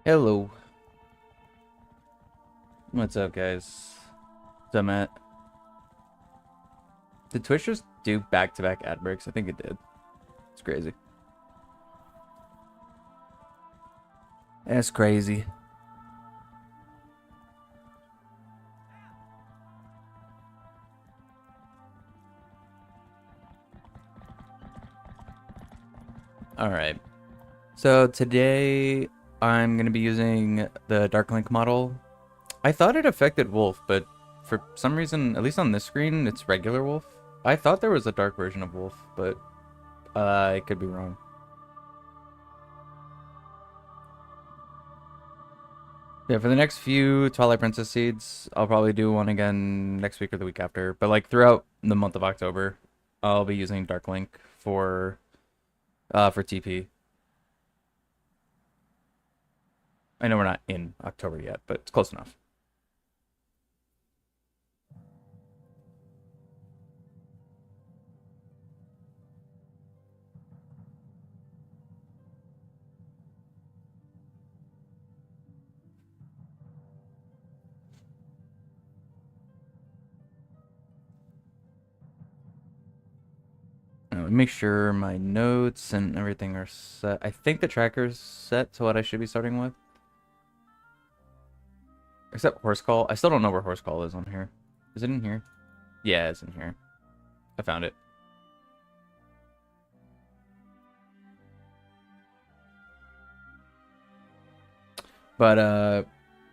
Hello. What's up, guys? What's up, Matt? Did Twitch just do back-to-back ad breaks? I think it did. It's crazy. That's crazy. Alright. So today I'm going to be using the Dark Link model. I thought it affected Wolf, but for some reason, at least on this screen, it's regular Wolf. I thought there was a dark version of Wolf, but I could be wrong. Yeah, for the next few Twilight Princess seeds, I'll probably do one again next week or the week after. But like throughout the month of October, I'll be using Dark Link for TP. I know we're not in October yet, but it's close enough. Now, let me make sure my notes and everything are set. I think the tracker's set to what I should be starting with. Except Horse Call. I still don't know where Horse Call is on here. Is it in here? Yeah, it's in here. I found it. But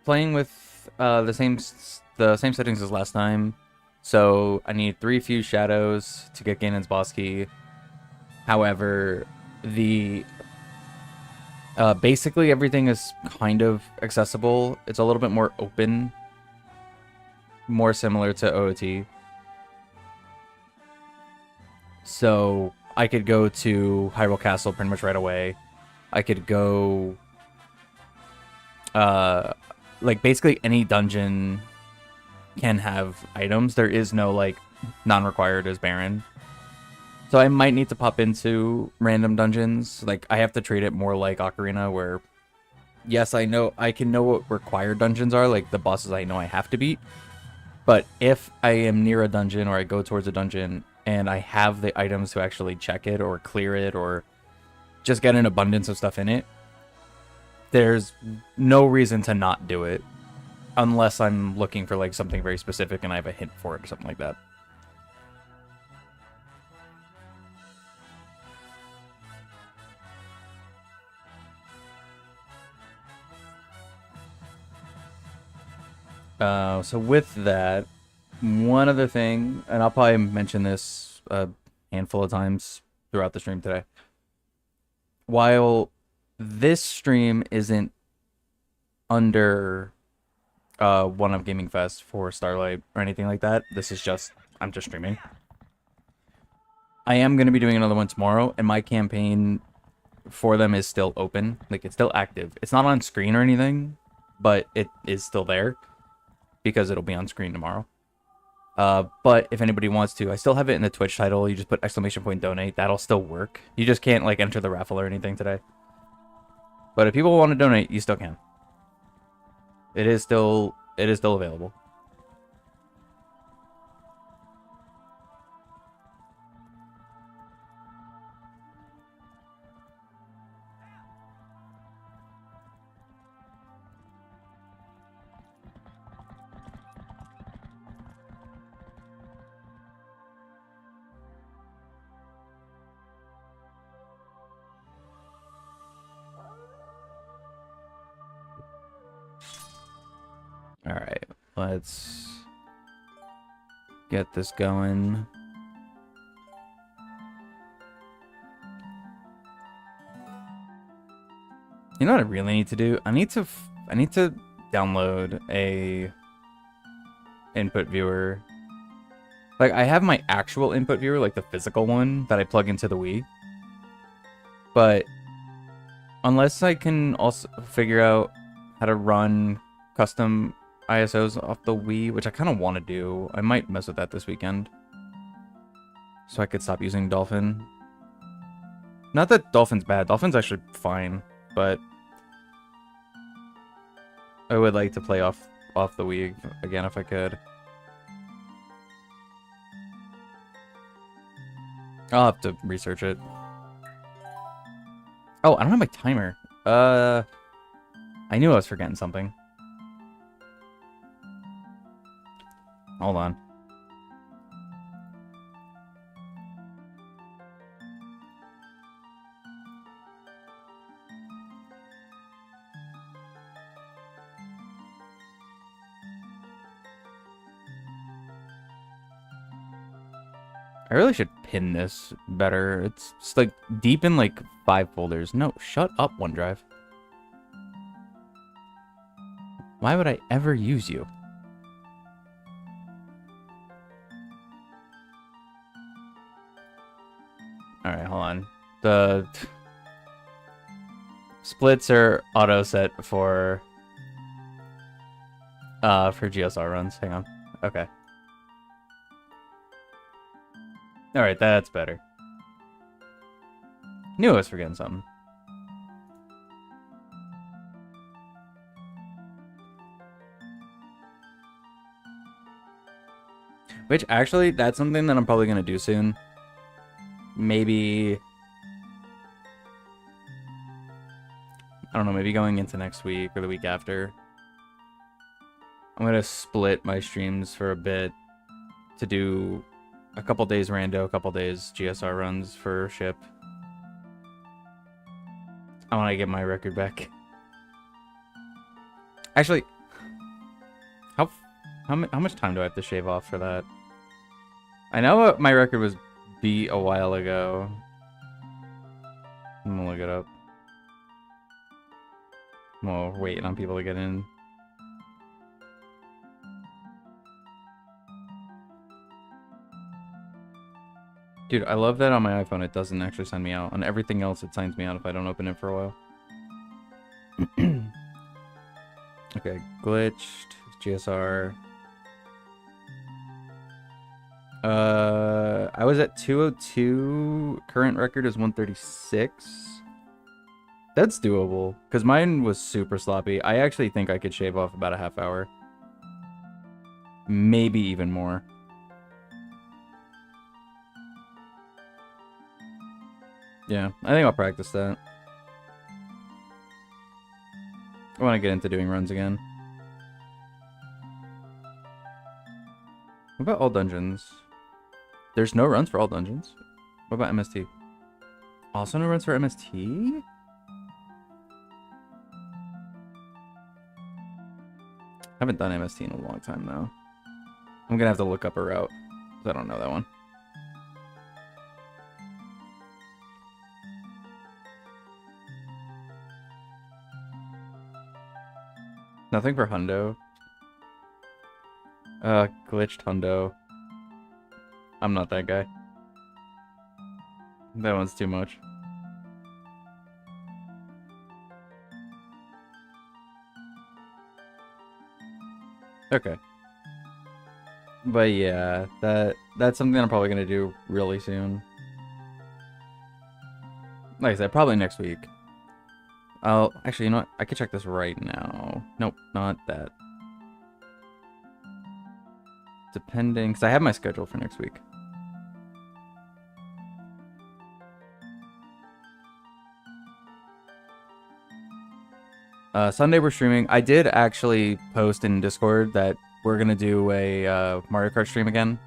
playing with the same settings as last time. So I need 3 Fuse Shadows to get Ganon's boss key. However, the basically everything is kind of accessible. It's a little bit more open, more similar to OOT. So I could go to Hyrule Castle pretty much right away. I could go like basically any dungeon can have items. There is no like non-required as Baron. So I might need to pop into random dungeons. Like I have to treat it more like Ocarina, where yes, I can know what required dungeons are, like the bosses I know I have to beat. But if I am near a dungeon or I go towards a dungeon and I have the items to actually check it or clear it or just get an abundance of stuff in it, there's no reason to not do it unless I'm looking for like something very specific and I have a hint for it or something like that. So with that, one other thing, and I'll probably mention this a handful of times throughout the stream today. While this stream isn't under One Up Gaming Fest for Starlight or anything like that, this is just, I'm just streaming. I am going to be doing another one tomorrow, and my campaign for them is still open. Like, it's still active. It's not on screen or anything, but it is still there because it'll be on screen tomorrow. But if anybody wants to, I still have it in the Twitch title. You just put !donate. That'll still work. You just can't like enter the raffle or anything today. But if people want to donate, you still can. It is still available. All right, let's get this going. You know what I really need to do? I need to download a input viewer. Like I have my actual input viewer, like the physical one that I plug into the Wii. But unless I can also figure out how to run custom ISOs off the Wii, which I kind of want to do, I might mess with that this weekend. So I could stop using Dolphin. Not that Dolphin's bad. Dolphin's actually fine, but I would like to play off the Wii again if I could. I'll have to research it. Oh, I don't have my timer. I knew I was forgetting something. Hold on. I really should pin this better. It's just like deep in like 5 folders. No, shut up, OneDrive. Why would I ever use you? Alright, hold on. The splits are auto set for GSR runs. Hang on. Okay. Alright, that's better. Knew I was forgetting something. Which, actually, that's something that I'm probably going to do soon. Maybe... I don't know, maybe going into next week or the week after. I'm going to split my streams for a bit to do a couple days rando, a couple days GSR runs for ship. I want to get my record back. Actually, how much time do I have to shave off for that? I know what my record was beat a while ago. I'm gonna look it up. Well, waiting on people to get in. Dude, I love that on my iPhone it doesn't actually sign me out. On everything else it signs me out if I don't open it for a while. Okay, glitched, GSR. I was at 202. Current record is 136. That's doable, because mine was super sloppy. I actually think I could shave off about a half hour. Maybe even more. Yeah, I think I'll practice that. I want to get into doing runs again. What about all dungeons? There's no runs for all dungeons. What about MST? Also no runs for MST? I haven't done MST in a long time though. I'm gonna have to look up a route, because I don't know that one. Nothing for Hundo. Glitched Hundo. I'm not that guy. That one's too much. Okay. But yeah, that's something I'm probably gonna do really soon. Like I said, probably next week. I'll actually, you know what? I could check this right now. Nope, not that. Depending, because I have my schedule for next week. Sunday we're streaming. I did actually post in Discord that we're gonna do a Mario Kart stream again.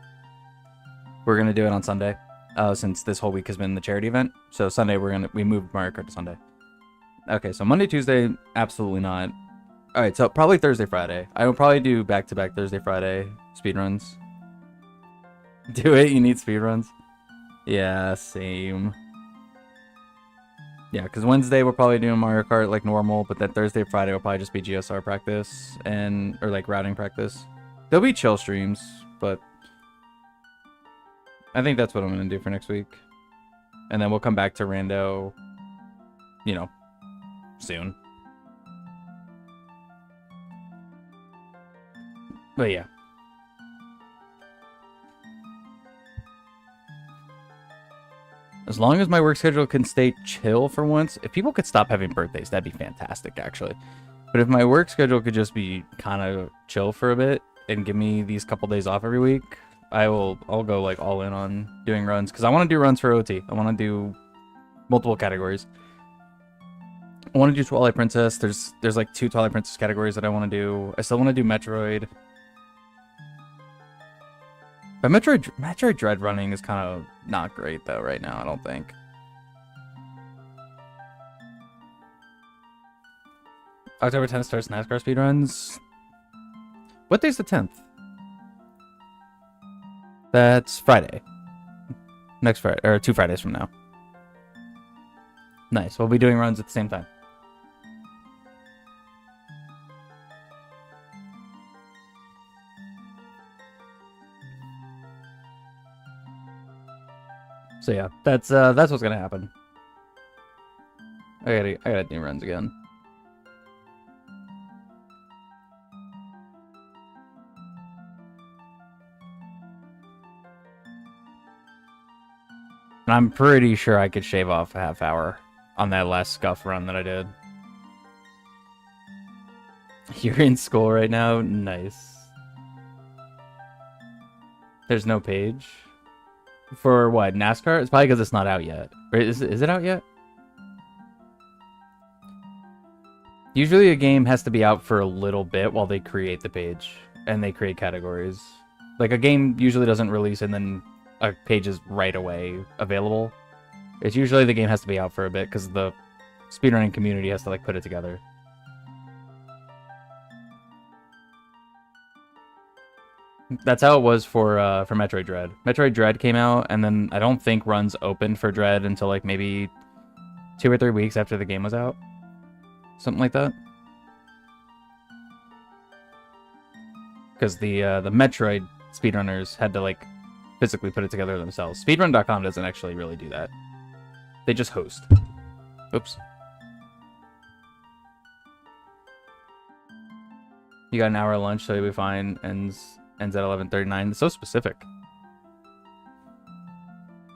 We're gonna do it on Sunday, since this whole week has been the charity event. So Sunday we moved Mario Kart to Sunday. Okay, so Monday, Tuesday, absolutely not. All right, so probably Thursday, Friday. I will probably do back-to-back Thursday, Friday speedruns. Do it? You need speedruns? Yeah, same. Yeah, because Wednesday we're probably doing Mario Kart like normal, but then Thursday, Friday will probably just be GSR practice or like routing practice. There'll be chill streams, but I think that's what I'm gonna do for next week, and then we'll come back to rando, you know, soon. But yeah. As long as my work schedule can stay chill for once, if people could stop having birthdays, that'd be fantastic, actually. But if my work schedule could just be kind of chill for a bit and give me these couple days off every week, I'll go like all in on doing runs because I want to do runs for OT. I want to do multiple categories. I want to do Twilight Princess. There's like 2 Twilight Princess categories that I want to do. I still want to do Metroid. But Metroid Dread running is kind of not great though right now, I don't think. October 10th starts NASCAR speedruns. What day's the 10th? That's Friday. Next Friday, or 2 Fridays from now. Nice. We'll be doing runs at the same time. So yeah, that's what's gonna happen. I gotta do runs again. And I'm pretty sure I could shave off a half hour on that last scuff run that I did. You're in school right now? Nice. There's no page. For what? NASCAR? It's probably because it's not out yet. Right? Is it out yet? Usually a game has to be out for a little bit while they create the page. And they create categories. Like a game usually doesn't release and then a page is right away available. It's usually the game has to be out for a bit because the speedrunning community has to like put it together. That's how it was for Metroid Dread. Metroid Dread came out, and then I don't think runs opened for Dread until like maybe 2 or 3 weeks after the game was out. Something like that. Because the Metroid speedrunners had to like physically put it together themselves. Speedrun.com doesn't actually really do that. They just host. Oops. You got an hour lunch, so you'll be fine. Ends at 11:39. It's so specific.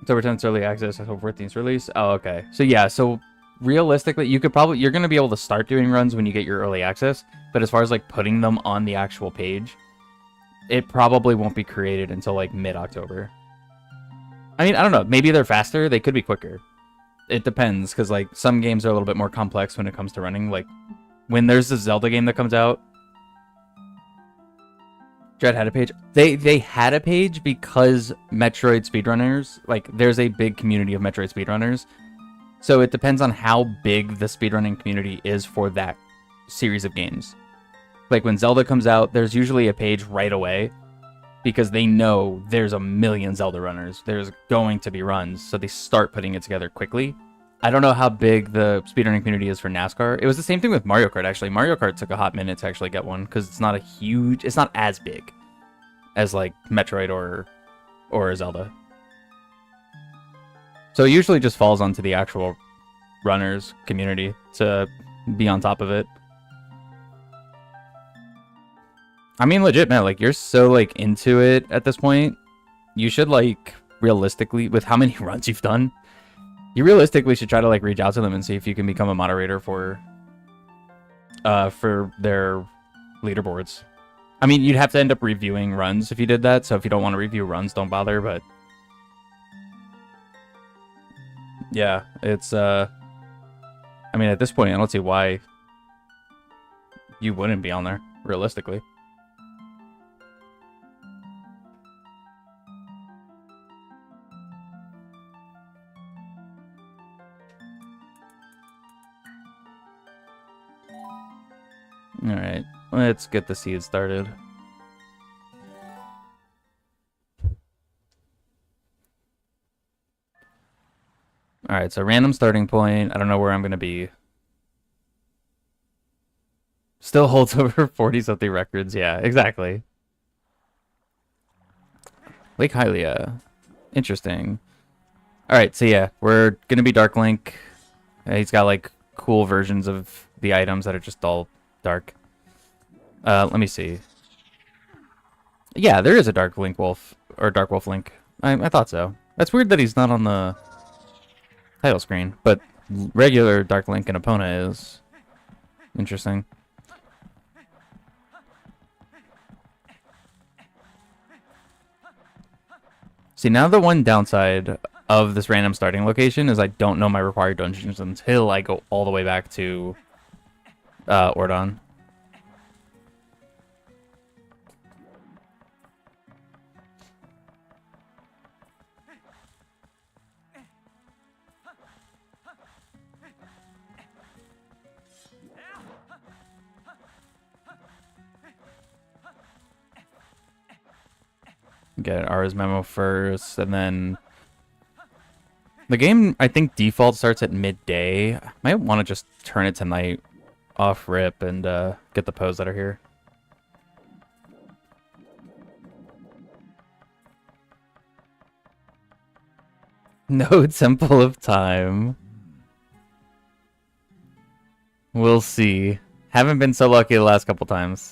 October 10th early access. October 14th release. Oh, okay. So yeah. So realistically, you're gonna be able to start doing runs when you get your early access. But as far as like putting them on the actual page, it probably won't be created until like mid-October. I mean, I don't know. Maybe they're faster. They could be quicker. It depends, because like some games are a little bit more complex when it comes to running. Like when there's a Zelda game that comes out, Dread had a page. They had a page because Metroid speedrunners, like there's a big community of Metroid speedrunners. So it depends on how big the speedrunning community is for that series of games. Like when Zelda comes out, there's usually a page right away because they know there's a million Zelda runners. There's going to be runs, so they start putting it together quickly. I don't know how big the speedrunning community is for NASCAR. It was the same thing with Mario Kart, actually. Mario Kart took a hot minute to actually get one because it's not as big as like Metroid or Zelda. So it usually just falls onto the actual runners community to be on top of it. I mean, legit, man, like, you're so, like, into it at this point. You should, like, realistically, with how many runs you've done, you realistically should try to, like, reach out to them and see if you can become a moderator for their leaderboards. I mean, you'd have to end up reviewing runs if you did that, so if you don't want to review runs, don't bother, but... yeah, it's, I mean, at this point, I don't see why you wouldn't be on there, realistically. Alright, let's get the seed started. Alright, so random starting point. I don't know where I'm going to be. Still holds over 40-something records. Yeah, exactly. Lake Hylia. Interesting. Alright, so yeah, we're going to be Dark Link. He's got, like, cool versions of the items that are just all dark. Let me see. Yeah, there is a Dark Link Wolf, or Dark Wolf Link. I thought so. That's weird that he's not on the title screen, but regular Dark Link and Epona is interesting. See, now the one downside of this random starting location is I don't know my required dungeons until I go all the way back to Ordon. Get Ara's memo first, and then the game, I think, default starts at midday. I might want to just turn it to night off rip and get the pose that are here. No Temple of Time. We'll see. Haven't been so lucky the last couple times.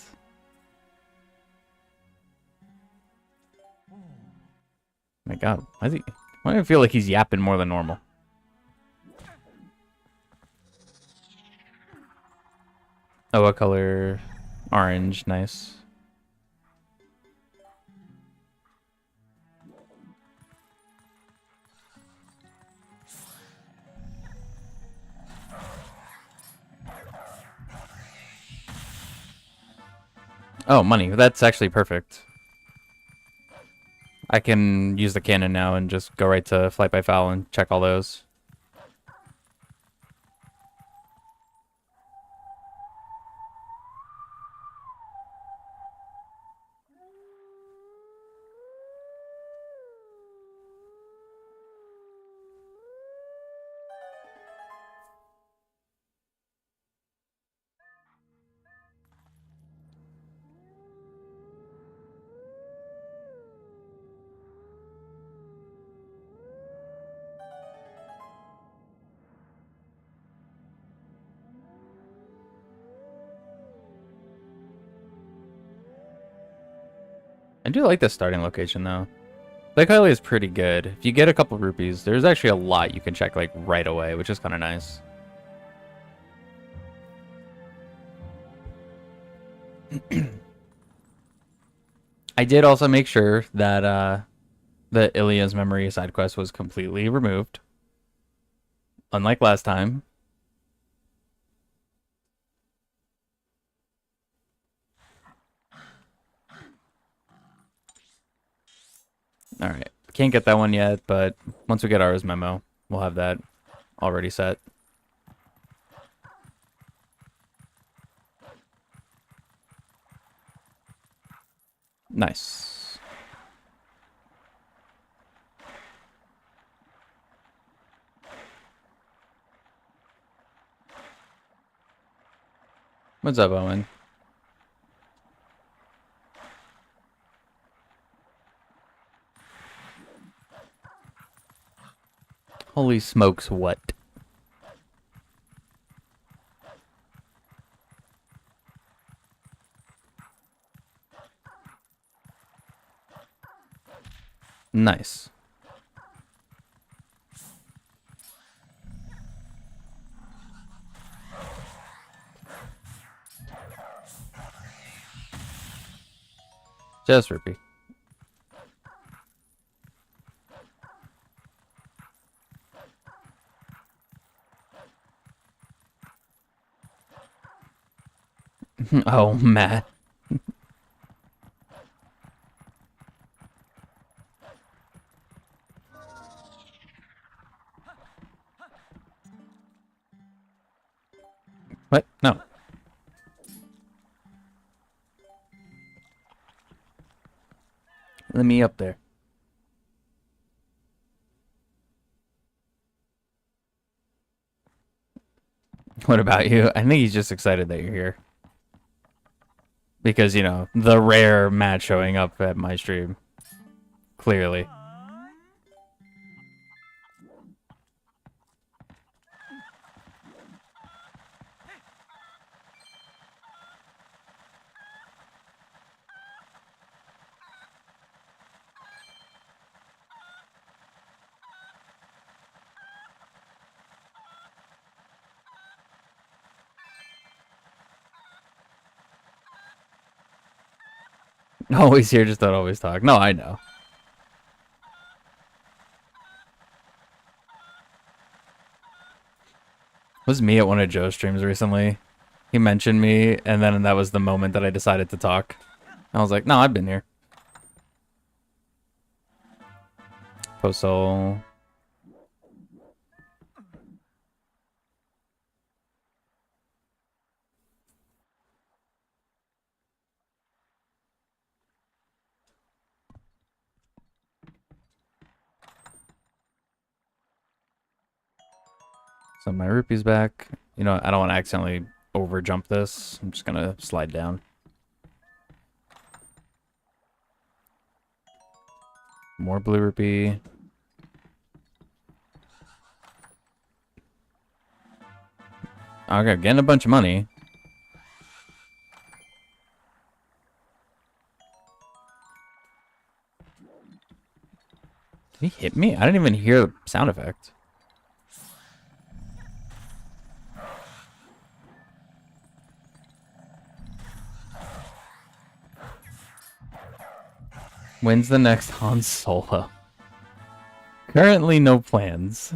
My god, why is he... Why do I feel like he's yapping more than normal? Oh, what color? Orange, nice. Oh, money. That's actually perfect. I can use the cannon now and just go right to Flight by Foul and check all those. I do like this starting location, though. Lake Hylia is pretty good. If you get a couple rupees, there's actually a lot you can check, like, right away, which is kind of nice. I did also make sure that the Ilia's Memory side quest was completely removed. Unlike last time. Alright. Can't get that one yet, but once we get Ara's memo, we'll have that already set. Nice. What's up, Owen? Holy smokes, what? Nice. Just rupee. Oh, Matt. What? No. Let me up there. What about you? I think he's just excited that you're here. Because, you know, the rare Matt showing up at my stream. Clearly. Always here, just don't always talk. No, I know. was me at one of Joe's streams recently. He mentioned me, and then that was the moment that I decided to talk. I was like, no, I've been here. Post-soul. So my rupee's back. You know, I don't want to accidentally over jump this. I'm just gonna slide down. More blue rupee. Okay, getting a bunch of money. Did he hit me? I didn't even hear the sound effect. When's the next Han Solo? Currently no plans.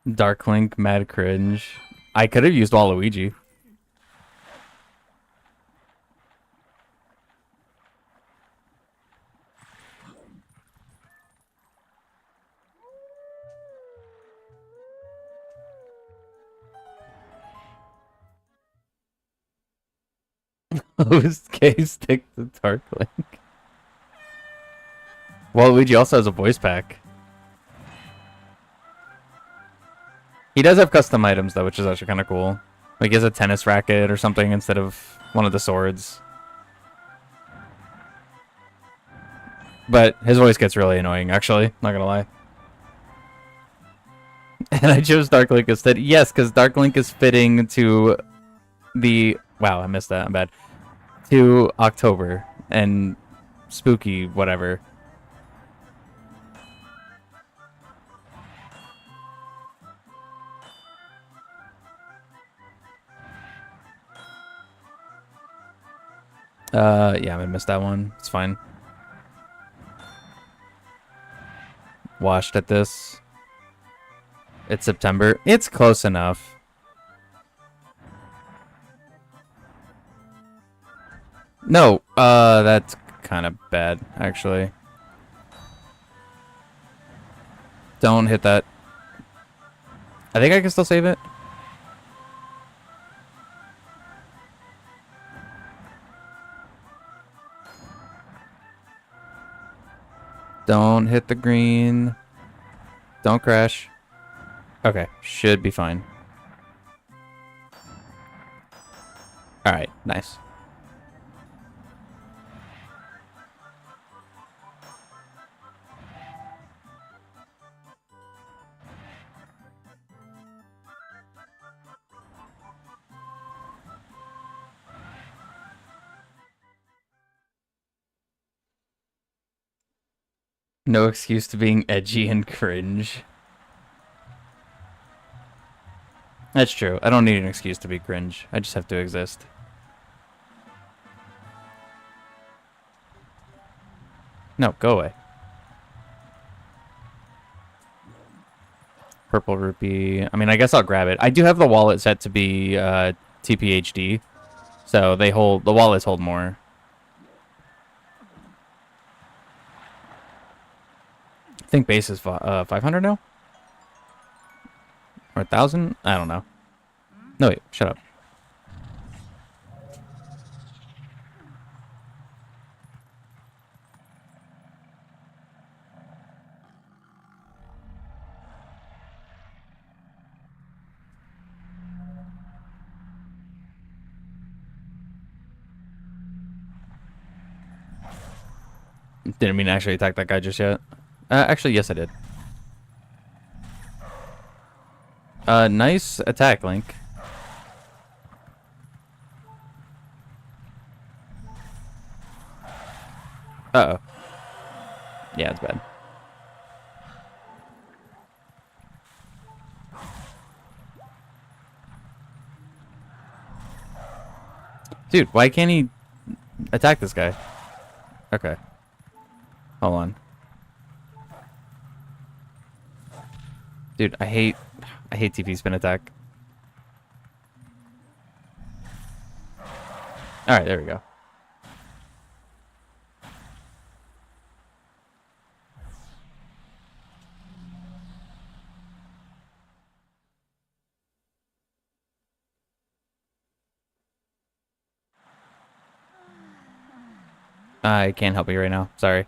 Dark Link, mad cringe. I could have used Waluigi. Whose case stick to Dark Link? Waluigi also has a voice pack. He does have custom items though, which is actually kind of cool. Like he has a tennis racket or something instead of one of the swords. But his voice gets really annoying, actually. Not gonna lie. And I chose Dark Link instead. Yes, because Dark Link is fitting to the... Wow, I missed that. I'm bad. To October and spooky whatever. Yeah, I'm gonna miss that one. It's fine. Washed at this. It's September. It's close enough. No, that's kind of bad, actually. Don't hit that. I think I can still save it. Don't hit the green. Don't crash. Okay, should be fine. Alright, nice. No excuse to being edgy and cringe. That's true. I don't need an excuse to be cringe. I just have to exist. No, go away. Purple rupee. I mean, I guess I'll grab it. I do have the wallet set to be TPHD. So they hold... The wallets hold more. I think base is 500 now? Or 1,000? I don't know. No, wait. Shut up. Didn't mean to actually attack that guy just yet. Actually, yes, I did. Nice attack, Link. Uh-oh. Yeah, it's bad. Dude, why can't he attack this guy? Okay. Hold on. Dude, I hate TP spin attack. All right, there we go. I can't help you right now. Sorry.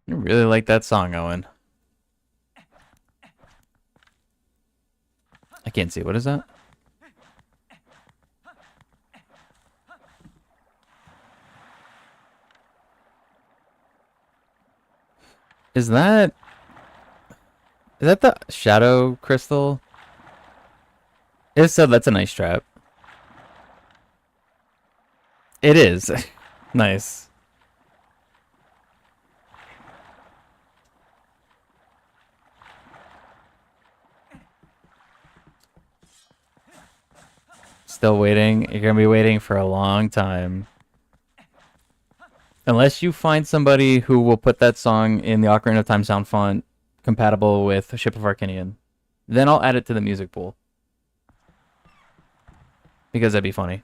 I really like that song, Owen. I can't see. What is that? Is that the shadow crystal? If so, that's a nice trap. It is. Nice. Still waiting. You're gonna be waiting for a long time. Unless you find somebody who will put that song in the Ocarina of Time sound font compatible with Ship of Arcanian. Then I'll add it to the music pool. Because that'd be funny.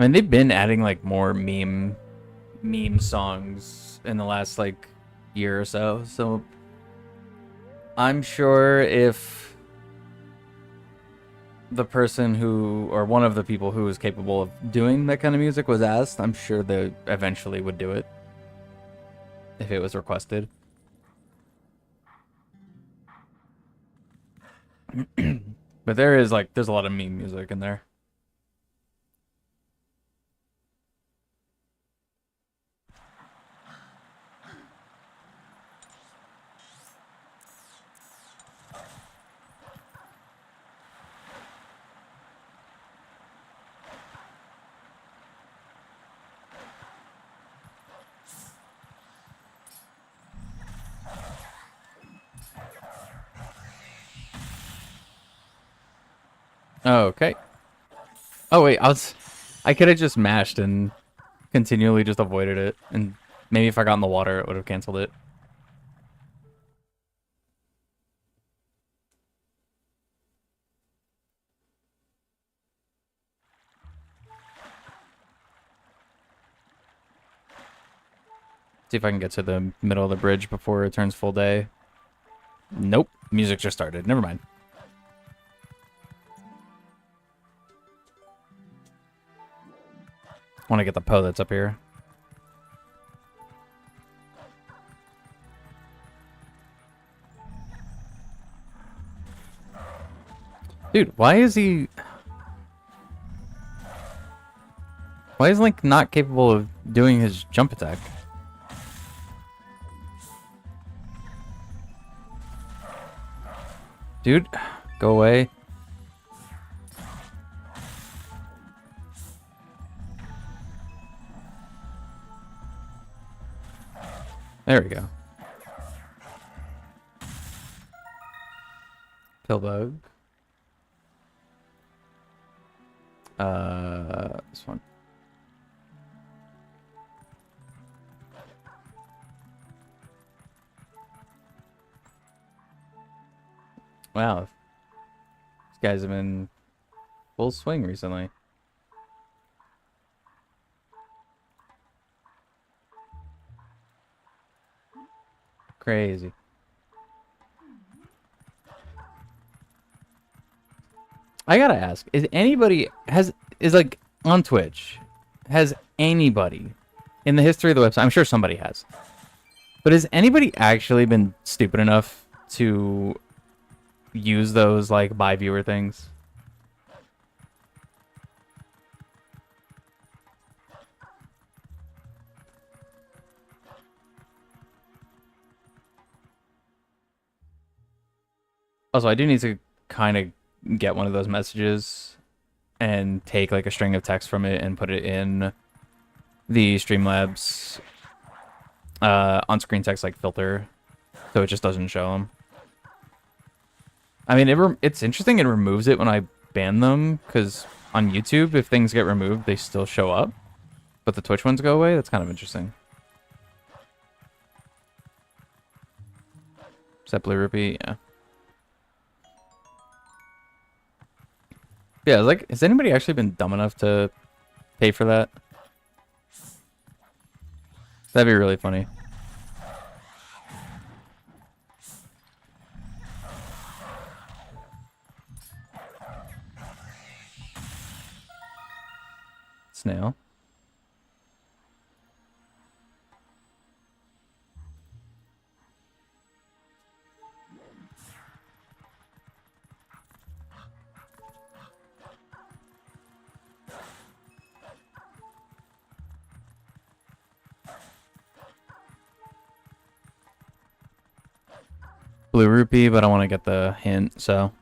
I mean, they've been adding like more meme songs in the last like year or so. So I'm sure if the person who, or one of the people who is capable of doing that kind of music was asked, I'm sure they eventually would do it if it was requested. But there's a lot of meme music in there. Okay. Oh wait, I could have just mashed and continually just avoided it, and maybe if I got in the water, it would have canceled it. See if I can get to the middle of the bridge before it turns full day. Nope, music just started. Never mind. I want to get the Poe that's up here. Dude, why is Link not capable of doing his jump attack? Dude, go away. There we go. Pillbug. This one. Wow. These guys have been full swing recently. Crazy. I gotta ask, is like on Twitch, has anybody in the history of the website, I'm sure somebody has, but has anybody actually been stupid enough to use those like buy viewer things? Also, I do need to kind of get one of those messages and take like a string of text from it and put it in the Streamlabs on-screen text like filter, so it just doesn't show them. I mean, it's interesting. It removes it when I ban them, because on YouTube, if things get removed, they still show up, but the Twitch ones go away. That's kind of interesting. Is that Blue Rupee? Yeah. Yeah, like, has anybody actually been dumb enough to pay for that? That'd be really funny. Snail. Blue Rupee, but I want to get the hint, so.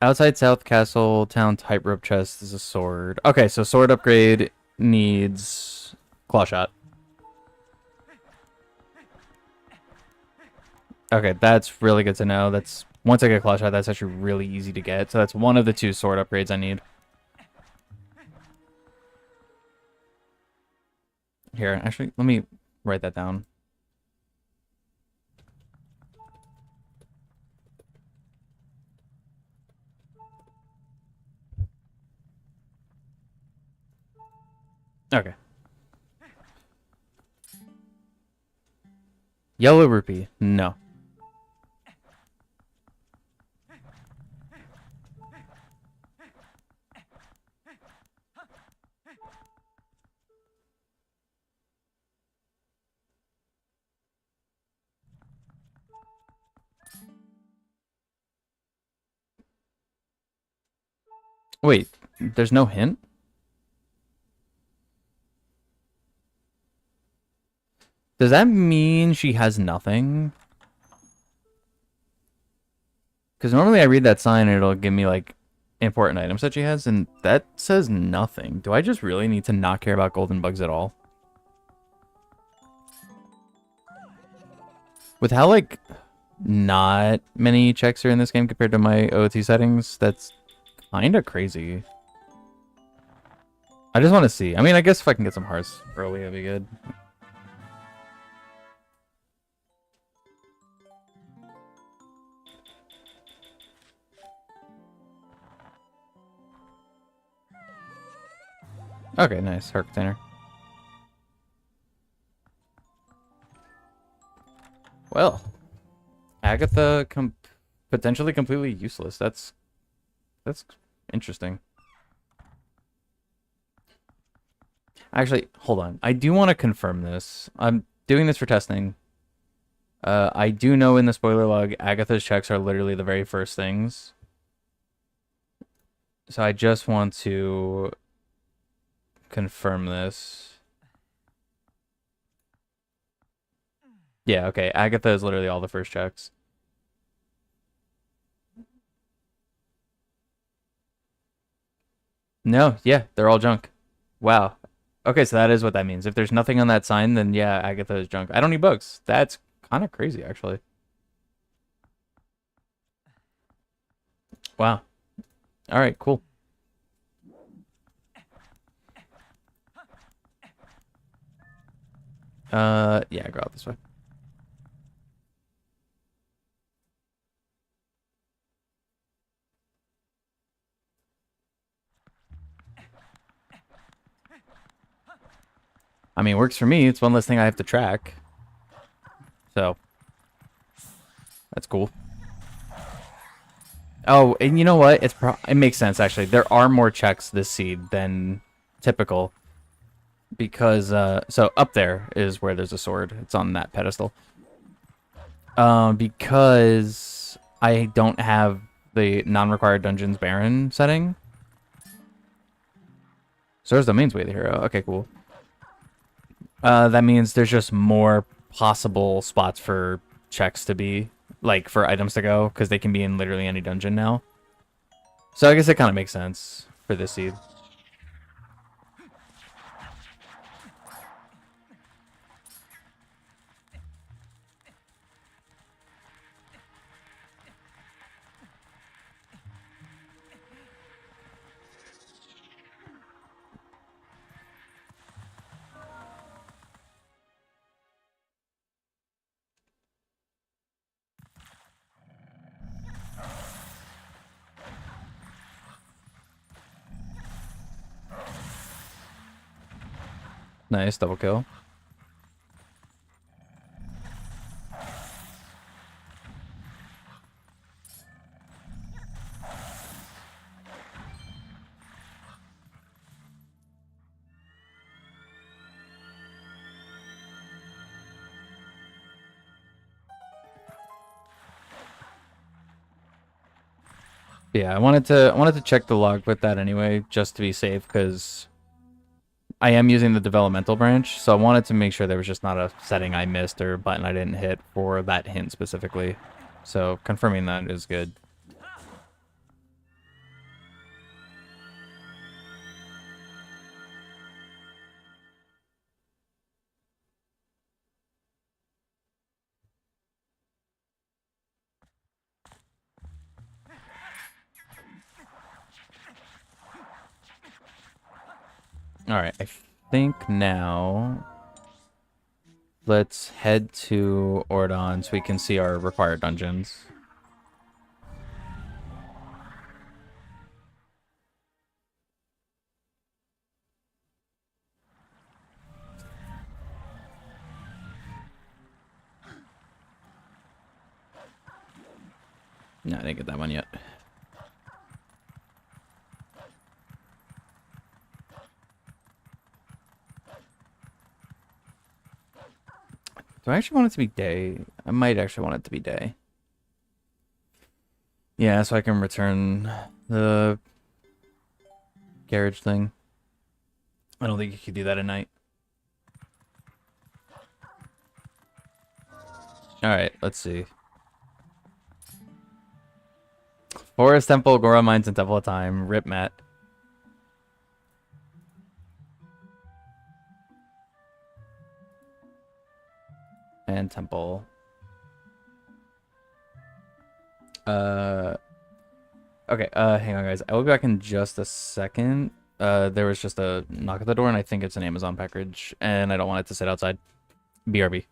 Outside South Castle Town Tightrope Chest is a sword. Okay, so sword upgrade needs claw shot. Okay, that's really good to know. That's once I get claw shot, that's actually really easy to get. So that's one of the 2 sword upgrades I need. Here, actually, let me write that down. Okay. Yellow Rupee. No. Wait, there's no hint? Does that mean she has nothing? Because normally I read that sign and it'll give me, like, important items that she has, and that says nothing. Do I just really need to not care about golden bugs at all? With how, like, not many checks are in this game compared to my OOT settings, that's kind of crazy. I just want to see. I mean, I guess if I can get some hearts early, that'd be good. Okay, nice. Heart container. Well, Agatha potentially completely useless. That's interesting. Actually, hold on. I do want to confirm this. I'm doing this for testing. I do know in the spoiler log, Agatha's checks are literally the very first things. So I just want to confirm this. Yeah, okay. Agatha is literally all the first checks. No, yeah, they're all junk. Wow. Okay, so that is what that means. If there's nothing on that sign, then yeah, Agatha is junk. I don't need bugs. That's kind of crazy, actually. Wow. All right, cool. Yeah, go out this way. I mean, it works for me. It's one less thing I have to track. So, that's cool. Oh, and you know what? It makes sense, actually. There are more checks this seed than typical. Because, so up there is where there's a sword. It's on that pedestal. Because I don't have the non-required dungeons baron setting. Source domains way the hero. Okay, cool. That means there's just more possible spots for checks to be, like for items to go, because they can be in literally any dungeon now. So I guess it kind of makes sense for this seed. Nice, double kill. Yeah, I wanted to check the log with that anyway, just to be safe, because I am using the developmental branch, so I wanted to make sure there was just not a setting I missed or button I didn't hit for that hint specifically. So confirming that is good. Alright, I think now let's head to Ordon so we can see our required dungeons. No, I didn't get that one yet. Do I actually want it to be day? I might actually want it to be day. Yeah, so I can return the garage thing. I don't think you could do that at night. Alright, let's see. Forest Temple, Gora Mines, and Temple of Time. Rip Matt. And Temple. Okay, hang on, guys. I will be back in just a second. There was just a knock at the door, and I think it's an Amazon package, and I don't want it to sit outside. BRB.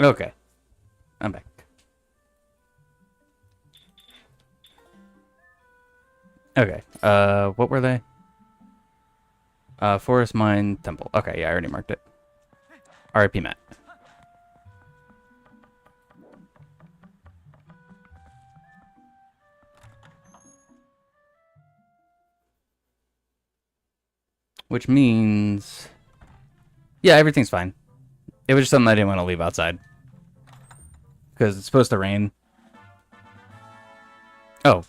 Okay. I'm back. Okay. What were they? Forest Mine Temple. Okay, yeah, I already marked it. RIP Matt. Which means... Yeah, everything's fine. It was just something I didn't want to leave outside. Because it's supposed to rain. Oh.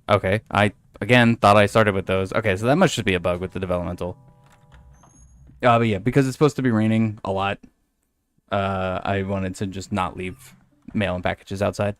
Okay. I, again, thought I started with those. Okay, so that must just be a bug with the developmental. But yeah, because it's supposed to be raining a lot, I wanted to just not leave mail and packages outside.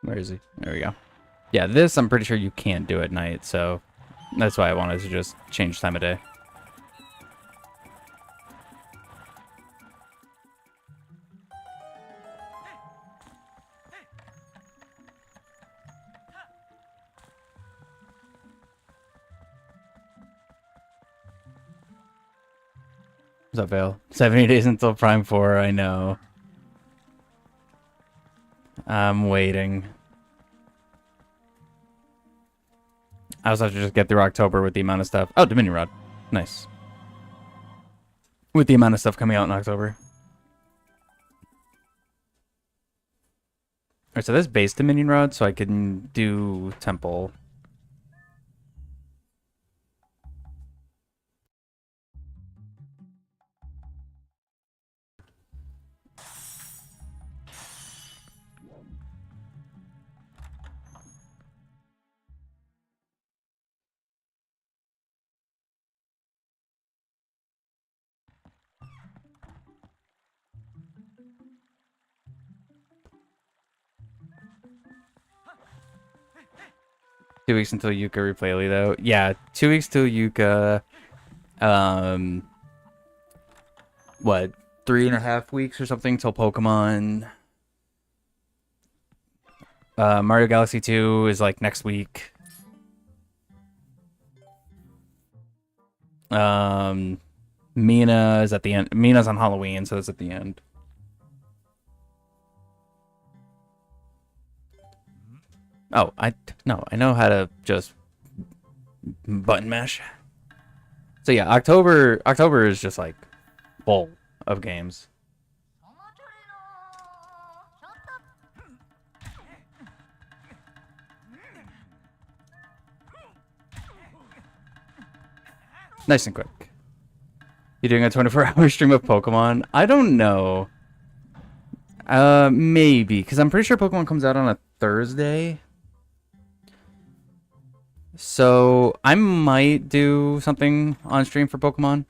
Where is he? There we go. Yeah, this I'm pretty sure you can't do at night, so that's why I wanted to just change time of day. What's up, Vale? 70 days until Prime 4, I know. I'm waiting. I also have to just get through October with the amount of stuff. Oh, Dominion Rod. Nice. With the amount of stuff coming out in October. Alright, so that's base Dominion Rod, so I can do Temple. Two weeks until Yuka replay though. Yeah, 2 weeks till Yuka. What? 3.5 weeks or something till Pokemon. Mario Galaxy 2 is like next week. Mina is at the end. Mina's on Halloween, so it's at the end. Oh, I know how to just button mash. So yeah, October is just like full of games. Nice and quick. You doing a 24-hour stream of Pokemon? I don't know. Maybe, because I'm pretty sure Pokemon comes out on a Thursday. So I might do something on stream for Pokemon.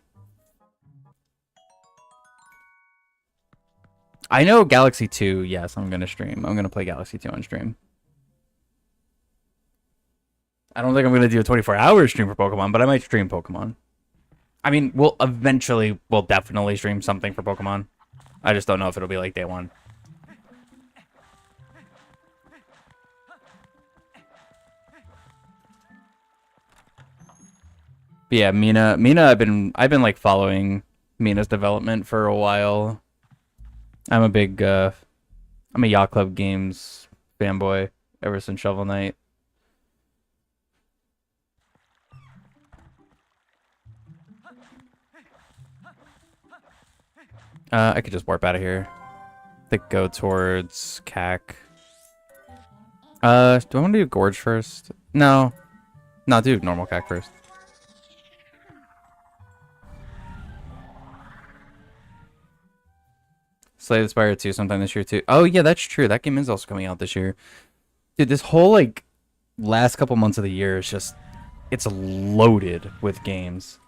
I know Galaxy 2, yes, I'm going to stream. I'm going to play Galaxy 2 on stream. I don't think I'm going to do a 24-hour stream for Pokemon, but I might stream Pokemon. I mean, we'll definitely stream something for Pokemon. I just don't know if it'll be like day one. But yeah, Mina, I've been like following Mina's development for a while. I'm a Yacht Club Games fanboy ever since Shovel Knight. I could just warp out of here. I think go towards CAC. Do I want to do Gorge first? No. No, do normal CAC first. Slay the Spire 2 sometime this year too. Oh yeah, that's true. That game is also coming out this year. Dude, this whole like last couple months of the year is just it's loaded with games.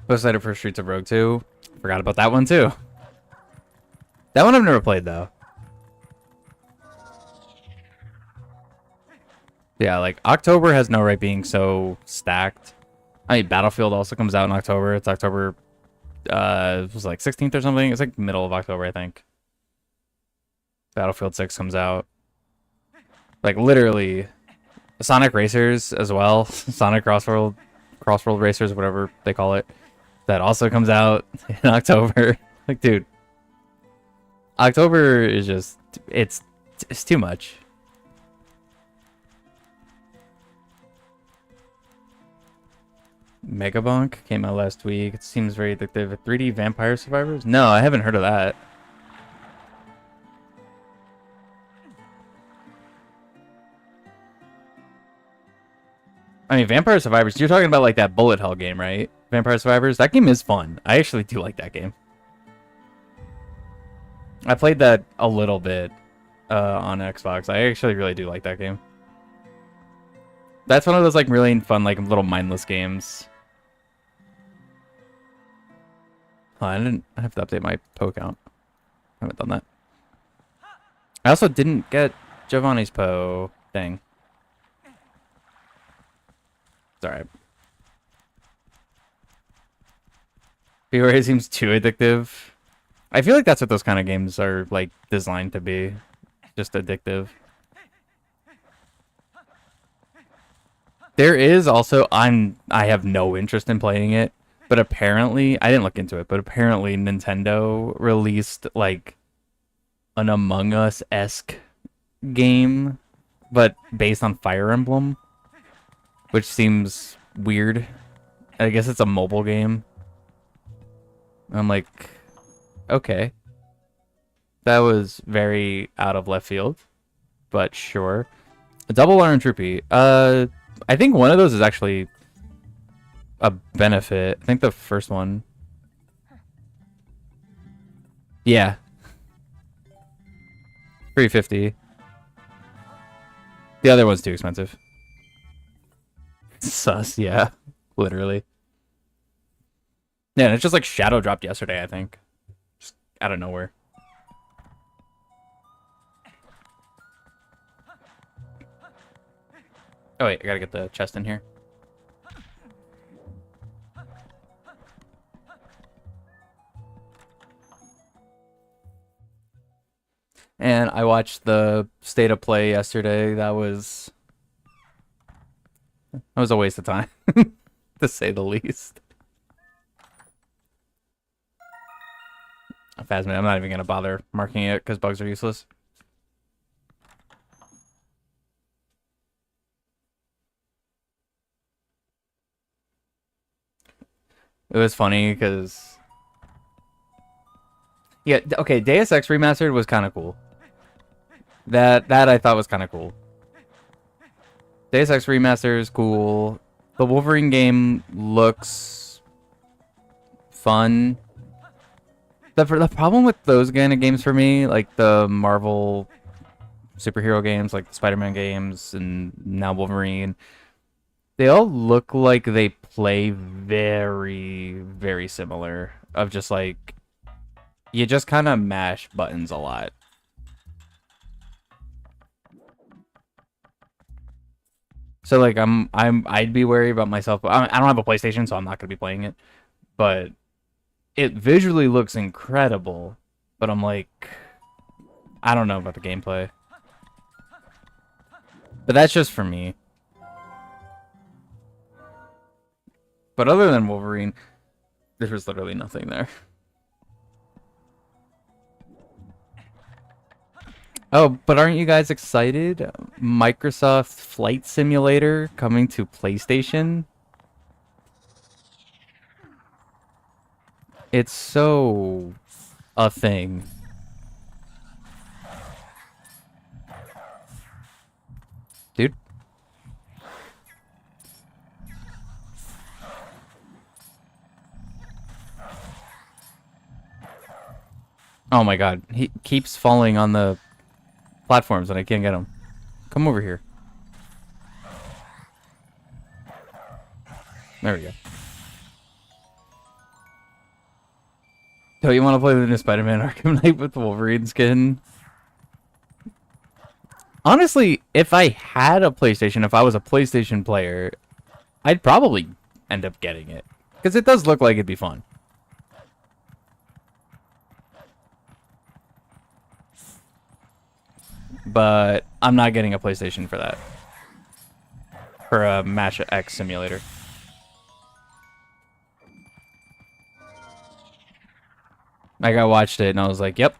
Was excited for Streets of Rogue 2. Forgot about that one too. That one I've never played though. Yeah, like October has no right being so stacked. I mean, Battlefield also comes out in October. It's October, it was like 16th or something. It's like middle of October, I think. Battlefield 6 comes out. Like literally, Sonic Racers as well. Sonic Crossworld Racers, whatever they call it. That also comes out in October. Like, dude, October is just, it's too much. Megabonk came out last week. It seems very addictive. 3D Vampire Survivors? No, I haven't heard of that. I mean, Vampire Survivors, you're talking about like that bullet hell game, right? Vampire Survivors? That game is fun. I actually do like that game. I played that a little bit on Xbox. I actually really do like that game. That's one of those like really fun, like little mindless games. Oh, I have to update my Poe count. I haven't done that. I also didn't get Giovanni's Poe thing. It's alright. February seems too addictive. I feel like that's what those kind of games are like designed to be. Just addictive. There is also, I have no interest in playing it, but apparently, I didn't look into it, but apparently Nintendo released like an Among Us-esque game, but based on Fire Emblem, which seems weird. I guess it's a mobile game. I'm like, okay. That was very out of left field, but sure. Double R and Troopy. I think one of those is actually a benefit. I think the first one. Yeah. 350. The other one's too expensive. Sus, yeah. Literally. Yeah, and it's just like shadow dropped yesterday, I think. Just out of nowhere. Oh wait, I gotta get the chest in here. And I watched the State of Play yesterday. That was a waste of time, to say the least. Phasma, I'm not even gonna bother marking it because bugs are useless. It was funny because, yeah, okay, Deus Ex Remastered was kind of cool. That I thought was kind of cool. Deus Ex Remastered is cool. The Wolverine game looks fun. The problem with those kind of games for me, like the Marvel superhero games, like the Spider-Man games, and now Wolverine, they all look like they play very, very similar. Of just like, you just kind of mash buttons a lot. So like I'd be wary about myself. I don't have a PlayStation, so I'm not gonna be playing it. But it visually looks incredible. But I'm like, I don't know about the gameplay. But that's just for me. But other than Wolverine, there was literally nothing there. Oh, but aren't you guys excited? Microsoft Flight Simulator coming to PlayStation? It's so a thing. Dude. Oh my god, he keeps falling on the platforms and I can't get him. Come over here. There we go. So you want to play the new Spider-Man Arkham Knight with Wolverine skin? Honestly, if I had a PlayStation, if I was a PlayStation player, I'd probably end up getting it. Because it does look like it'd be fun. But I'm not getting a PlayStation for that. For a Match X simulator. Like, I watched it and I was like, yep.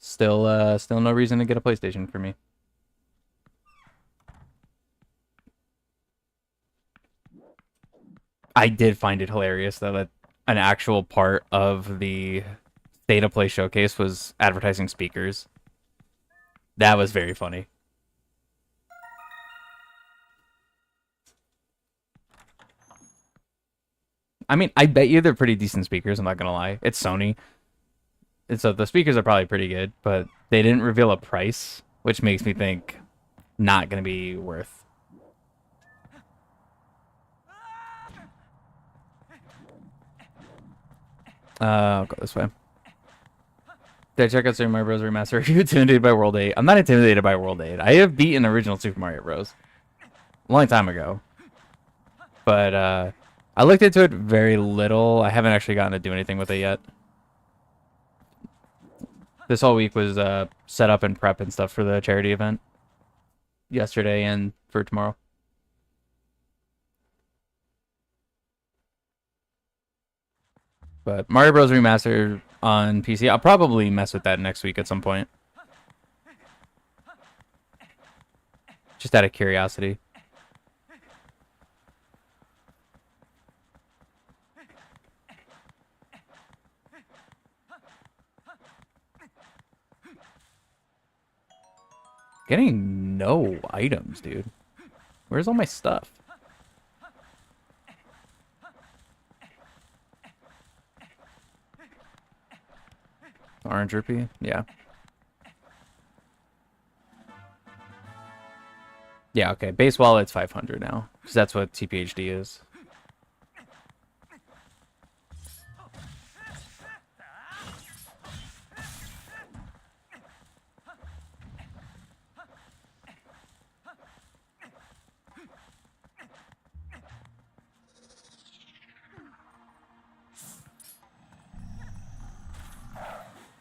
Still no reason to get a PlayStation for me. I did find it hilarious, though, that an actual part of the State of Play showcase was advertising speakers. That was very funny. I mean, I bet you they're pretty decent speakers, I'm not gonna lie. It's Sony. And so the speakers are probably pretty good, but they didn't reveal a price, which makes me think not gonna be worth. I'll go this way. Did I check out Super Mario Bros. Remaster? Are you intimidated by World 8? I'm not intimidated by World 8. I have beaten original Super Mario Bros. A long time ago. But I looked into it very little. I haven't actually gotten to do anything with it yet. This whole week was set up and prep and stuff for the charity event. Yesterday and for tomorrow. But Mario Bros. Remaster on PC, I'll probably mess with that next week at some point. Just out of curiosity. Getting no items, dude. Where's all my stuff? Orange rupee? Yeah. Yeah, okay. Base wallet's 500 now. Because that's what TPHD is.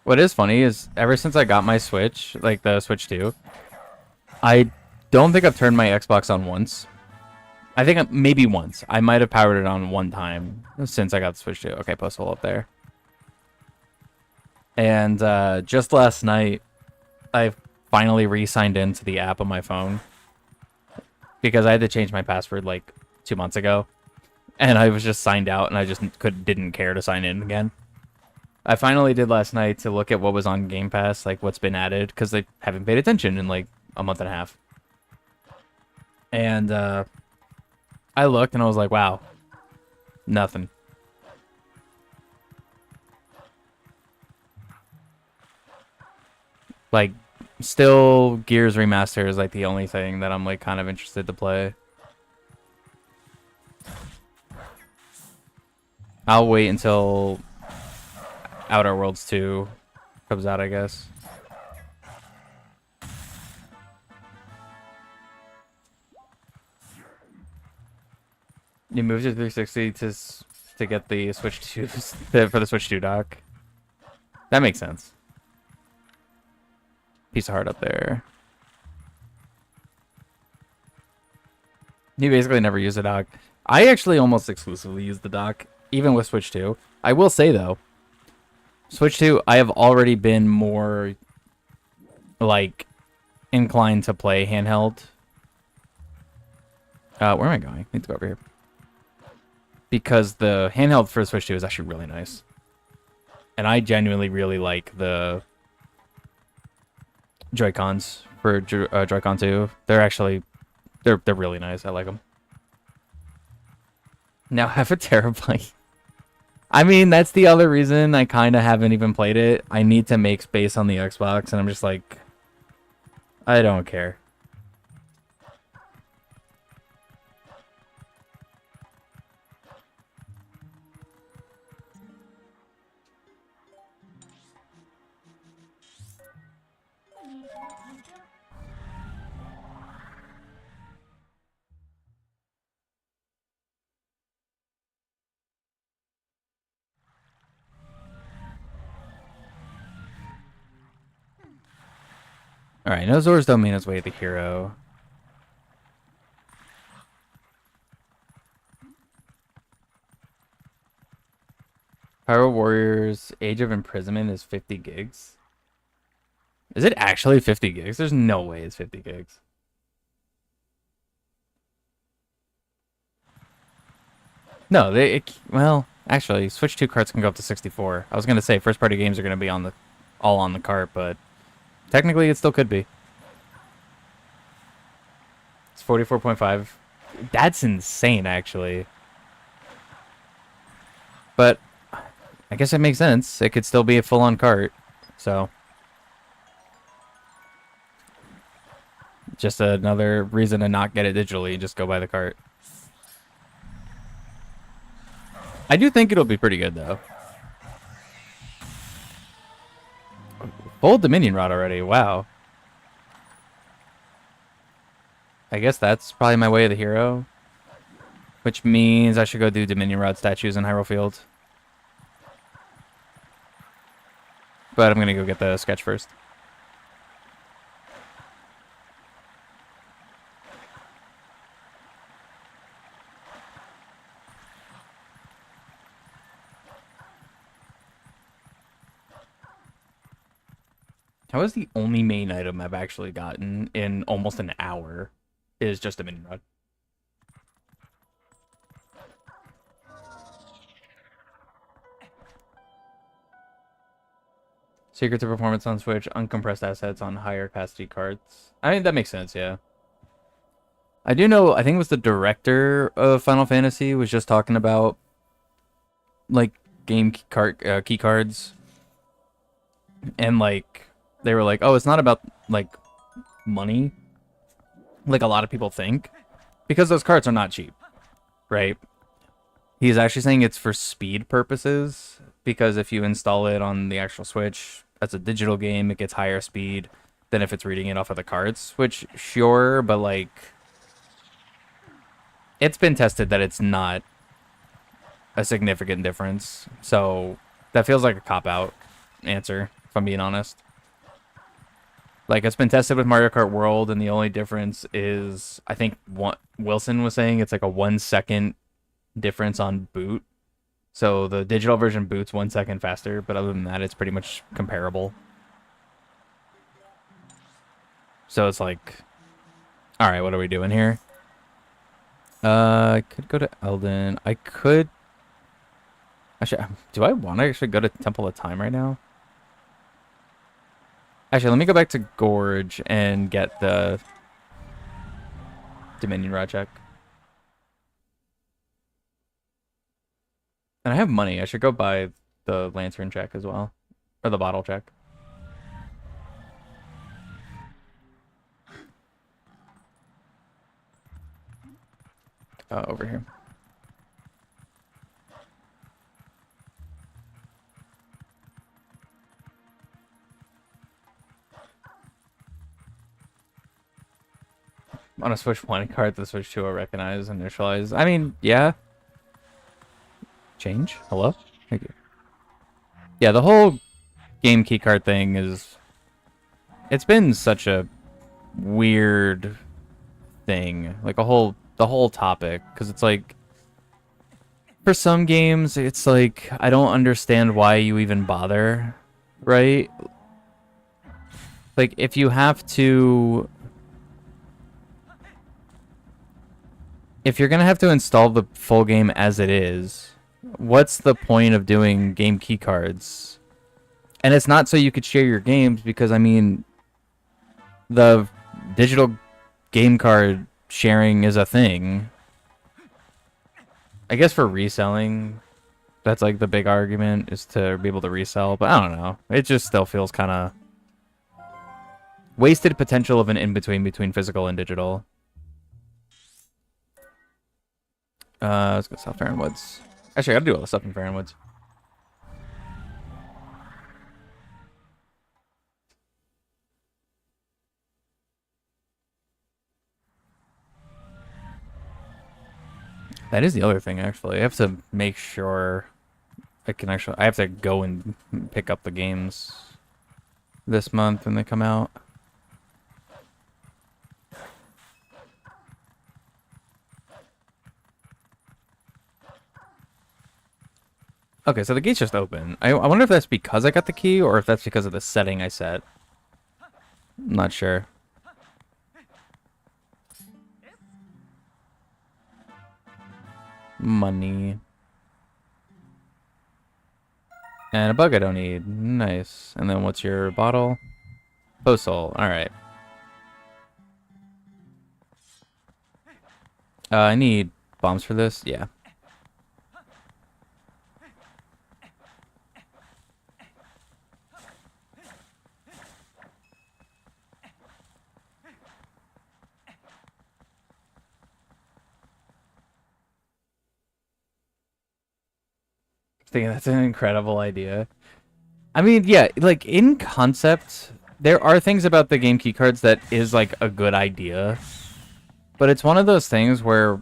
What is funny is ever since I got my Switch, like the Switch 2, I don't think I've turned my Xbox on once. I think maybe once. I might have powered it on one time since I got the Switch 2. Okay, post hole up there. And just last night, I finally re-signed into the app on my phone. Because I had to change my password like 2 months ago. And I was just signed out and I just didn't care to sign in again. I finally did last night to look at what was on Game Pass, like what's been added, because I haven't paid attention in like a month and a half. And I looked and I was like, wow, nothing. Like, still Gears Remaster is like the only thing that I'm like kind of interested to play. I'll wait until Outer Worlds 2 comes out, I guess. You moved to 360 to get the Switch 2 for the Switch 2 dock. That makes sense. Piece of heart up there. You basically never use the dock. I actually almost exclusively use the dock, even with Switch 2. I will say though, Switch 2, I have already been more, like, inclined to play handheld. Where am I going? I need to go over here. Because the handheld for Switch 2 is actually really nice. And I genuinely really like the Joy-Cons for Joy-Con 2. They're actually, they're really nice. I like them. Now have a terabyte. I mean, that's the other reason I kind of haven't even played it. I need to make space on the Xbox, and I'm just like, I don't care. Alright, no Zors don't mean his way to the hero. Pyro Warriors Age of Imprisonment is 50 gigs. Is it actually 50 gigs? There's no way it's 50 gigs. No, well, actually, Switch 2 carts can go up to 64. I was going to say first party games are going to be all on the cart, but technically it still could be. It's 44.5. That's insane, actually. But I guess it makes sense. It could still be a full-on cart, so just another reason to not get it digitally. Just go buy the cart. I do think it'll be pretty good, though. Full Dominion Rod already. Wow. I guess that's probably my way of the hero. Which means I should go do Dominion Rod statues in Hyrule Field. But I'm going to go get the sketch first. How is the only main item I've actually gotten in almost an hour is just a Dominion Rod? Secrets of performance on Switch, uncompressed assets on higher capacity cards. I mean, that makes sense, yeah. I do know, I think it was the director of Final Fantasy was just talking about, like, game key cards. And, like, they were like, oh, it's not about, like, money, like a lot of people think. Because those cards are not cheap, right? He's actually saying it's for speed purposes. Because if you install it on the actual Switch, as a digital game, it gets higher speed than if it's reading it off of the cards. Which, sure, but like, it's been tested that it's not a significant difference. So that feels like a cop-out answer, if I'm being honest. Like, it's been tested with Mario Kart World, and the only difference is, I think Wilson was saying it's like a 1 second difference on boot. So the digital version boots 1 second faster, but other than that, it's pretty much comparable. So it's like, all right, what are we doing here? I could go to Eldon. I could. Actually, do I want to actually go to Temple of Time right now? Actually, let me go back to Gorge and get the Dominion Rod check. And I have money. I should go buy the lantern check as well. Or the bottle check. Over here. On a Switch 1 card, the Switch 2 will recognize and initialize. I mean, yeah. Change? Hello? Thank you. Yeah, the whole game keycard thing is... It's been such a weird thing. Like, the whole topic. Because it's like... For some games, it's like, I don't understand why you even bother. Right? Like, if you have to... If you're going to have to install the full game as it is, what's the point of doing game key cards? And it's not so you could share your games, because, I mean, the digital game card sharing is a thing. I guess for reselling, that's like the big argument, is to be able to resell, but I don't know. It just still feels kind of wasted potential of an in-between between physical and digital. Let's go South Farron Woods. Actually, I gotta do all the stuff in Farron Woods. That is the other thing, actually. I have to make sure I can actually... I have to go and pick up the games this month when they come out. Okay, so the gate's just open. I wonder if that's because I got the key or if that's because of the setting I set. I'm not sure. Money. And a bug I don't need. Nice. And then what's your bottle? Postal. Alright. I need bombs for this. Yeah. I think that's an incredible idea. I mean, yeah, like in concept, there are things about the game key cards that is like a good idea. But it's one of those things where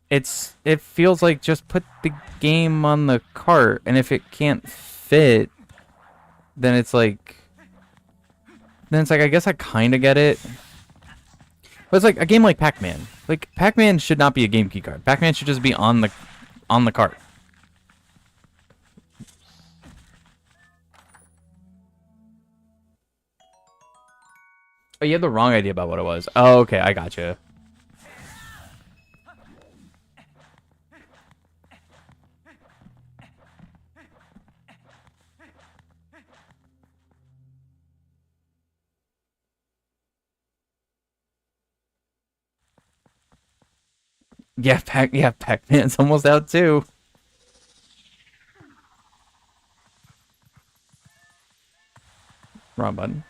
it feels like just put the game on the cart, and if it can't fit, then it's like I guess I kind of get it. But it's like a game like Pac-Man. Like Pac-Man should not be a game key card. Pac-Man should just be on the cart. Oh, you had the wrong idea about what it was. Oh, okay, I gotcha. Yeah, Pac-Man's almost out too. Wrong button.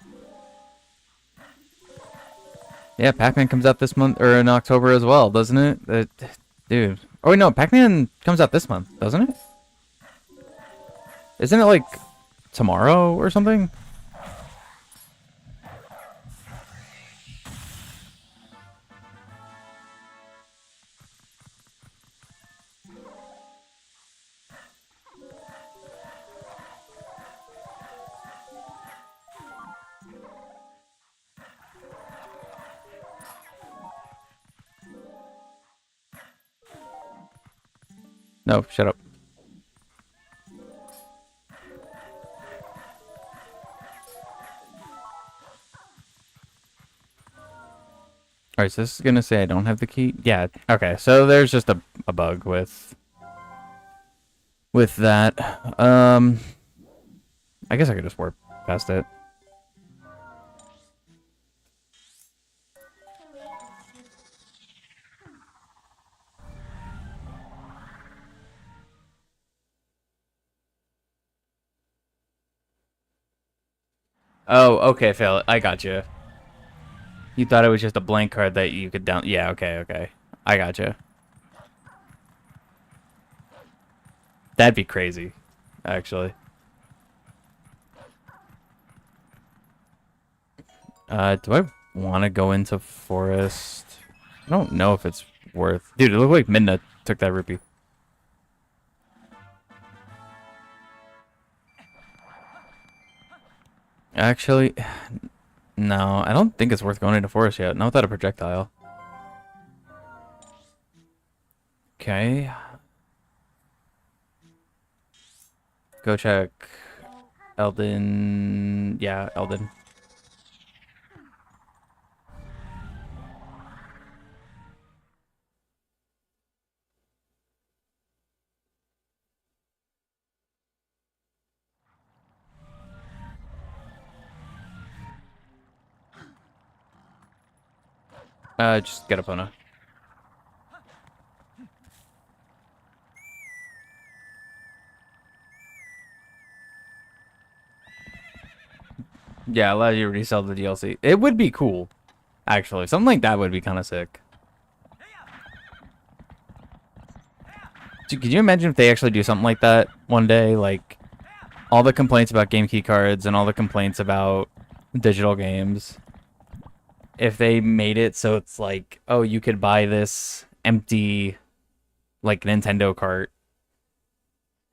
Yeah, Pac-Man comes out this month or in October as well, doesn't it? Dude. Oh wait, no, Pac-Man comes out this month, doesn't it? Isn't it like tomorrow or something? No, shut up. Alright, so this is gonna say I don't have the key. Yeah, okay, so there's just a bug with that. I guess I could just warp past it. Oh, okay, Phil, I got you. You thought it was just a blank card that you could down. Yeah, okay. I got you. That'd be crazy, actually. Do I want to go into forest? I don't know if it's worth. Dude, it looked like Midna took that rupee. Actually, no, I don't think it's worth going into forest yet. Not without a projectile. Okay. Go check Eldin. Yeah, Eldin. Just get Epona. Yeah, allow you to resell the DLC. It would be cool, actually. Something like that would be kind of sick. Dude, could you imagine if they actually do something like that one day? Like, all the complaints about game key cards and all the complaints about digital games. If they made it so it's like, oh, you could buy this empty, like, Nintendo cart,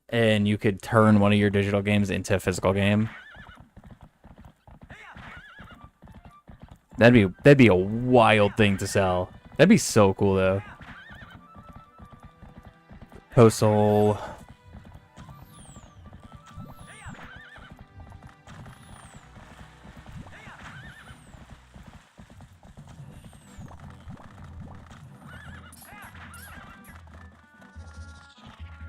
and you could turn one of your digital games into a physical game. That'd be a wild thing to sell. That'd be so cool though. Postal.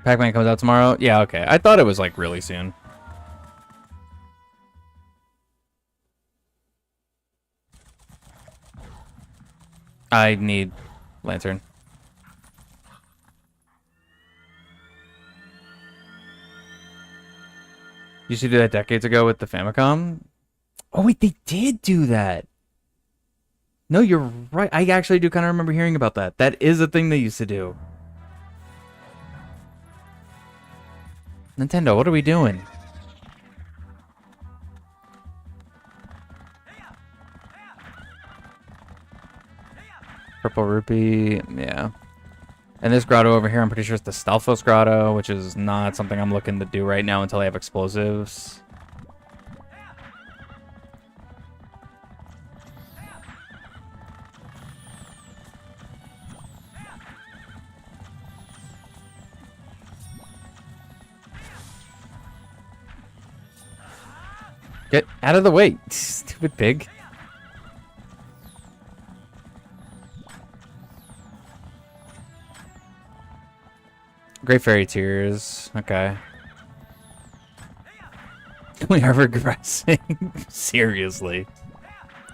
Pac-Man comes out tomorrow? Yeah, okay. I thought it was like really soon. I need lantern. You used to do that decades ago with the Famicom? Oh wait, they did do that. No, you're right. I actually do kind of remember hearing about that. That is a thing they used to do. Nintendo, what are we doing? Purple rupee, yeah. And this grotto over here, I'm pretty sure it's the Stalfos grotto, which is not something I'm looking to do right now until I have explosives. Get out of the way, stupid pig. Great Fairy Tears, okay. We are regressing. Seriously.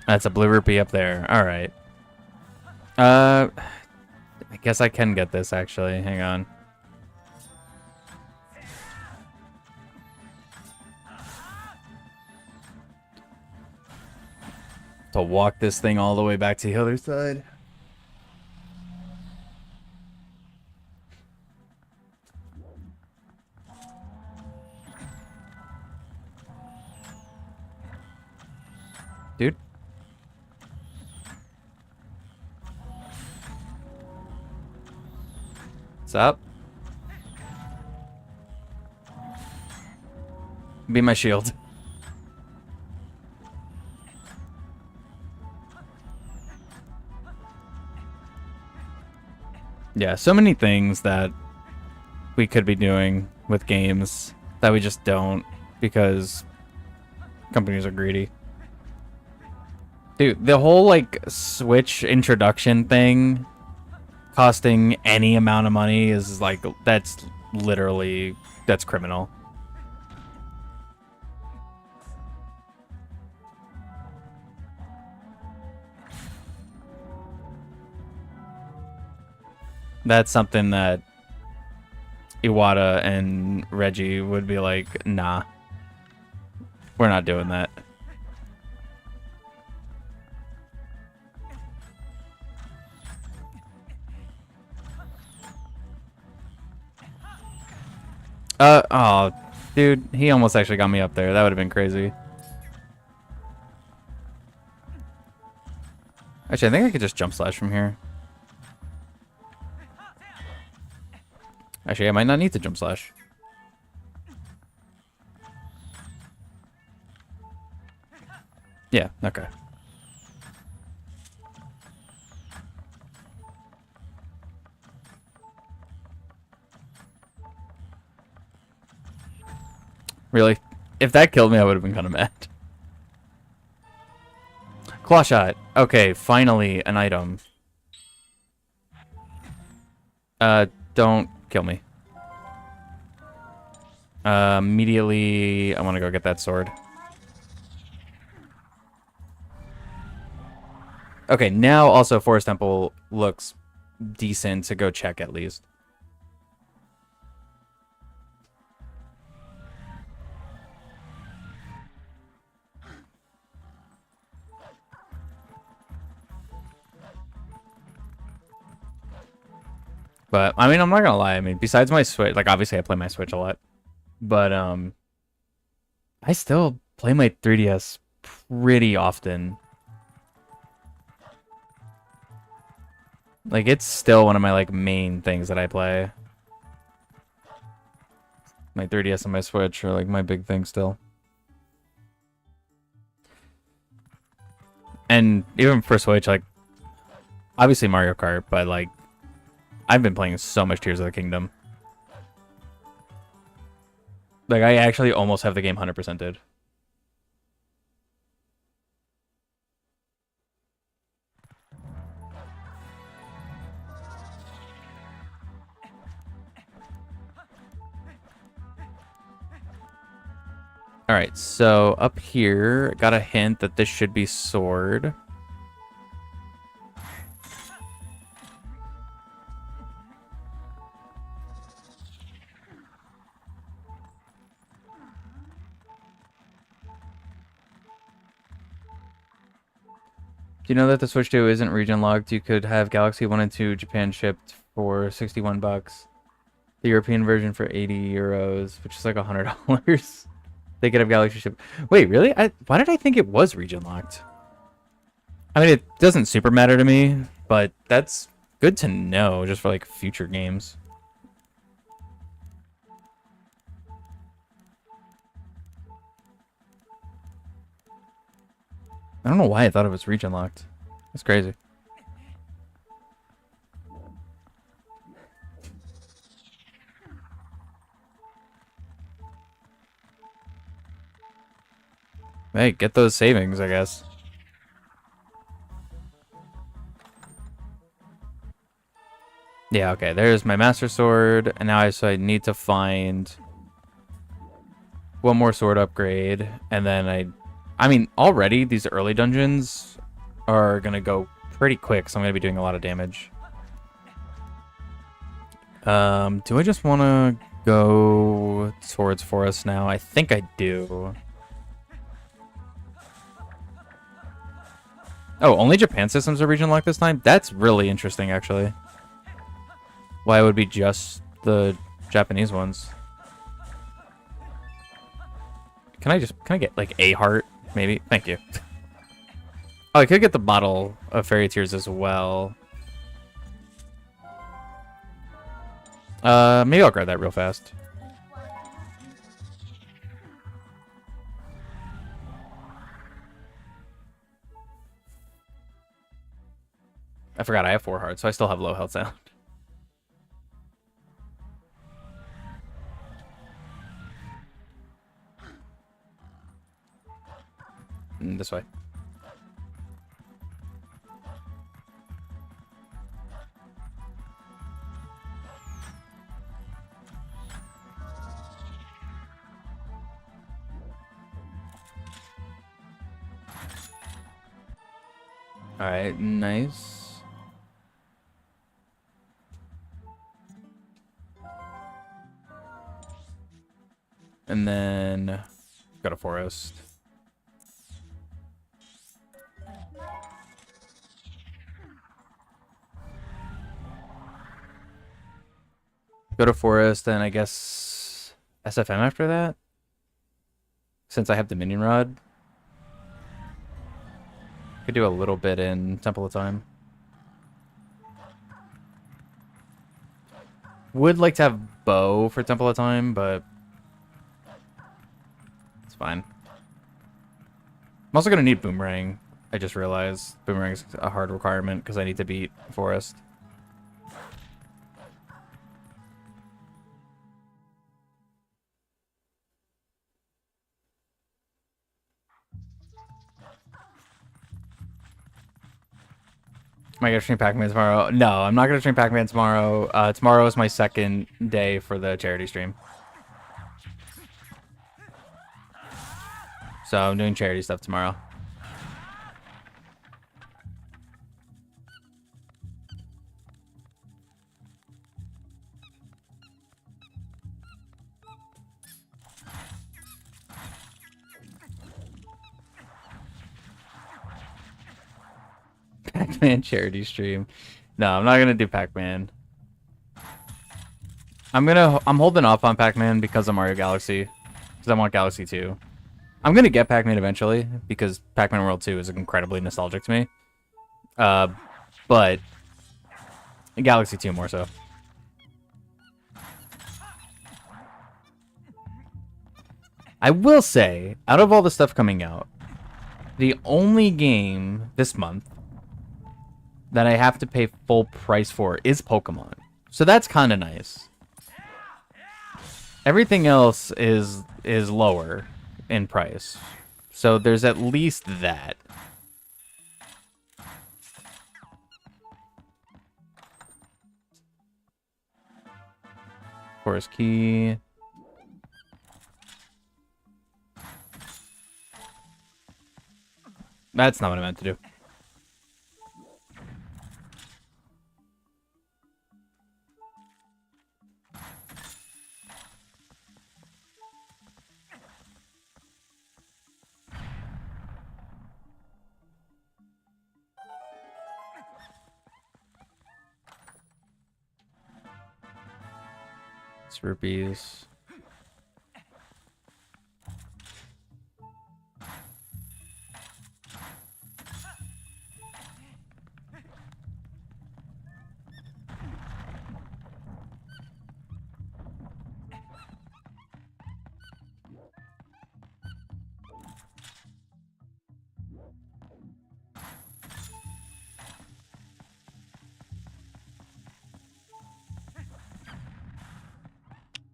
That's a blue rupee up there. Alright. I guess I can get this, actually. Hang on. To walk this thing all the way back to the other side. Dude. What's up? Be my shield. Yeah, so many things that we could be doing with games that we just don't because companies are greedy. Dude, the whole like Switch introduction thing costing any amount of money is like that's criminal. That's something that Iwata and Reggie would be like, nah, we're not doing that. Oh, dude, he almost actually got me up there. That would have been crazy. Actually, I think I could just jump slash from here. Actually, I might not need to jump slash. Yeah, okay. Really? If that killed me, I would have been kind of mad. Claw shot. Okay, finally an item. Don't kill me. Immediately, I want to go get that sword. Okay, now also Forest Temple looks decent to go check at least. But, I mean, I'm not gonna lie. I mean, besides my Switch, like, obviously I play my Switch a lot. But, I still play my 3DS pretty often. Like, it's still one of my, like, main things that I play. My 3DS and my Switch are, like, my big thing still. And even for Switch, like, obviously Mario Kart, but, like, I've been playing so much Tears of the Kingdom. Like, I actually almost have the game 100%ed. All right, so up here, got a hint that this should be sword. Do you know that the Switch 2 isn't region locked? You could have Galaxy 1 and 2 Japan shipped for 61 bucks. The European version for 80 euros, which is like $100. They could have Galaxy shipped. Wait, really? Why did I think it was region locked? I mean, it doesn't super matter to me, but that's good to know just for like future games. I don't know why I thought it was region locked. That's crazy. Hey, get those savings, I guess. Yeah, okay, there's my Master Sword, and now I need to find one more sword upgrade, and then I mean, already these early dungeons are gonna go pretty quick, so I'm gonna be doing a lot of damage. Do I just want to go towards Forest now? I think I do. Oh, only Japan systems are region locked this time? That's really interesting, actually. Why it would be just the Japanese ones. Can I get like a heart, maybe? Thank you. Oh, I could get the bottle of fairy tears as well. Maybe I'll grab that real fast. I forgot I have 4 hearts, so I still have low health sound. This way. Alright, nice. And then go to Forest. Go to Forest, and I guess SFM after that? Since I have Dominion Rod. Could do a little bit in Temple of Time. Would like to have Bow for Temple of Time, but it's fine. I'm also going to need Boomerang. I just realized Boomerang is a hard requirement because I need to beat Forest. Am I going to stream Pac-Man tomorrow? No, I'm not going to stream Pac-Man tomorrow. Tomorrow is my second day for the charity stream. So I'm doing charity stuff tomorrow. Pac-Man charity stream. No, I'm not gonna do Pac-Man. I'm holding off on Pac-Man because of Mario Galaxy. Because I want Galaxy 2. I'm gonna get Pac-Man eventually because Pac-Man World 2 is incredibly nostalgic to me. But Galaxy 2 more so. I will say, out of all the stuff coming out, the only game this month that I have to pay full price for is Pokemon. So that's kind of nice. Everything else is lower in price. So there's at least that. Forest Key. That's not what I meant to do. It's rupees.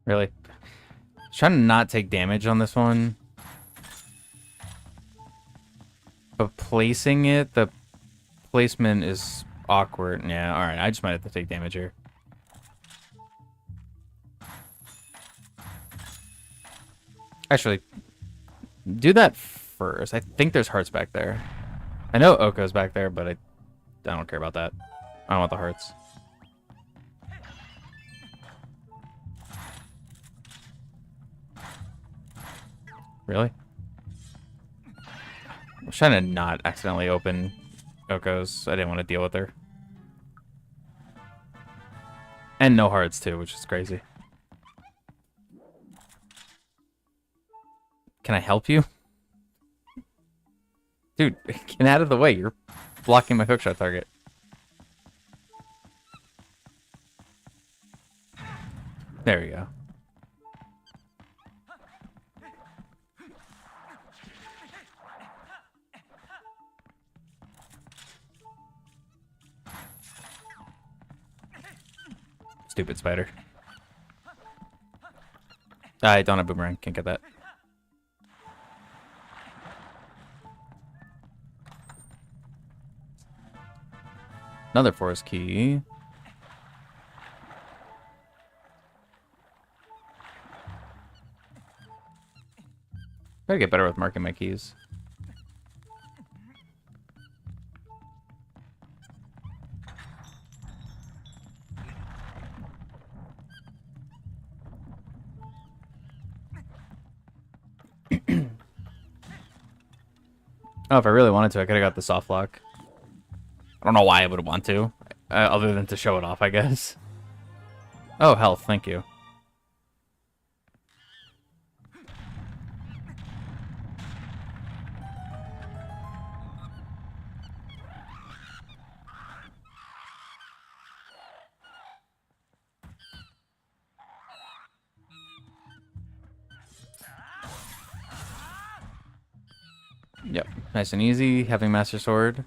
Really? Trying to not take damage on this one. But placing it, the placement is awkward. Yeah, alright. I just might have to take damage here. Actually, do that first. I think there's hearts back there. I know Oko's back there, but I don't care about that. I don't want the hearts. Really? I was trying to not accidentally open Oko's. I didn't want to deal with her. And no hearts, too, which is crazy. Can I help you? Dude, get out of the way. You're blocking my hookshot target. There we go. Stupid spider. I don't have boomerang. Can't get that. Another forest key. Gotta get better with marking my keys. Oh, if I really wanted to, I could have got the soft lock. I don't know why I would want to, other than to show it off, I guess. Oh, health, thank you. Yep, nice and easy, having Master Sword.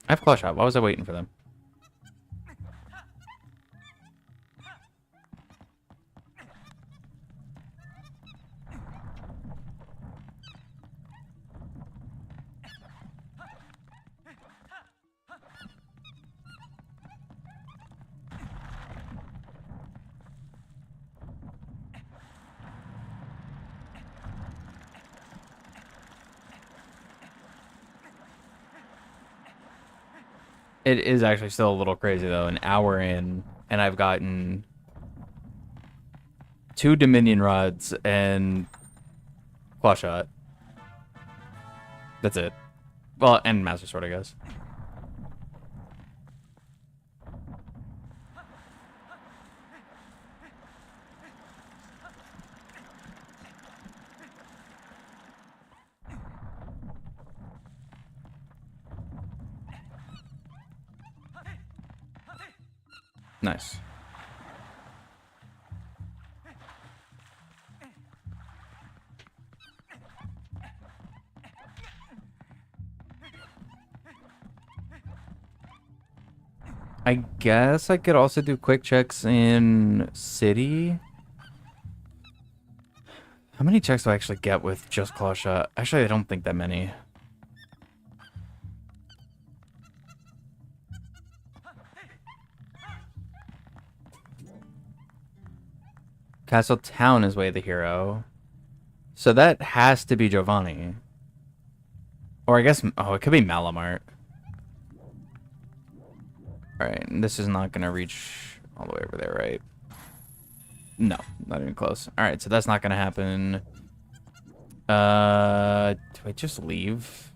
I have Claw Shot. Why was I waiting for them? It is actually still a little crazy, though. An hour in, and I've gotten 2 Dominion Rods and Claw Shot. That's it. Well, and Master Sword, I guess. Nice. I guess I could also do quick checks in City. How many checks do I actually get with just Claw Shot? Actually, I don't think that many. Castle Town is Way the Hero. So that has to be Giovanni. Or I guess, oh, it could be Malamart. Alright, this is not going to reach all the way over there, right? No, not even close. Alright, so that's not going to happen. Do I just leave?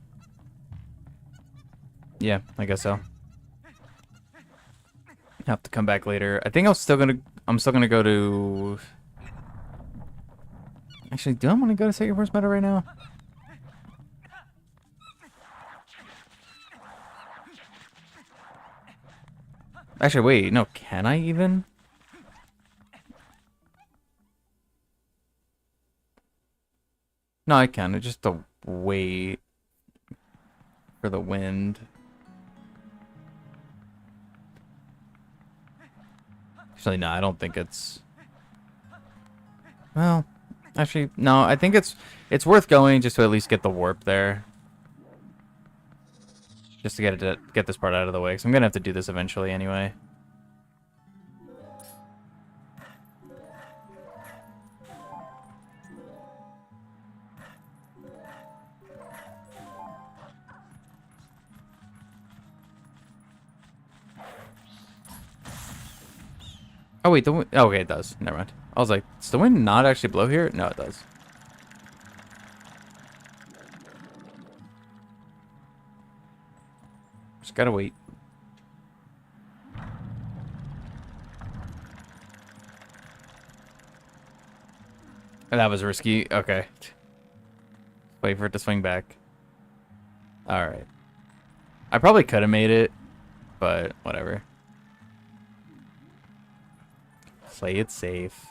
Yeah, I guess so. Have to come back later. I think I'm still gonna go to... Actually, do I want to go to Sacred Forest Meadow right now? Actually, wait, no, can I even? No, I can. I just have to wait for the wind. Actually, no, I don't think it's... Well, actually, no, I think it's worth going just to at least get the warp there. Just to get this part out of the way, because I'm gonna have to do this eventually anyway. Oh wait, the wind, oh, okay, it does. Never mind. I was like, does the wind not actually blow here? No, it does. Just gotta wait. That was risky. Okay. Wait for it to swing back. Alright. I probably could have made it, but whatever. Play it safe.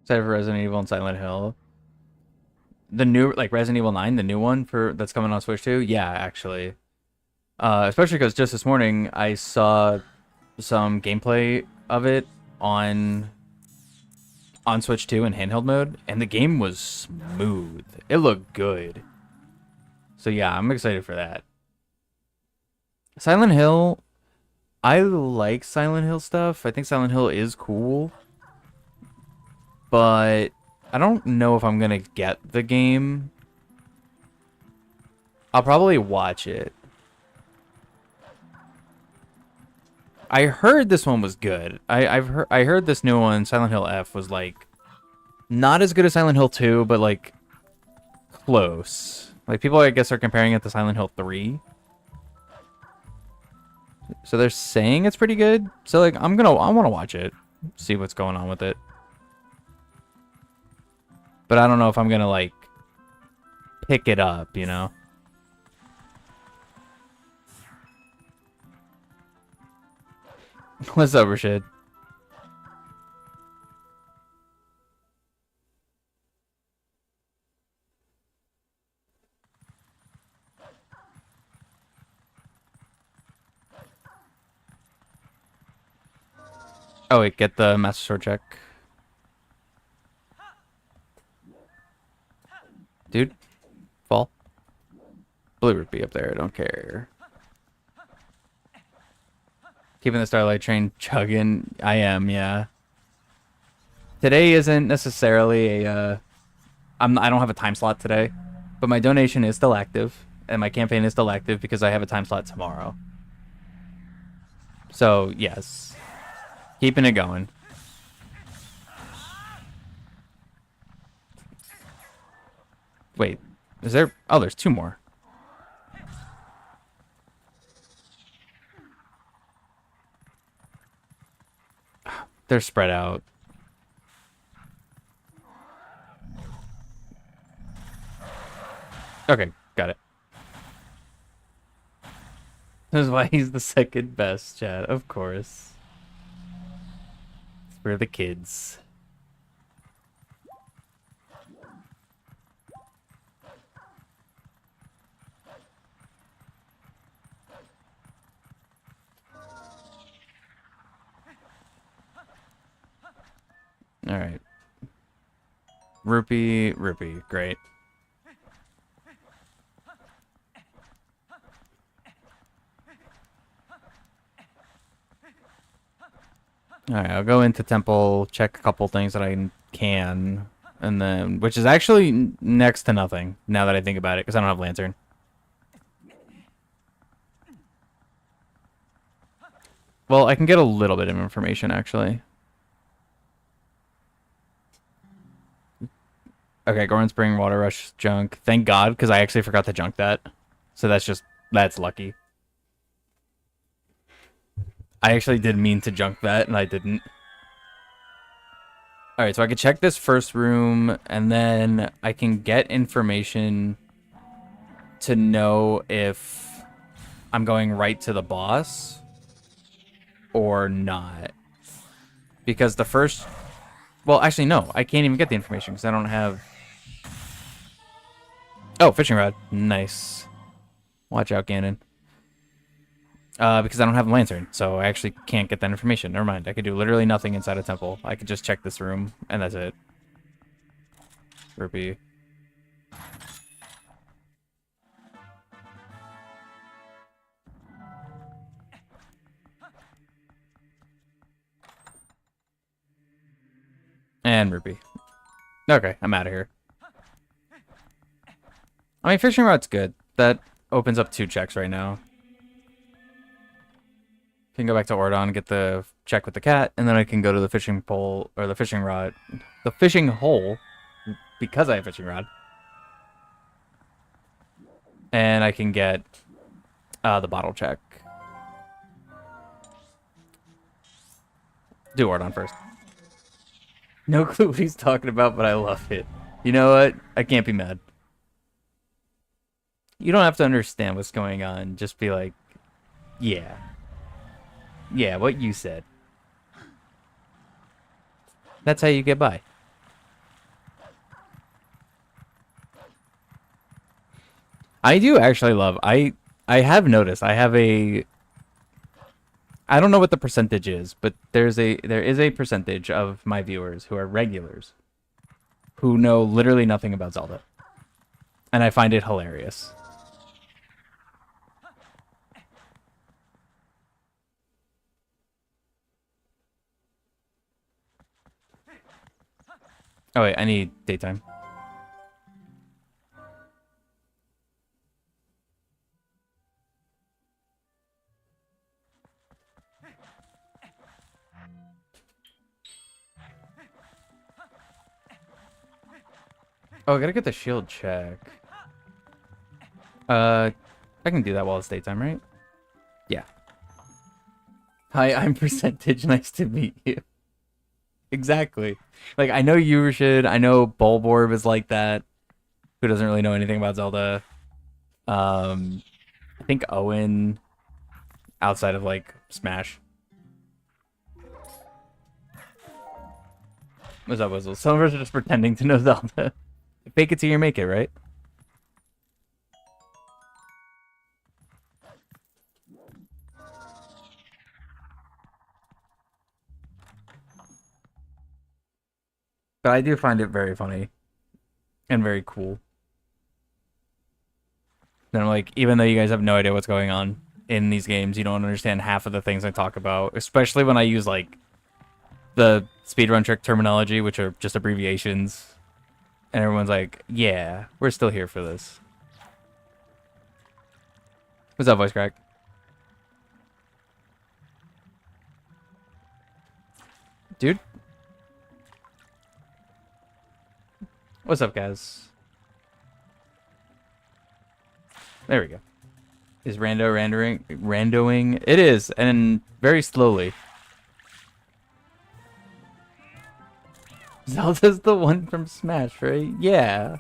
Excited for Resident Evil and Silent Hill. The new, like Resident Evil 9, the new one for that's coming on Switch 2. Yeah, actually. Especially because just this morning I saw some gameplay of it on Switch 2 in handheld mode, and the game was smooth. It looked good. So yeah, I'm excited for that. Silent Hill, I like Silent Hill stuff. I think Silent Hill is cool. But I don't know if I'm gonna get the game. I'll probably watch it. I heard this one was good. I heard this new one, Silent Hill F, was like not as good as Silent Hill 2, but like close. Like people, I guess, are comparing it to Silent Hill 3. So they're saying it's pretty good. So like I want to watch it, see what's going on with it. But I don't know if I'm gonna like pick it up, you know. What's up, Rashid? Oh wait, get the Master Sword check. Dude, fall. Blue would be up there, I don't care. Keeping the Starlight train chugging. I am, yeah. Today isn't necessarily a I don't have a time slot today, but my donation is still active and my campaign is still active because I have a time slot tomorrow. So, yes. Keeping it going. Wait, is there... Oh, there's two more. They're spread out. Okay, got it. This is why he's the second best, chat. Of course. It's for the kids. Alright. Rupee, great. Alright, I'll go into temple, check a couple things that I can, and then, which is actually next to nothing, now that I think about it, because I don't have lantern. Well, I can get a little bit of information, actually. Okay, Goron Spring, Water Rush, junk. Thank God, because I actually forgot to junk that. So that's lucky. I actually did mean to junk that, and I didn't. Alright, so I can check this first room, and then I can get information to know if I'm going right to the boss or not. Because the first... Well, actually, no. I can't even get the information because I don't have... Oh, fishing rod. Nice. Watch out, Ganon. Because I don't have a lantern, so I actually can't get that information. Never mind. I could do literally nothing inside a temple. I could just check this room, and that's it. Rupee. And Rupee. Okay, I'm out of here. I mean, fishing rod's good. That opens up 2 checks right now. Can go back to Ordon, get the check with the cat, and then I can go to the fishing pole, or the fishing rod, the fishing hole, because I have fishing rod. And I can get the bottle check. Do Ordon first. No clue what he's talking about, but I love it. You know what? I can't be mad. You don't have to understand what's going on. Just be like, yeah. Yeah, what you said. That's how you get by. I do actually love... I have noticed. I have a... I don't know what the percentage is, but there is a percentage of my viewers who are regulars who know literally nothing about Zelda. And I find it hilarious. Oh wait, I need daytime. Oh, I gotta get the shield check. I can do that while it's daytime, right? Yeah. Hi, I'm Percentage. Nice to meet you. Exactly. Like, I know you should. I know Bulborb is like that. Who doesn't really know anything about Zelda. I think Owen, outside of, like, Smash. What's up, Whizzle? Some of us are just pretending to know Zelda. Fake it till you make it, right? But I do find it very funny. And very cool. And I'm like, even though you guys have no idea what's going on in these games, you don't understand half of the things I talk about. Especially when I use, like, the speedrun trick terminology, which are just abbreviations. And everyone's like, yeah, we're still here for this. What's up, voice crack? Dude? What's up, guys? There we go. Is randoing? It is, and very slowly. Zelda's the one from Smash, right? Yeah.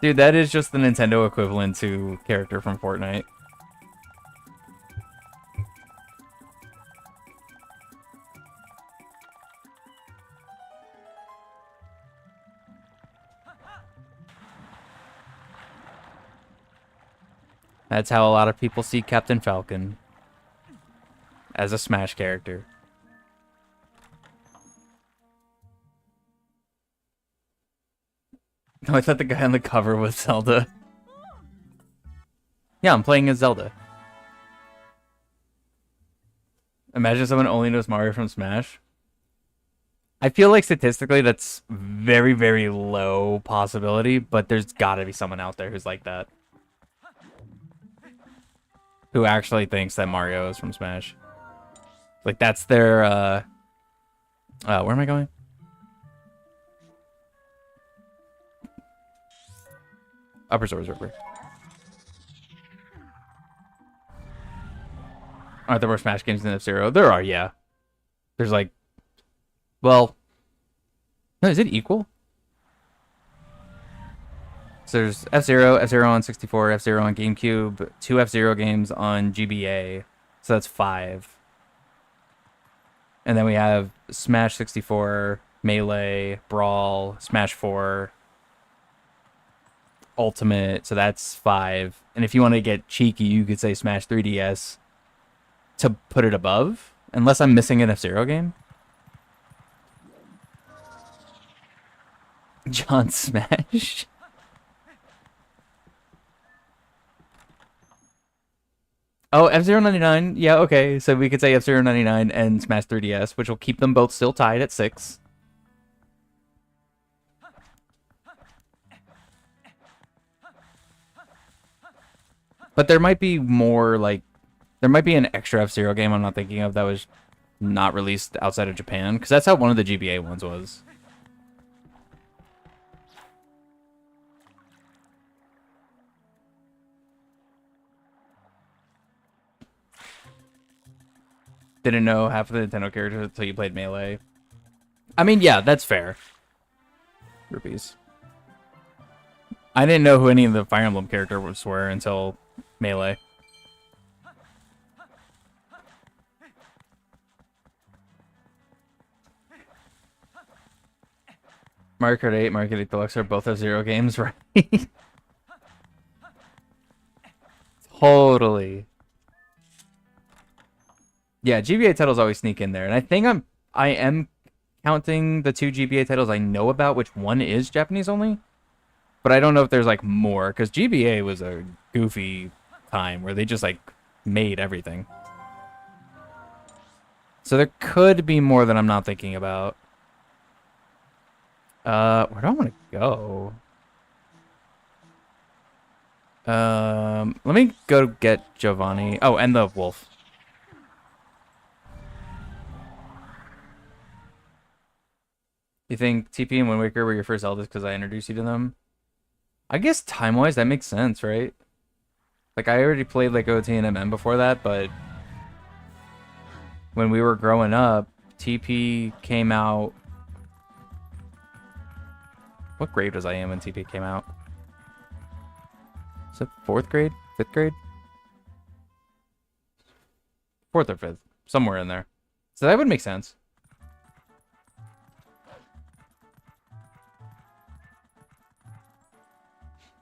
Dude, that is just the Nintendo equivalent to character from Fortnite. That's how a lot of people see Captain Falcon. As a Smash character. No, I thought the guy on the cover was Zelda. Yeah, I'm playing as Zelda. Imagine someone only knows Mario from Smash. I feel like statistically that's very, very low possibility, but there's gotta be someone out there who's like that. Who actually thinks that Mario is from Smash. Like, that's their, where am I going? Upper Swords River. Aren't there more Smash games than F-Zero? There are, yeah. There's like... Well... No, is it equal? So there's F-Zero, F-Zero on 64, F-Zero on GameCube, 2 F-Zero games on GBA. So that's 5. And then we have Smash 64, Melee, Brawl, Smash 4, Ultimate, so that's 5. And if you want to get cheeky, you could say Smash 3DS to put it above, unless I'm missing an F-Zero game. John Smash. Oh, F-Zero 99. Yeah, okay. So we could say F-Zero 99 and Smash 3DS, which will keep them both still tied at 6. But there might be more, like... There might be an extra F-Zero game I'm not thinking of that was not released outside of Japan. Because that's how one of the GBA ones was. Didn't know half of the Nintendo characters until you played Melee. I mean, yeah, that's fair. Rupees. I didn't know who any of the Fire Emblem characters were until Melee. Mario Kart 8, Mario Kart 8 Deluxe are both F-Zero games, right? Totally. Yeah, GBA titles always sneak in there, and I think I am counting the 2 GBA titles I know about, which one is Japanese only. But I don't know if there's like more, because GBA was a goofy time where they just like made everything. So there could be more that I'm not thinking about. Where do I want to go? Let me go get Giovanni. Oh, and the wolf. You think TP and Wind Waker were your first Zeldas because I introduced you to them? I guess time-wise, that makes sense, right? Like, I already played, like, OT and MM before that, but... When we were growing up, TP came out... What grade was I in when TP came out? Is it 4th grade? 5th grade? 4th or 5th. Somewhere in there. So that would make sense.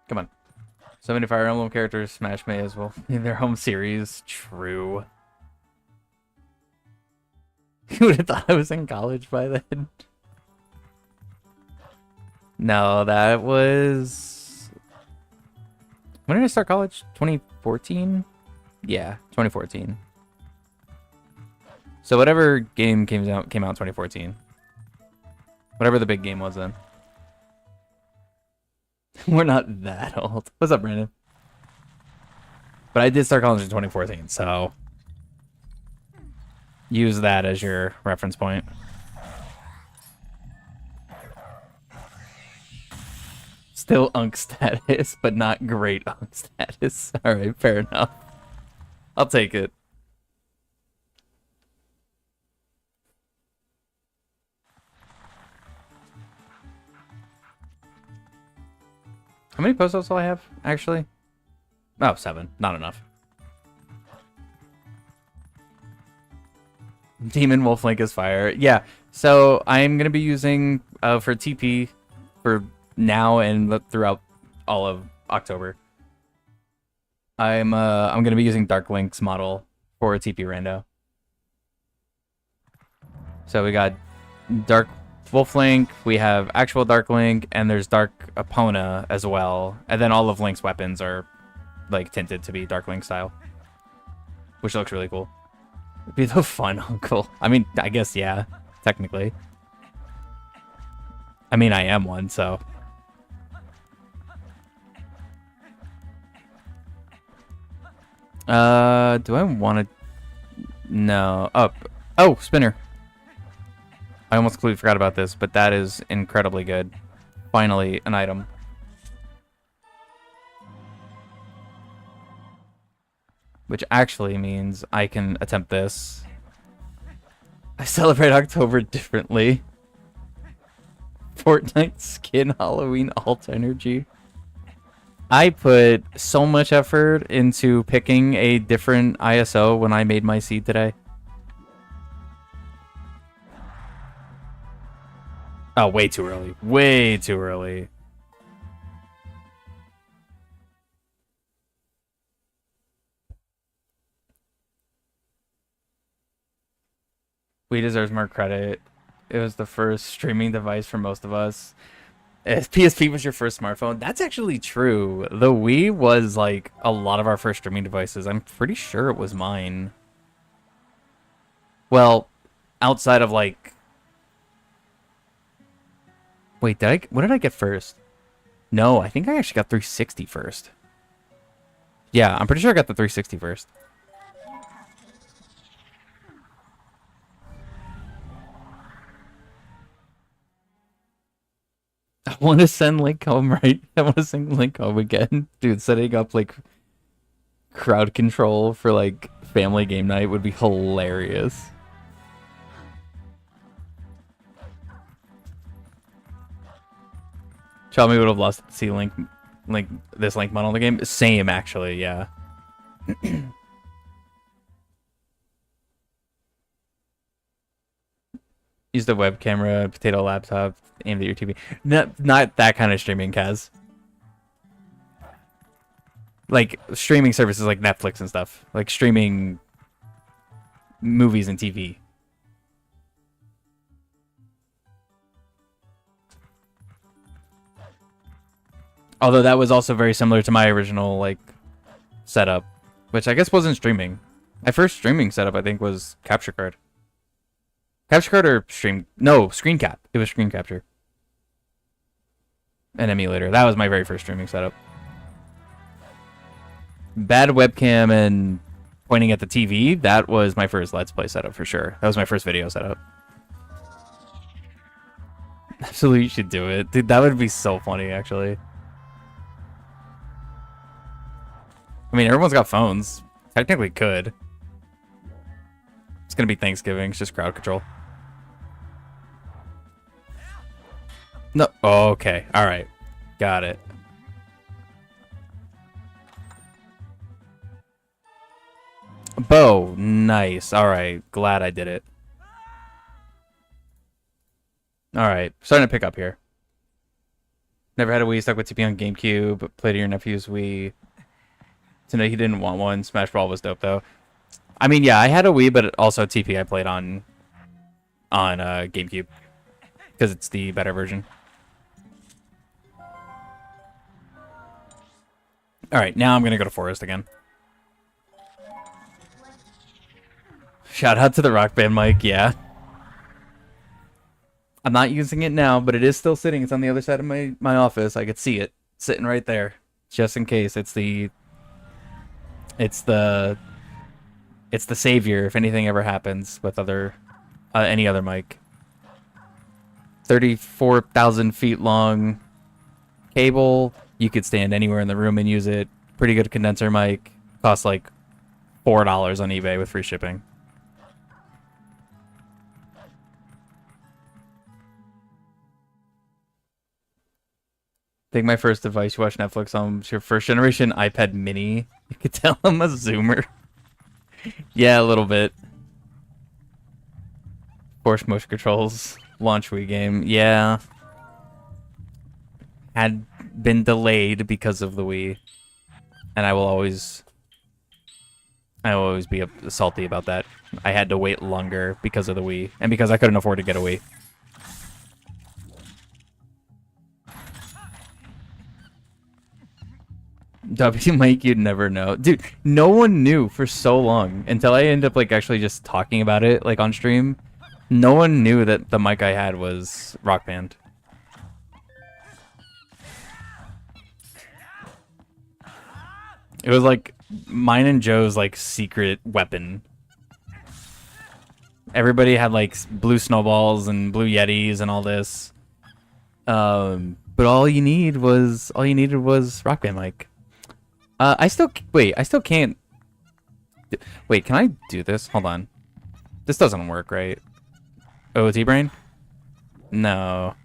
Come on. So many Fire Emblem characters, Smash may as well in their home series. True. You would have thought I was in college by then. No, that was... When did I start college? 2014? Yeah, 2014. So whatever game came out in 2014. Whatever the big game was then. We're not that old. What's up, Brandon? But I did start college in 2014, so use that as your reference point. Still unk status, but not great unk status. Alright, fair enough. I'll take it. How many post-ups will I have, actually? Oh, 7. Not enough. Demon Wolf Link is fire. Yeah, so I'm going to be using, for TP, for now and throughout all of October. I'm going to be using Dark Link's model for TP rando. So we got Dark Wolf Link, we have actual Dark Link, and there's Dark Epona as well. And then all of Link's weapons are like tinted to be Dark Link style, which looks really cool. It'd be the fun uncle. I mean, I guess, yeah, technically. I mean, I am one, so. Do I want to? No. Oh, spinner. I almost completely forgot about this, but that is incredibly good. Finally, an item. Which actually means I can attempt this. I celebrate October differently. Fortnite skin Halloween alt energy. I put so much effort into picking a different ISO when I made my seed today. Oh, way too early. Way too early. Wii deserves more credit. It was the first streaming device for most of us. If PSP was your first smartphone, that's actually true. The Wii was like a lot of our first streaming devices. I'm pretty sure it was mine. Well, outside of like... Wait, what did I get first? No, I think I actually got 360 first. Yeah, I'm pretty sure I got the 360 first. I want to send Link home, right? I want to send Link home again. Dude, setting up, like, crowd control for, like, family game night would be hilarious. Chalmy would have lost to see this Link model in the game. Same, actually, yeah. Use the web camera, potato laptop, aimed at your TV. Not that kind of streaming, Kaz. Like, streaming services like Netflix and stuff. Like, streaming movies and TV. Although that was also very similar to my original, like, setup. Which I guess wasn't streaming. My first streaming setup, I think, was Capture Card. Capture Card or stream? No, Screen Cap. It was Screen Capture. An emulator. That was my very first streaming setup. Bad webcam and pointing at the TV, that was my first Let's Play setup for sure. That was my first video setup. Absolutely, you should do it. Dude, that would be so funny, actually. I mean, everyone's got phones. Technically could. It's gonna be Thanksgiving. It's just crowd control. No. Oh, okay. All right. Got it. Bow. Nice. All right. Glad I did it. All right. Starting to pick up here. Never had a Wii. Stuck with TP on GameCube. Played your nephew's Wii. To know he didn't want one. Smash Ball was dope though. I mean, yeah, I had a Wii, but also TP I played on GameCube because it's the better version. All right, now I'm gonna go to Forest again. Shout out to the Rock Band mic, yeah. I'm not using it now, but it is still sitting. It's on the other side of my office. I could see it sitting right there, just in case. It's the savior if anything ever happens with any other mic. 34,000 feet long cable. You could stand anywhere in the room and use it. Pretty good condenser mic. Costs like $4 on eBay with free shipping. think my first device you watch Netflix on was your first generation iPad mini. You could tell I'm a zoomer. Yeah, a little bit. Force motion controls. Launch Wii game. Yeah. Had been delayed because of the Wii. And I will always be salty about that. I had to wait longer because of the Wii. And because I couldn't afford to get a Wii. W Mike, you'd never know. Dude, no one knew for so long until I ended up like actually just talking about it like on stream. No one knew that the mic I had was Rock Band. It was like mine and Joe's like secret weapon. Everybody had like blue snowballs and blue yetis and all this. But all you needed was Rock Band mic. I still can't. Wait, can I do this? Hold on. This doesn't work, right? OOT brain? No.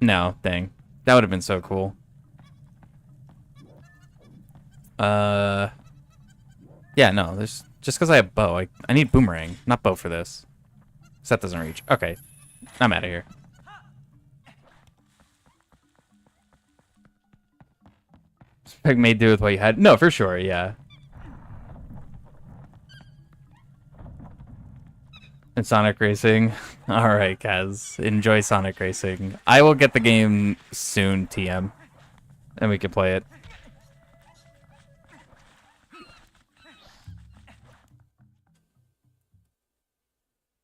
No, dang. That would have been so cool. Yeah, no, there's just because I have bow. I need boomerang, not bow for this. So that doesn't reach. Okay. I'm out of here. Spec made do with what you had. No, for sure, yeah. And Sonic Racing. Alright, Kaz. Enjoy Sonic Racing. I will get the game soon, TM. And we can play it.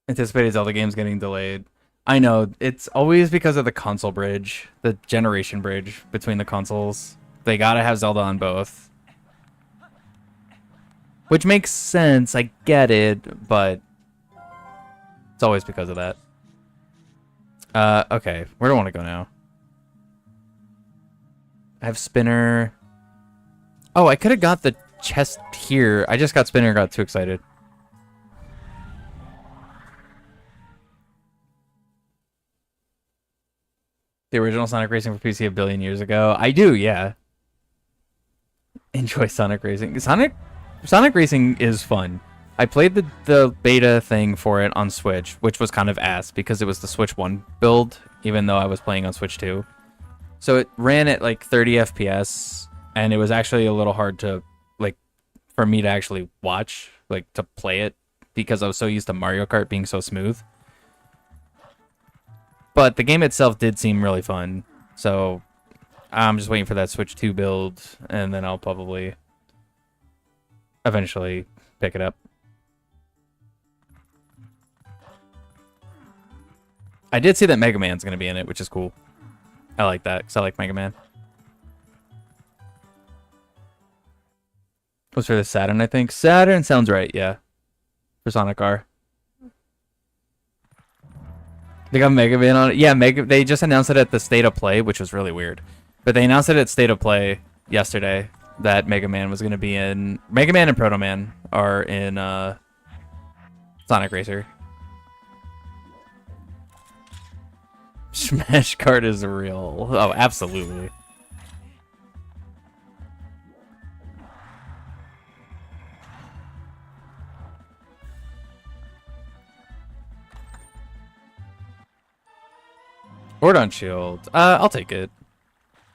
Anticipated Zelda games getting delayed. I know, it's always because of the console bridge. The generation bridge between the consoles. They gotta have Zelda on both. Which makes sense, I get it, but it's always because of that. Okay, where do I want to go now? I have spinner. Oh, I could have got the chest here. I just got spinner and got too excited. The original Sonic Racing for PC a billion years ago. I do, yeah. Enjoy Sonic Racing. Sonic Racing is fun. I played the beta thing for it on Switch, which was kind of ass because it was the Switch 1 build, even though I was playing on Switch 2. So it ran at like 30 FPS, and it was actually a little hard to, like, for me to actually watch, like, to play it, because I was so used to Mario Kart being so smooth. But the game itself did seem really fun, so I'm just waiting for that Switch 2 build, and then I'll probably eventually pick it up. I did see that Mega Man's going to be in it, which is cool. I like that, because I like Mega Man. Was for the Saturn, I think. Saturn sounds right, yeah. For Sonic R. They got Mega Man on it. Yeah, they just announced it at the State of Play, which was really weird. But they announced it at State of Play yesterday that Mega Man was going to be in... Mega Man and Proto Man are in Sonic Racer. Smash Card is real. Oh, absolutely. Ordon shield. I'll take it.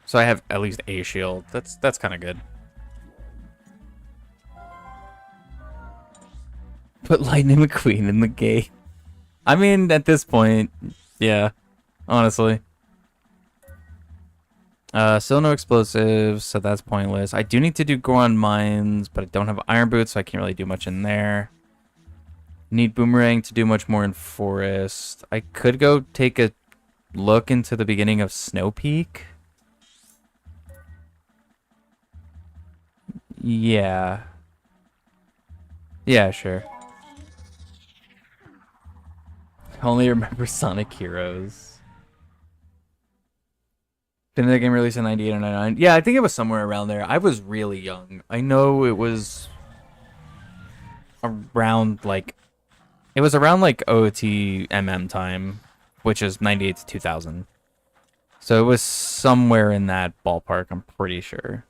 So I have at least a shield. That's kind of good. Put Lightning McQueen in the game. I mean, at this point, yeah. Honestly. Still no explosives, so that's pointless. I do need to do Goron Mines, but I don't have Iron Boots, so I can't really do much in there. Need Boomerang to do much more in Forest. I could go take a look into the beginning of Snow Peak. Yeah. Yeah, sure. I only remember Sonic Heroes. Didn't the game release in 98 or 99? Yeah, I think it was somewhere around there. I was really young. I know it was around like it was around like OTMM time, which is 98 to 2000. So it was somewhere in that ballpark, I'm pretty sure.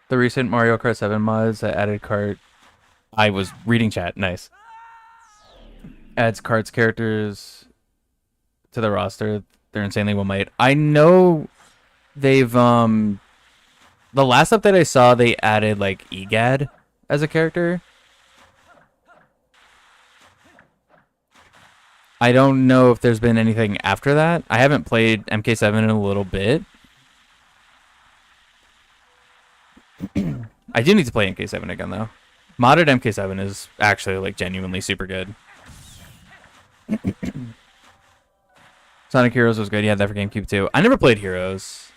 The recent Mario Kart 7 mods that added kart. I was reading chat. Nice. Adds karts characters to the roster. They're insanely well made. I know they've the last update I saw they added like EGAD as a character. I don't know if there's been anything after that. I haven't played MK7 in a little bit. I do need to play MK7 again though. Modded MK7 is actually like genuinely super good. Sonic Heroes was good. You had that for GameCube too. I never played Heroes.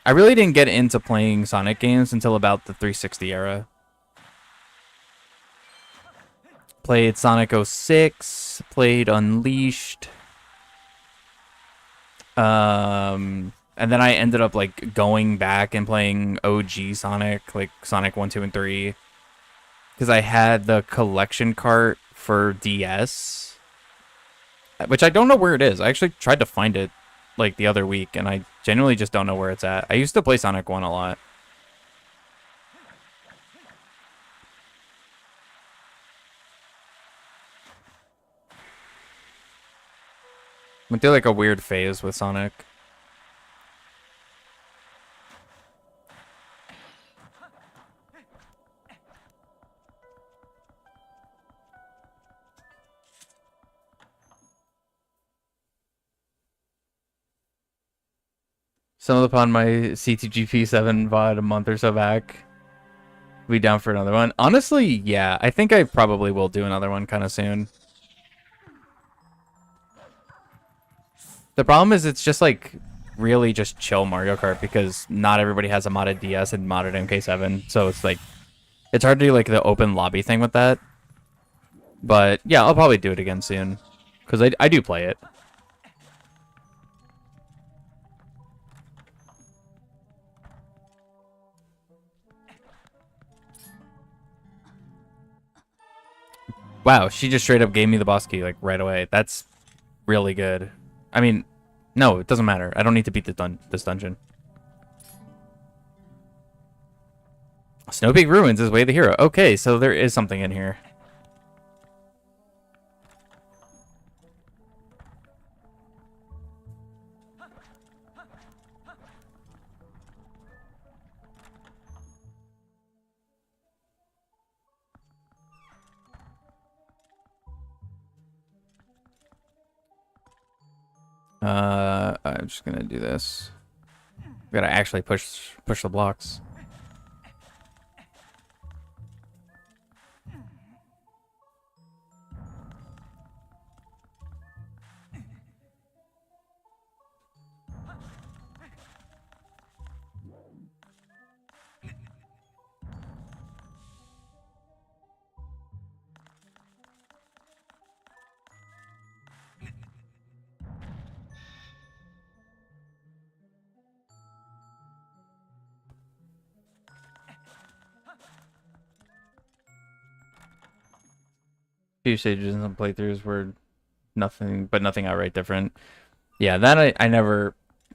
I really didn't get into playing Sonic games until about the 360 era. Played Sonic 06, played Unleashed. And then I ended up like going back and playing OG Sonic, like Sonic 1, 2, and 3. Because I had the collection cart for DS. Which I don't know where it is. I actually tried to find it like the other week, and I genuinely just don't know where it's at. I used to play Sonic 1 a lot. Went through like a weird phase with Sonic. Stumbled upon my CTGP7 VOD a month or so back. Be down for another one. Honestly, yeah. I think I probably will do another one kind of soon. The problem is it's just like really just chill Mario Kart because not everybody has a modded DS and modded MK7. So it's like, it's hard to do like the open lobby thing with that. But yeah, I'll probably do it again soon because I do play it. Wow, she just straight up gave me the boss key like right away. That's really good. I mean, no, it doesn't matter. I don't need to beat this dungeon. Snow Peak Ruins is Way of the Hero. Okay, so there is something in here. I'm just gonna do this. Gotta actually push the blocks. Few stages and some playthroughs were nothing outright different. Yeah, that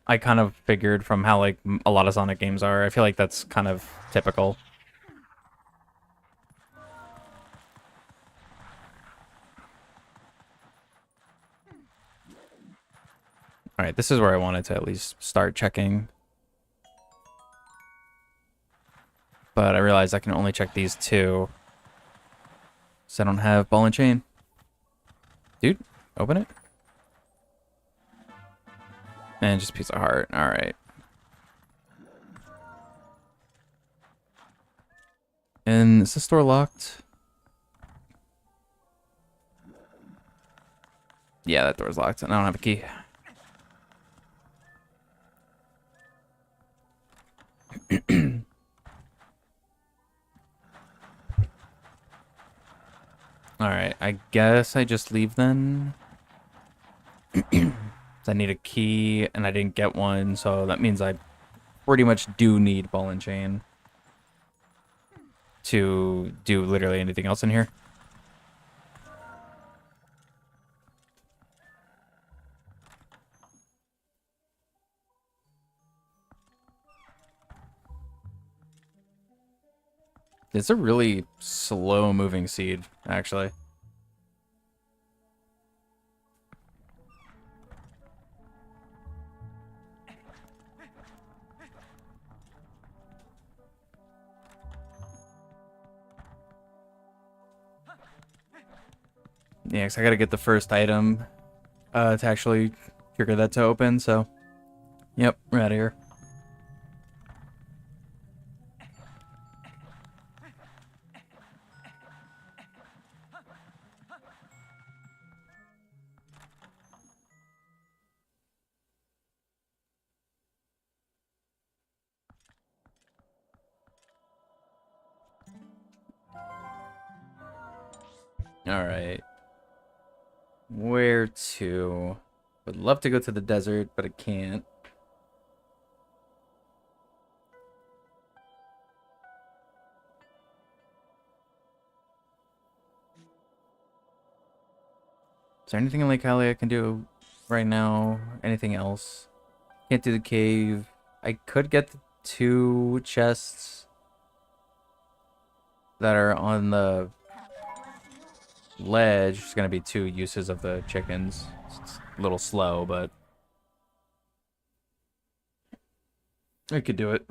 I kind of figured from how like a lot of Sonic games are. I feel like that's kind of typical. All right, this is where I wanted to at least start checking. But I realized I can only check these two. So I don't have ball and chain. Dude, open it. And just a piece of heart. All right. And is this door locked? Yeah, that door's locked. And I don't have a key. Alright, I guess I just leave then. Is I need a key, and I didn't get one, so that means I pretty much do need ball and chain to do literally anything else in here. It's a really slow-moving seed, actually. Yeah, because I gotta get the first item to actually trigger that to open, so... Yep, we're out of here. Alright. Where to? Would love to go to the desert, but I can't. Is there anything in Lake Hallie I can do right now? Anything else? Can't do the cave. I could get the 2 chests that are on the ledge. It's gonna be 2 uses of the chickens. It's a little slow, but I could do it.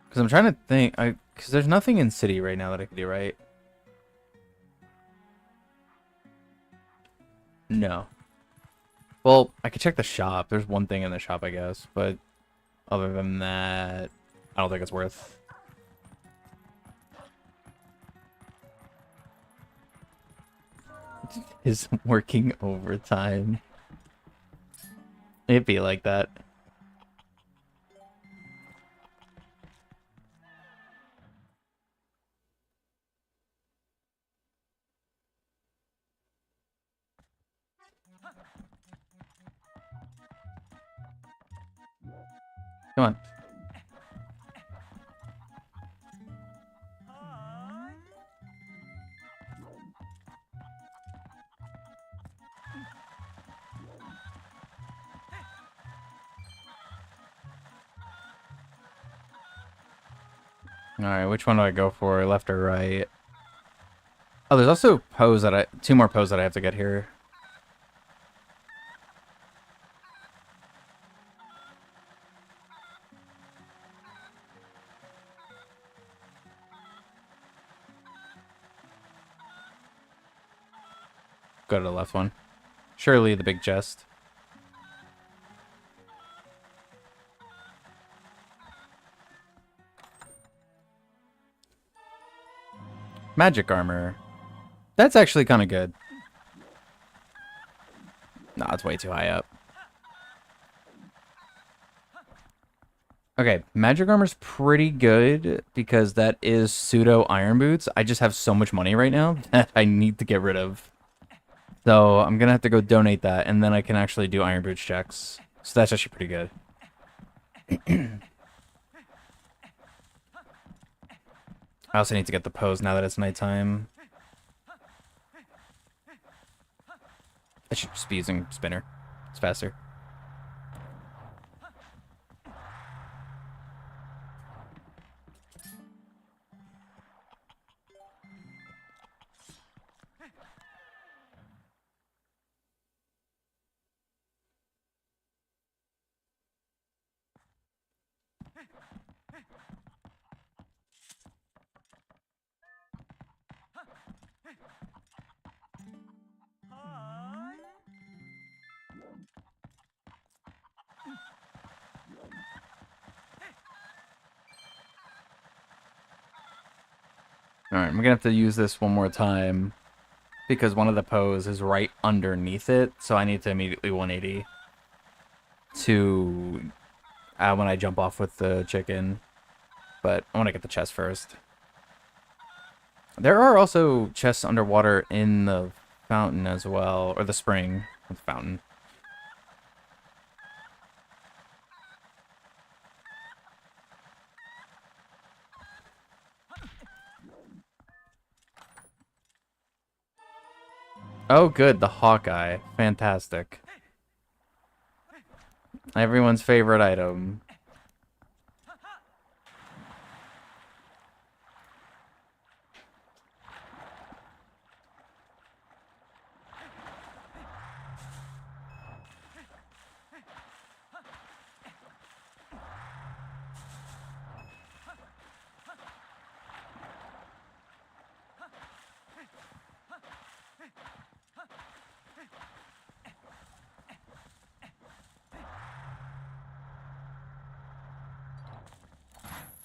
Because I'm trying to think. Because there's nothing in city right now that I can do, right? No. Well, I could check the shop. There's one thing in the shop, I guess. But other than that, I don't think it's worth. Is working overtime. It'd be like that. Come on. Alright, which one do I go for? Left or right? Oh, there's also pose that 2 more pose that I have to get here. Go to the left one. Surely the big chest. Magic armor. That's actually kind of good. Nah, it's way too high up. Okay, magic armor's pretty good because that is pseudo iron boots. I just have so much money right now that I need to get rid of. So I'm gonna have to go donate that, and then I can actually do iron boots checks. So that's actually pretty good. I also need to get the pose now that it's nighttime. I should just be using spinner. It's faster. Alright, I'm gonna have to use this one more time because one of the pose is right underneath it, so I need to immediately 180 to when I jump off with the chicken. but I want to get the chest first. There are also chests underwater in the fountain as well, or the spring. The fountain. Oh, good, the Hawkeye. Fantastic. Everyone's favorite item.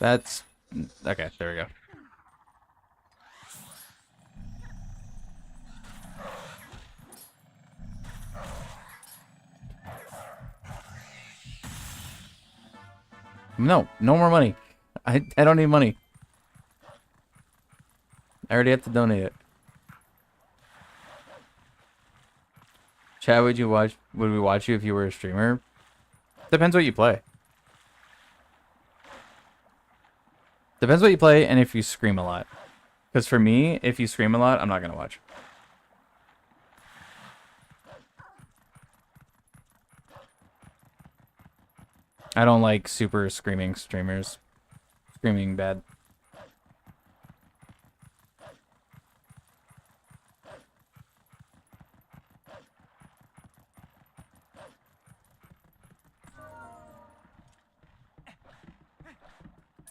That's... Okay, there we go. No, no more money. I don't need money. I already have to donate it. Chad, would we watch you if you were a streamer? Depends what you play. Depends what you play and if you scream a lot. Because for me, if you scream a lot, I'm not going to watch. I don't like super screaming streamers. Screaming bad.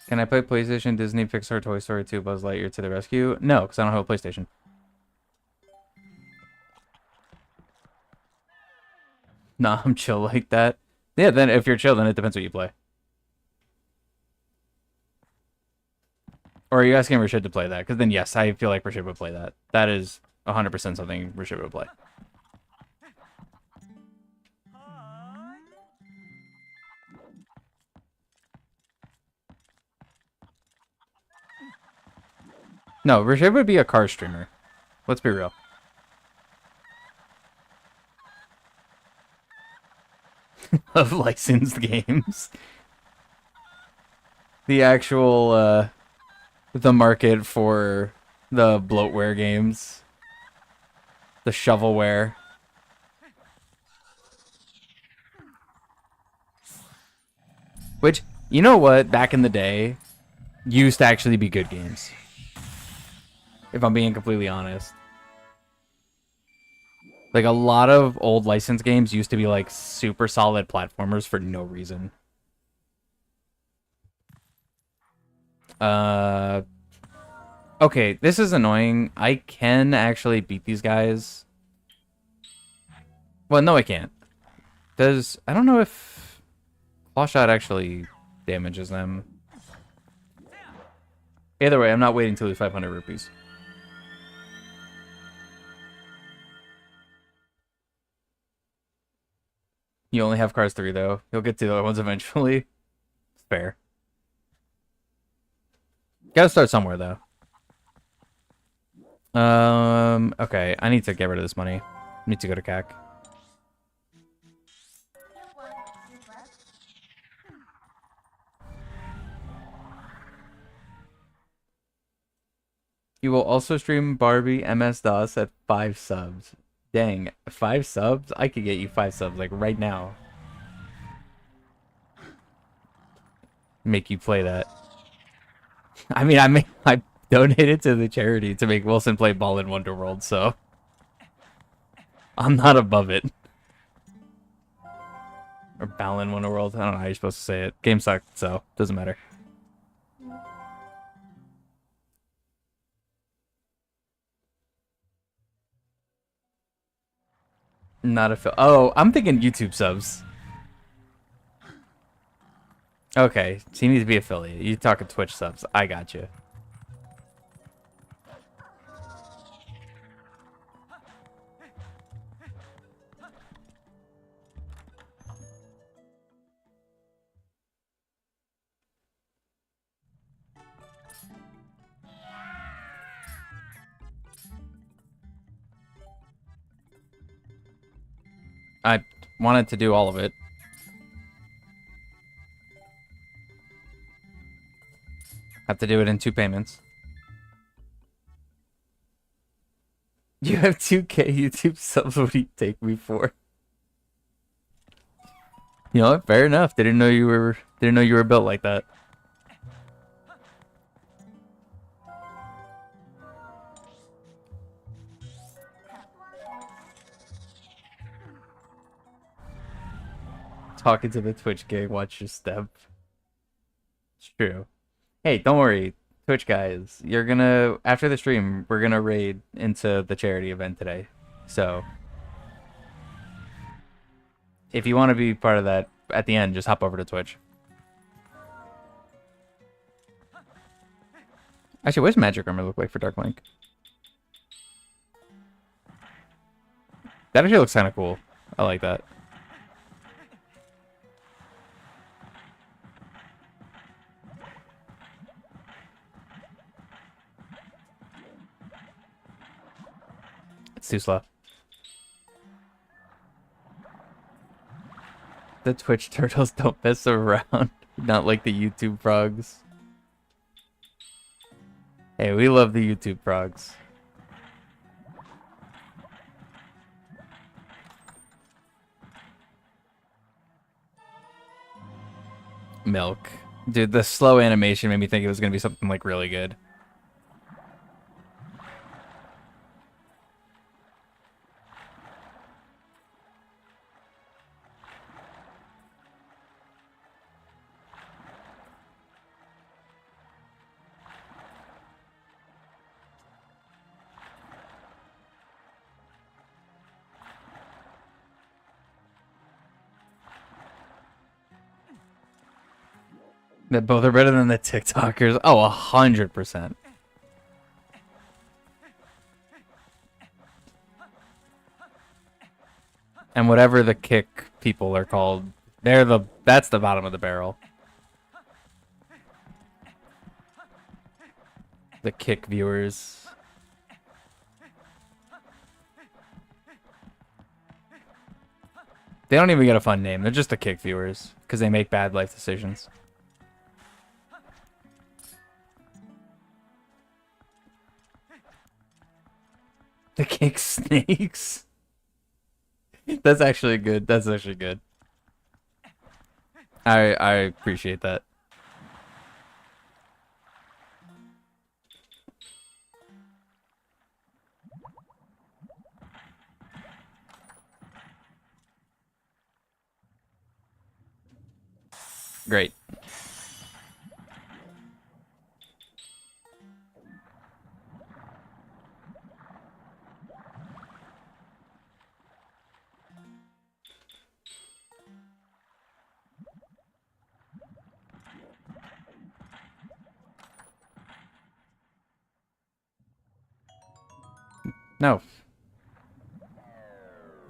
Can I play PlayStation, Disney, Pixar, Toy Story 2, Buzz Lightyear to the rescue? No, because I don't have a PlayStation. Nah, I'm chill like that. Yeah, then if you're chill, then it depends what you play. Or are you asking Rashid to play that? Because then yes, I feel like Rashid would play that. That is 100% something Rashid would play. No, Rashid would be a car streamer. Let's be real. Of licensed games. The actual, the market for the bloatware games. The shovelware. Which, you know what, back in the day, used to actually be good games. If I'm being completely honest. Like, a lot of old licensed games used to be, like, super solid platformers for no reason. Okay, this is annoying. I can actually beat these guys. Well, no, I can't. I don't know if Claw Shot actually damages them. Either way, I'm not waiting till he's 500 rupees. You only have cars 3, though. You'll get to the other ones eventually. It's fair. Gotta start somewhere, though. Okay. I need to get rid of this money. I need to go to CAC. You will also stream Barbie MS-DOS at 5 subs. Dang, 5 subs? I could get you 5 subs, like, right now. Make you play that. I mean, I donated to the charity to make Wilson play Ball in Wonderworld, so... I'm not above it. Or Ball in Wonderworld, I don't know how you're supposed to say it. Game sucked, so doesn't matter. Not a oh, I'm thinking YouTube subs. Okay, so you need to be affiliate. You talking Twitch subs. I got you. I wanted to do all of it. Have to do it in 2 payments. You have 2K YouTube subs. What do you take me for? You know what? Fair enough. Didn't know you were built like that. Talking to the Twitch gang, watch your step. It's true. Hey, don't worry, Twitch guys. You're gonna after the stream, we're gonna raid into the charity event today. So if you want to be part of that at the end, just hop over to Twitch. Actually, what does magic armor look like for Dark Link? That actually looks kind of cool. I like that. It's too slow. The Twitch turtles don't mess around. Not like the YouTube frogs. Hey, we love the YouTube frogs. Milk. Dude, the slow animation made me think it was going to be something like really good. That both are better than the TikTokers. Oh, 100%. And whatever the kick people are called, that's the bottom of the barrel. The kick viewers. They don't even get a fun name. They're just the kick viewers because they make bad life decisions. The kick snakes. That's actually good. That's actually good. I appreciate that. Great. No.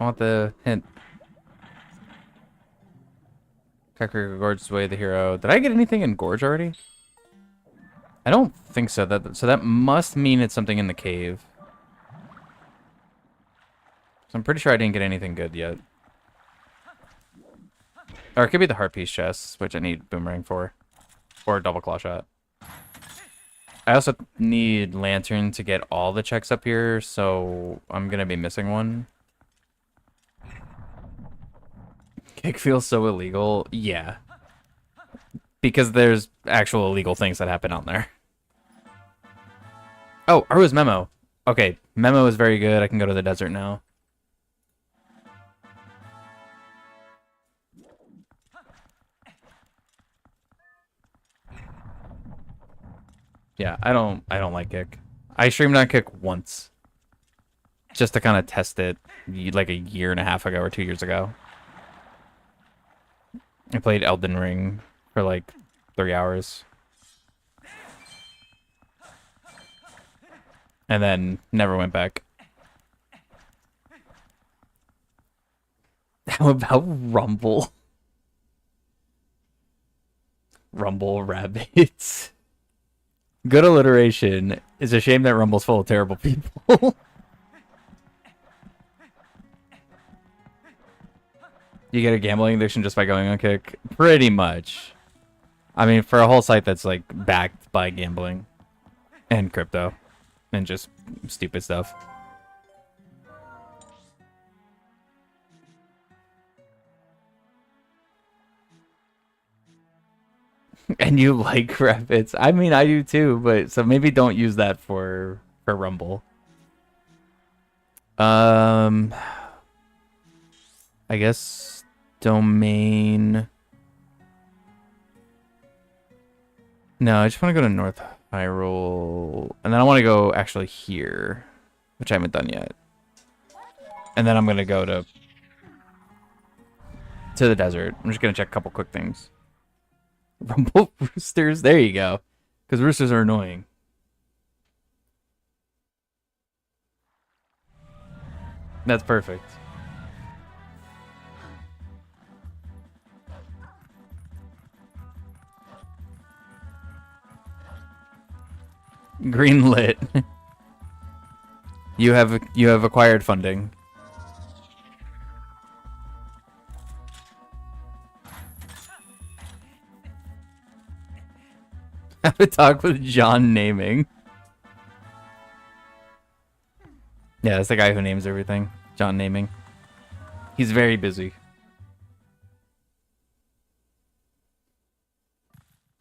I want the hint. Kakariko Gorge is the way of the hero. Did I get anything in Gorge already? I don't think so. So that must mean it's something in the cave. So I'm pretty sure I didn't get anything good yet. Or it could be the heart piece chest, which I need boomerang for. Or double claw shot. I also need lantern to get all the checks up here, so I'm gonna be missing one. Kick feels so illegal. Yeah. Because there's actual illegal things that happen out there. Oh, Aru's Memo. Okay, Memo is very good. I can go to the desert now. Yeah, I don't like Kick. I streamed on Kick once. Just to kind of test it like a year and a half ago or 2 years ago. I played Elden Ring for like 3 hours. And then never went back. How about Rumble? Rumble rabbits. Good alliteration. It's a shame that Rumble's full of terrible people. You get a gambling addiction just by going on Kick? Pretty much. I mean, for a whole site that's like backed by gambling and crypto and just stupid stuff. And you like rabbits. I mean, I do too, but so maybe don't use that for Rumble. I guess domain. No, I just want to go to North Hyrule, and then I want to go actually here, which I haven't done yet. And then I'm gonna go to the desert. I'm just gonna check a couple quick things. Rumble roosters, there you go. Because roosters are annoying. That's perfect. Green lit. You have acquired funding. Have a talk with John Naming. Yeah, that's the guy who names everything. John Naming. He's very busy.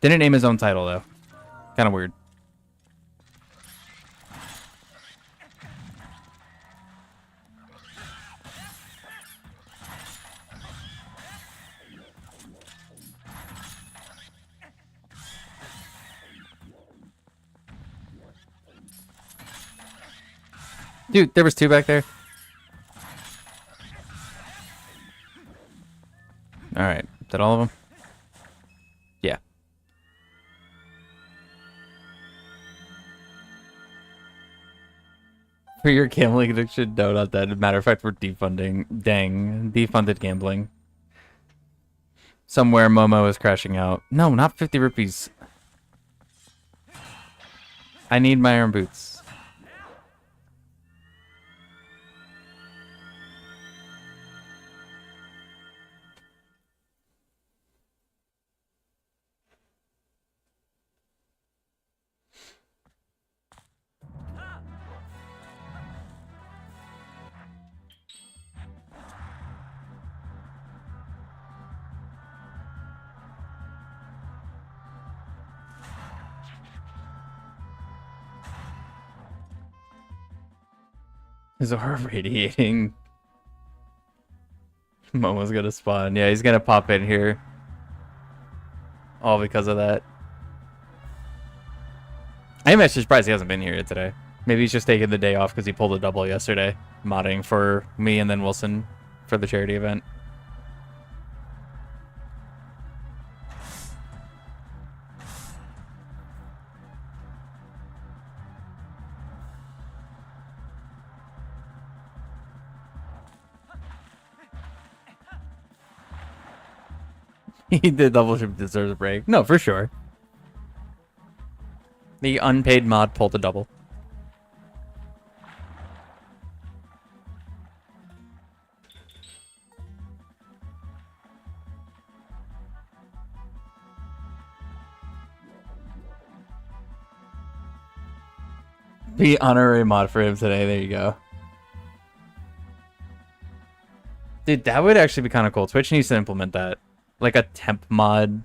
Didn't name his own title, though. Kind of weird. Dude, there was two back there. Alright. Is that all of them? Yeah. For your gambling addiction? No, not that. As a matter of fact, we're defunding. Dang. Defunded gambling. Somewhere Momo is crashing out. No, not 50 rupees. I need my iron boots. His aura radiating. Momo's gonna spawn. Yeah, he's gonna pop in here. All because of that. I'm actually surprised he hasn't been here today. Maybe he's just taking the day off because he pulled a double yesterday. Modding for me and then Wilson for the charity event. He did double ship, deserves a break. No, for sure. The unpaid mod pulled a double. The honorary mod for him today. There you go. Dude, that would actually be kind of cool. Twitch needs to implement that. Like a temp mod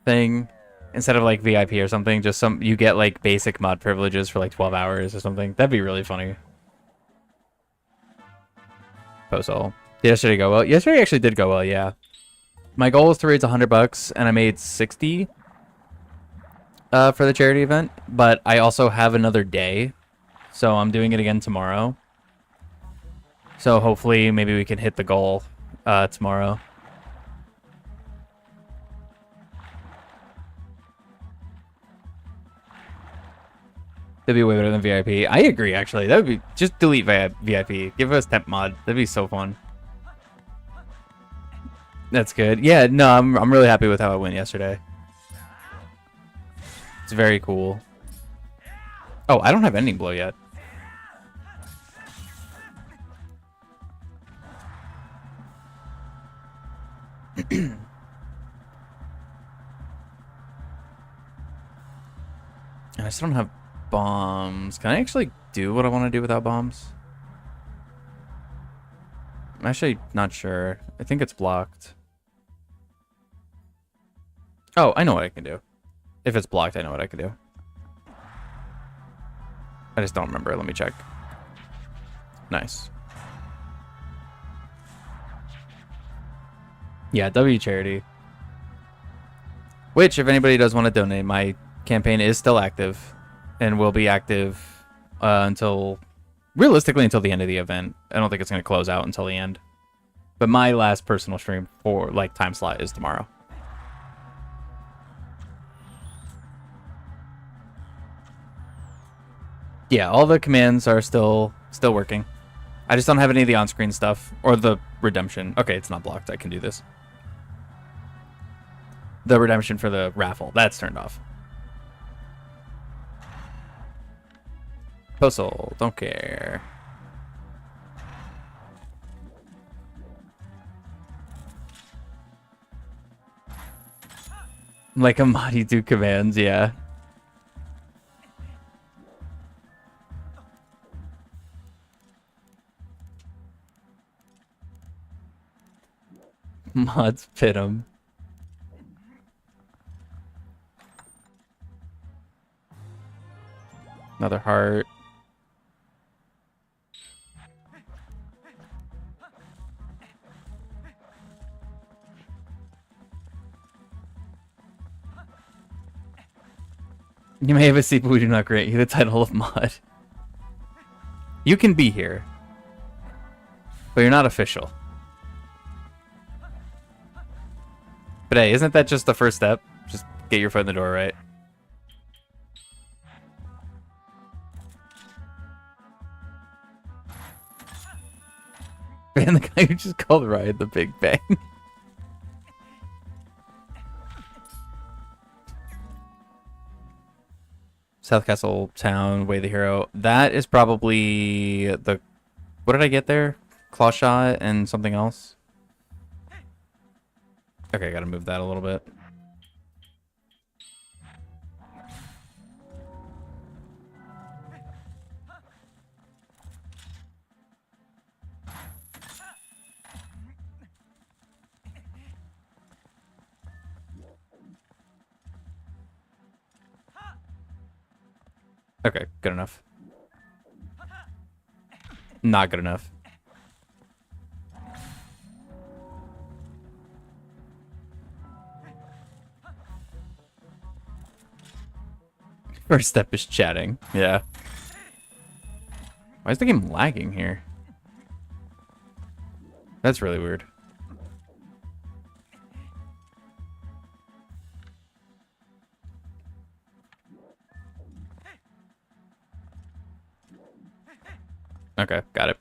thing. Instead of like VIP or something. Just you get like basic mod privileges for like 12 hours or something. That'd be really funny. Post-all. Did yesterday go well? Yesterday actually did go well, yeah. My goal was to raise $100 and I made 60 for the charity event. But I also have another day. So I'm doing it again tomorrow. So hopefully maybe we can hit the goal tomorrow. That'd be way better than VIP. I agree, actually. That would be... Just delete VIP. Give us temp mod. That'd be so fun. That's good. Yeah, no, I'm really happy with how it went yesterday. It's very cool. Oh, I don't have ending blow yet. And I still don't have bombs. Can I actually do what I want to do without bombs? I'm actually not sure. I think it's blocked. Oh, I know what I can do. If it's blocked, I know what I can do. I just don't remember. Let me check. Nice. Yeah, W charity. Which, if anybody does want to donate, my campaign is still active and will be active until, realistically, until the end of the event. I don't think it's going to close out until the end. But my last personal stream for, like, time slot is tomorrow. Yeah, all the commands are still working. I just don't have any of the on-screen stuff or the redemption. Okay, it's not blocked. I can do this. The redemption for the raffle, that's turned off. Postal, don't care. Like a Mahdi do commands, yeah. Mods pit him. Another heart. You may have a seat, but we do not grant you the title of mod. You can be here, but you're not official. But hey, isn't that just the first step? Just get your foot in the door, right? Man, the guy who just called Riot the Big Bang. South Castle Town, Way the Hero. That is probably the... What did I get there? Claw Shot and something else? Okay, gotta move that a little bit. Okay, good enough. Not good enough. First step is chatting. Yeah. Why is the game lagging here? That's really weird. Okay, got it.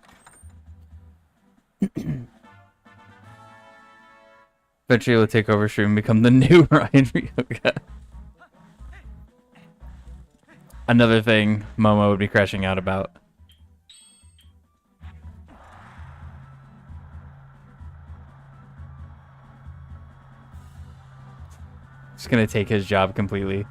Eventually will take over stream and become the new Ryan Ryoga. Another thing Momo would be crashing out about. Just gonna take his job completely.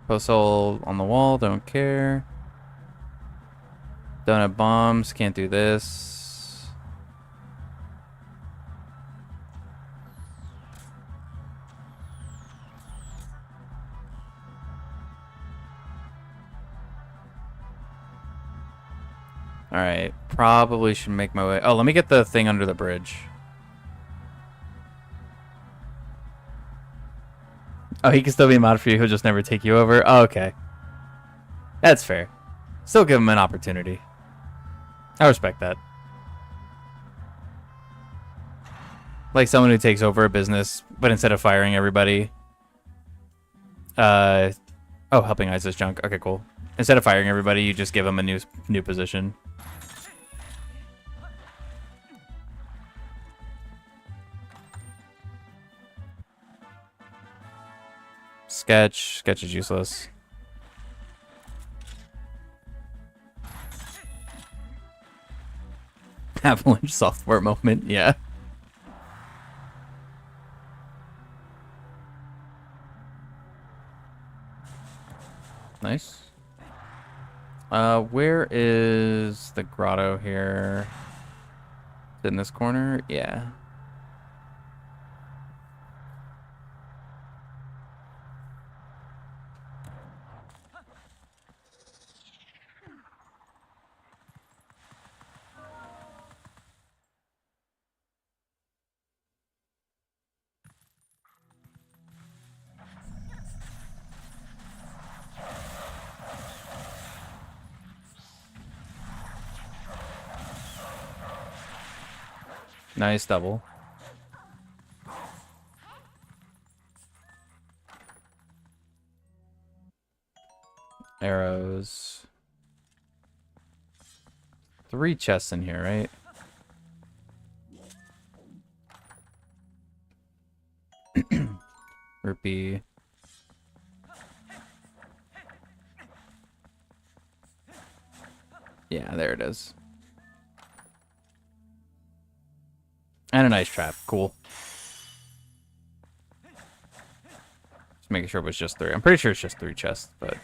Postal on the wall, don't care. Don't have bombs, can't do this. Alright, probably should make my way. Oh, let me get the thing under the bridge. Oh, he can still be a mod for you, he'll just never take you over? Oh, okay. That's fair. Still give him an opportunity. I respect that. Like someone who takes over a business, but instead of firing everybody, Oh, helping eyes is junk. Okay, cool. Instead of firing everybody, you just give them a new position. Sketch is useless. Avalanche software moment, yeah. Nice. Where is the grotto here? Is it in this corner? Yeah. Nice double. Arrows. 3 chests in here, right? Rupee. Yeah, there it is. And a nice trap. Cool. Just making sure it was just 3. I'm pretty sure it's just 3 chests, but...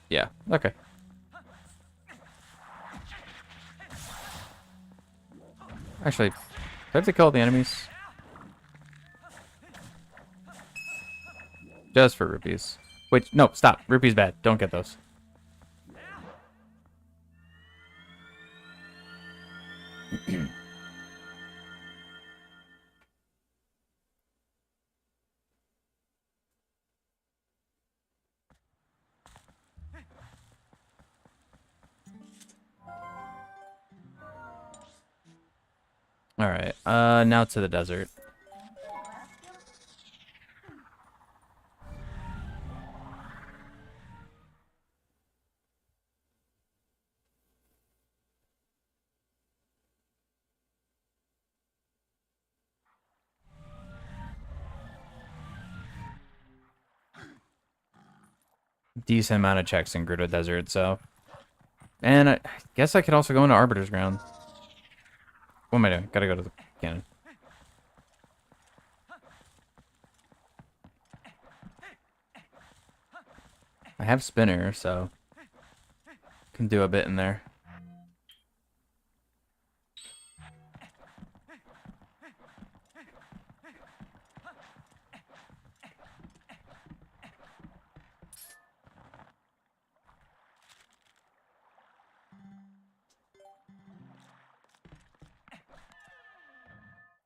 yeah, okay. Actually, do I have to kill all the enemies? Just for rupees. Wait, no, stop. Rupees bad. Don't get those. All right. Now to the desert. Decent amount of checks in Gerudo Desert, so... and I guess I could also go into Arbiter's Ground. What am I doing? Gotta go to the cannon. I have Spinner, so... can do a bit in there.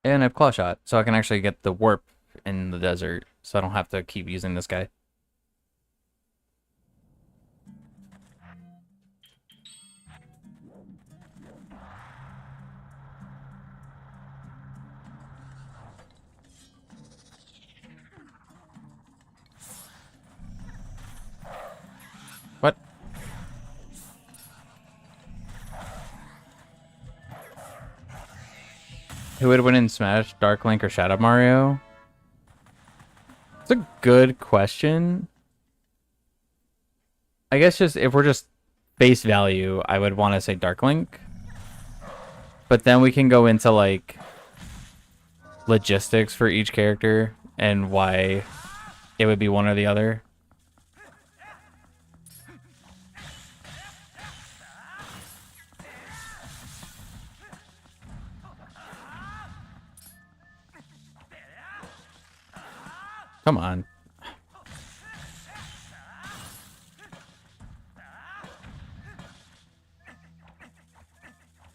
And I have Claw Shot, so I can actually get the warp in the desert, so I don't have to keep using this guy. What? Who would win in Smash, Dark Link or Shadow Mario? It's a good question. I guess just if we're just base value, I would want to say Dark Link. But then we can go into like logistics for each character and why it would be one or the other. Come on.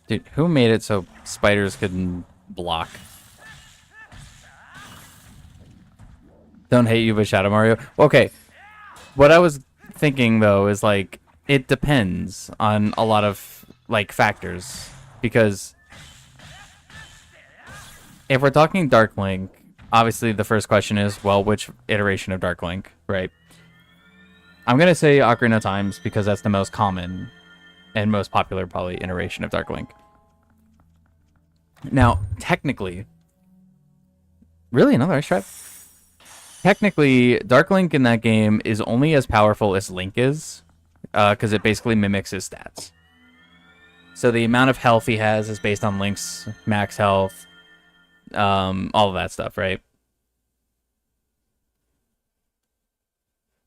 Dude, who made it so spiders couldn't block? Don't hate you, but Shadow Mario. Okay, what I was thinking though is like it depends on a lot of like factors because if we're talking Dark Link, obviously the first question is, well, which iteration of Dark Link, right? I'm going to say Ocarina of Times because that's the most common and most popular, probably, iteration of Dark Link. Now, technically, really another ice trap? Technically, Dark Link in that game is only as powerful as Link is, because it basically mimics his stats. So the amount of health he has is based on Link's max health, all of that stuff, right?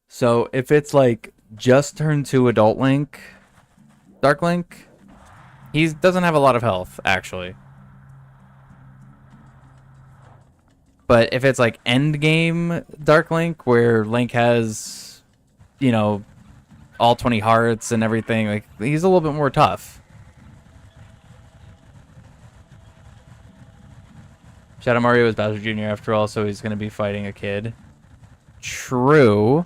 So if it's like just turn 2 adult Link, Dark Link, he doesn't have a lot of health, actually. But if it's like end game Dark Link, where Link has, you know, all 20 hearts and everything, like, he's a little bit more tough. Shadow Mario is Bowser Jr. after all, so he's going to be fighting a kid. True.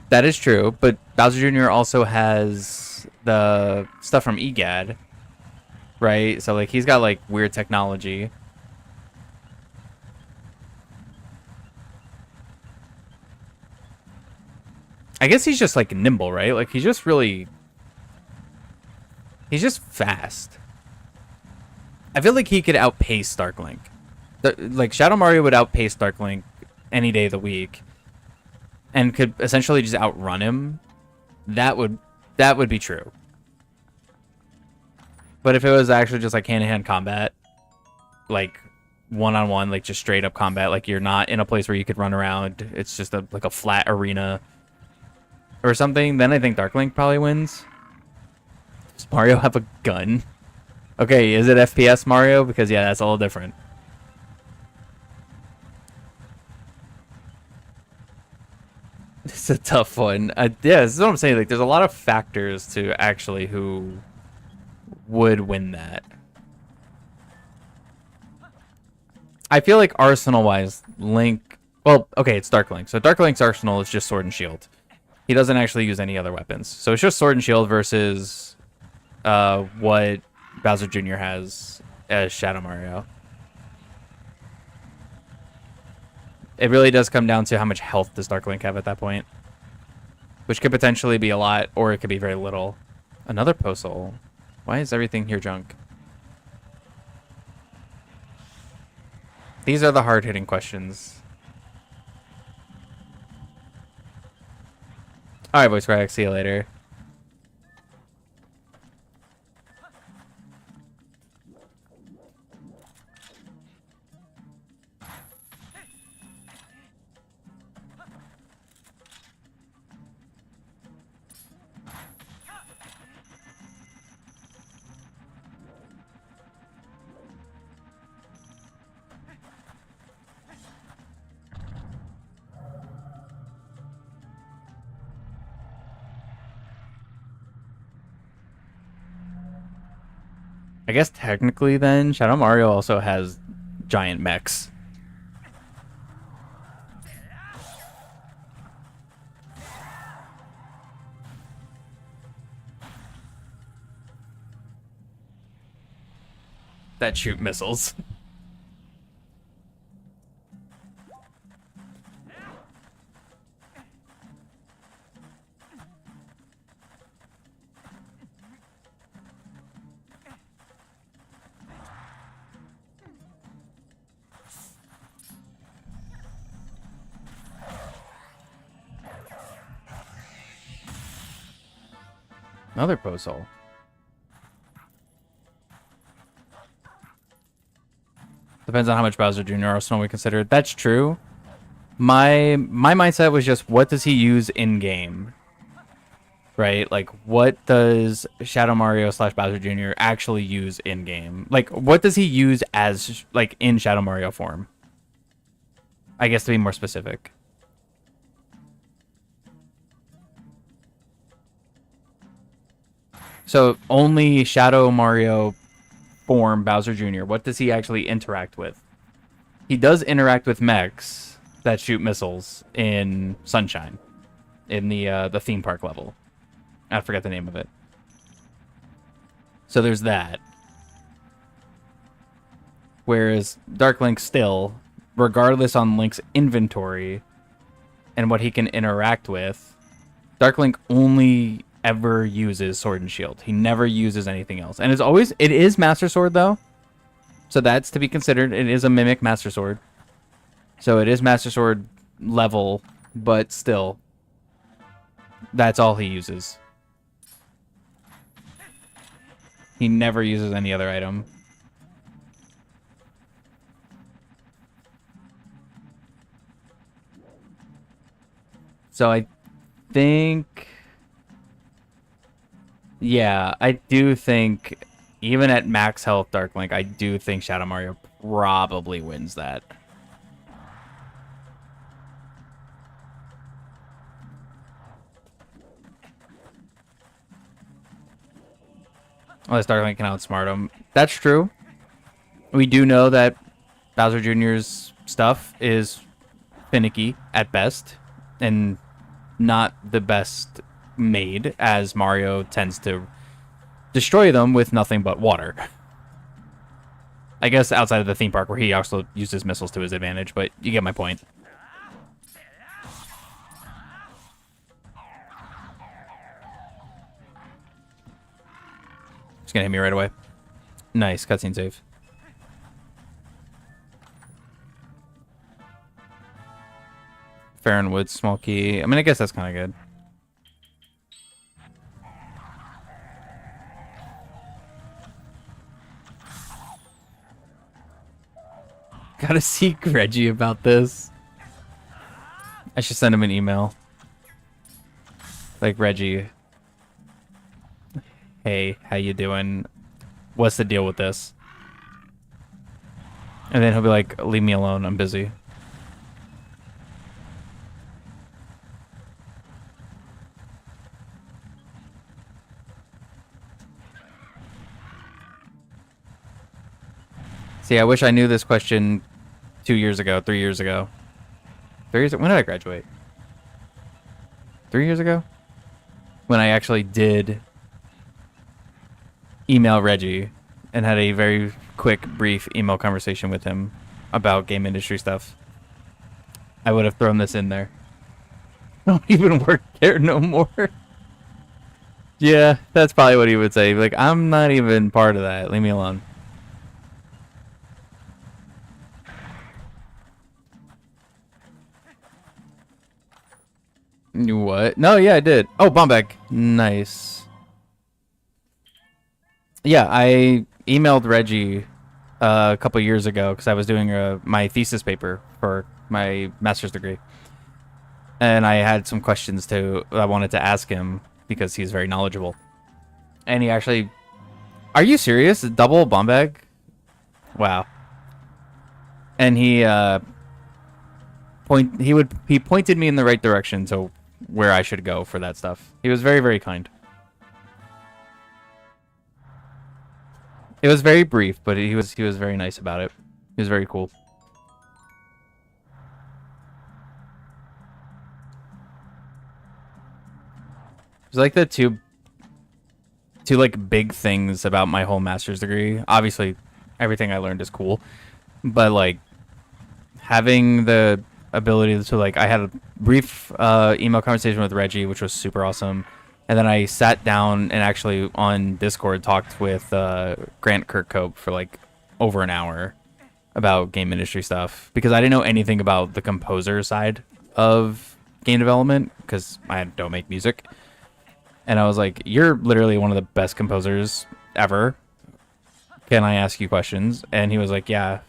That is true, but Bowser Jr. also has the stuff from EGAD, right? So, like, he's got, like, weird technology. I guess he's just, like, nimble, right? Like, he's just really... He's just fast. I feel like he could outpace Dark Link. Like, Shadow Mario would outpace Dark Link any day of the week. And could essentially just outrun him. That would be true. But if it was actually just like hand-to-hand combat, like one-on-one, like just straight up combat, like you're not in a place where you could run around, it's just like a flat arena or something, then I think Dark Link probably wins. Does Mario have a gun? Okay, is it FPS Mario? Because yeah, that's a little different. It's a tough one. Yeah, this is what I'm saying. Like, there's a lot of factors to actually who would win that. I feel like arsenal-wise, Link... Well, okay, it's Dark Link. So Dark Link's arsenal is just Sword and Shield. He doesn't actually use any other weapons. So it's just Sword and Shield versus what Bowser Jr. has as Shadow Mario. It really does come down to how much health does Dark Link have at that point. Which could potentially be a lot, or it could be very little. Another Posol. Why is everything here junk? These are the hard-hitting questions. Alright, voice crack. See you later. I guess technically then, Shadow Mario also has giant mechs. That shoot missiles. Another Posol. Depends on how much Bowser Jr. arsenal we consider. That's true. My mindset was just, what does he use in game? Right? Like, what does Shadow Mario / Bowser Jr. actually use in game? Like, what does he use as, like, in Shadow Mario form? I guess to be more specific. So only Shadow Mario form Bowser Jr. What does he actually interact with? He does interact with mechs that shoot missiles in Sunshine, in the theme park level. I forget the name of it. So there's that. Whereas Dark Link still, regardless on Link's inventory and what he can interact with, Dark Link only ever uses Sword and Shield. He never uses anything else. And it is Master Sword though. So that's to be considered. It is a mimic Master Sword. So it is Master Sword level, but still, that's all he uses. He never uses any other item. So I think... Yeah, I do think, even at max health Dark Link, I do think Shadow Mario probably wins that. Unless Dark Link can outsmart him. That's true. We do know that Bowser Jr.'s stuff is finicky at best, and not the best made, as Mario tends to destroy them with nothing but water. I guess outside of the theme park where he also uses missiles to his advantage, but you get my point. Just gonna hit me right away. Nice, cutscene save. Farron Woods, small key. I mean, I guess that's kind of good. Gotta seek Reggie about this. I should send him an email. Like, Reggie. Hey, how you doing? What's the deal with this? And then he'll be like, leave me alone, I'm busy. See, I wish I knew this question 2 years ago, 3 years ago. 3 years? When did I graduate? 3 years ago? When I actually did email Reggie and had a very quick, brief email conversation with him about game industry stuff. I would have thrown this in there. I don't even work there no more. Yeah, that's probably what he would say. Like, I'm not even part of that. Leave me alone. What? No, yeah, I did. Oh, bomb bag. Nice. Yeah, I emailed Reggie a couple years ago because I was doing my thesis paper for my master's degree. And I had some questions I wanted to ask him because he's very knowledgeable. And he actually... Are you serious? A double bomb bag? Wow. And he pointed me in the right direction to where I should go for that stuff. He was very, very kind. It was very brief, but he was very nice about it. He was very cool. It's like the two like big things about my whole master's degree. Obviously, everything I learned is cool, but like having the ability to like, I had a brief email conversation with Reggie, which was super awesome, and then I sat down and actually on Discord talked with Grant Kirkhope for like over an hour about game industry stuff because I didn't know anything about the composer side of game development because I don't make music. And I was like, you're literally one of the best composers ever. Can I ask you questions? And he was like, yeah.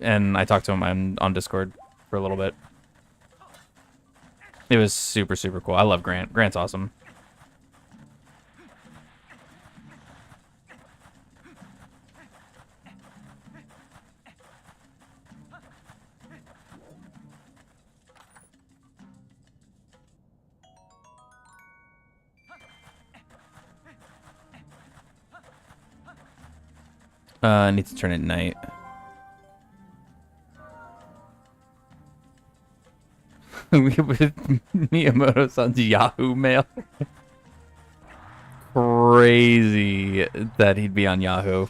And I talked to him on Discord for a little bit. It was super, super cool. I love Grant. Grant's awesome. I need to turn it night. With Miyamoto-san's Yahoo Mail. Crazy that he'd be on Yahoo.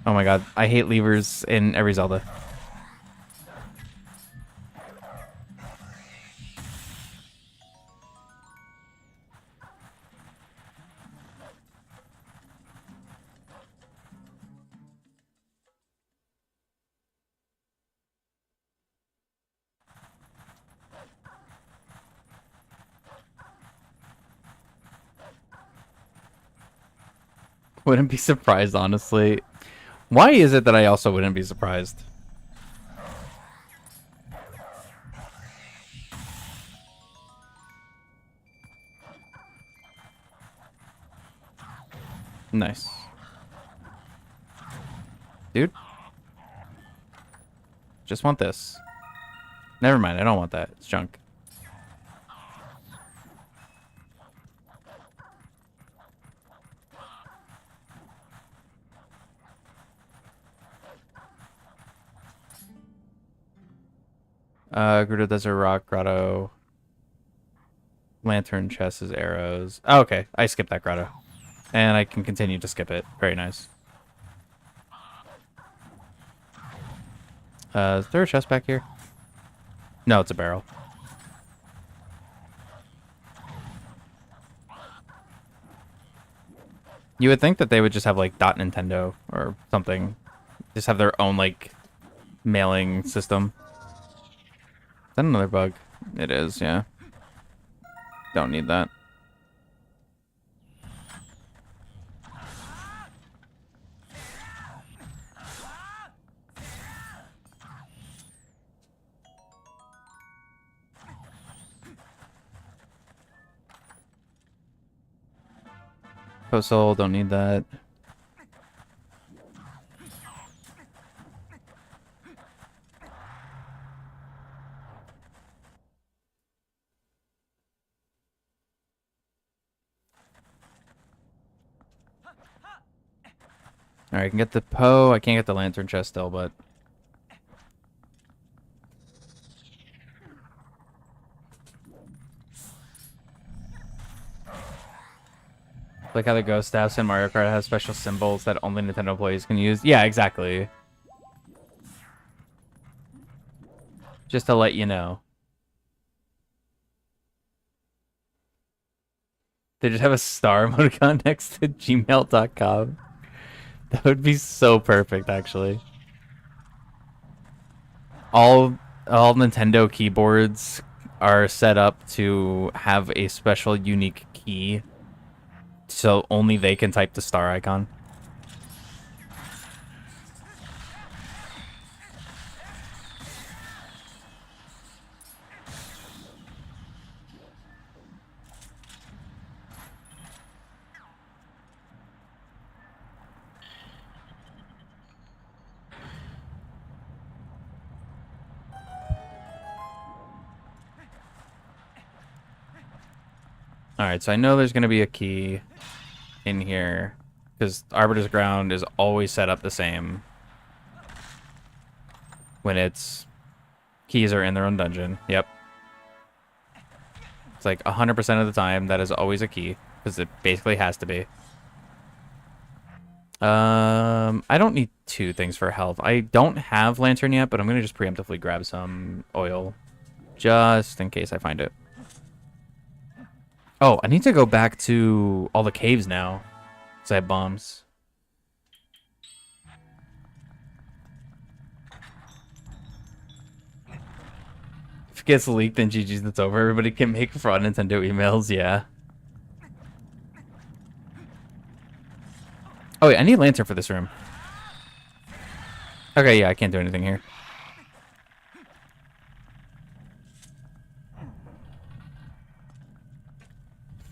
Oh my god, I hate levers in every Zelda. Wouldn't be surprised, honestly. Why is it that I also wouldn't be surprised? Nice. Dude. Just want this. Never mind, I don't want that. It's junk. Gruta Desert Rock Grotto. Lantern chest is arrows. Oh, okay, I skipped that grotto. And I can continue to skip it. Very nice. Is there a chest back here? No, it's a barrel. You would think that they would just have like Dot Nintendo or something. Just have their own like mailing system. Is that another bug? It is, yeah. Don't need that. Postal, don't need that. Alright, I can get the Poe. I can't get the lantern chest still, but... Like how the ghost staffs in Mario Kart has special symbols that only Nintendo employees can use. Yeah, exactly. Just to let you know. They just have a star emoticon next to gmail.com. That would be so perfect, actually. All Nintendo keyboards are set up to have a special unique key, so only they can type the star icon. Alright, so I know there's going to be a key in here, because Arbiter's Ground is always set up the same when its keys are in their own dungeon. Yep. It's like 100% of the time that is always a key, because it basically has to be. I don't need 2 things for health. I don't have Lantern yet, but I'm going to just preemptively grab some oil, just in case I find it. Oh, I need to go back to all the caves now, because I have bombs. If it gets leaked, then GG's, that's over. Everybody can make fraud Nintendo emails, yeah. Oh, wait, I need a lantern for this room. Okay, yeah, I can't do anything here.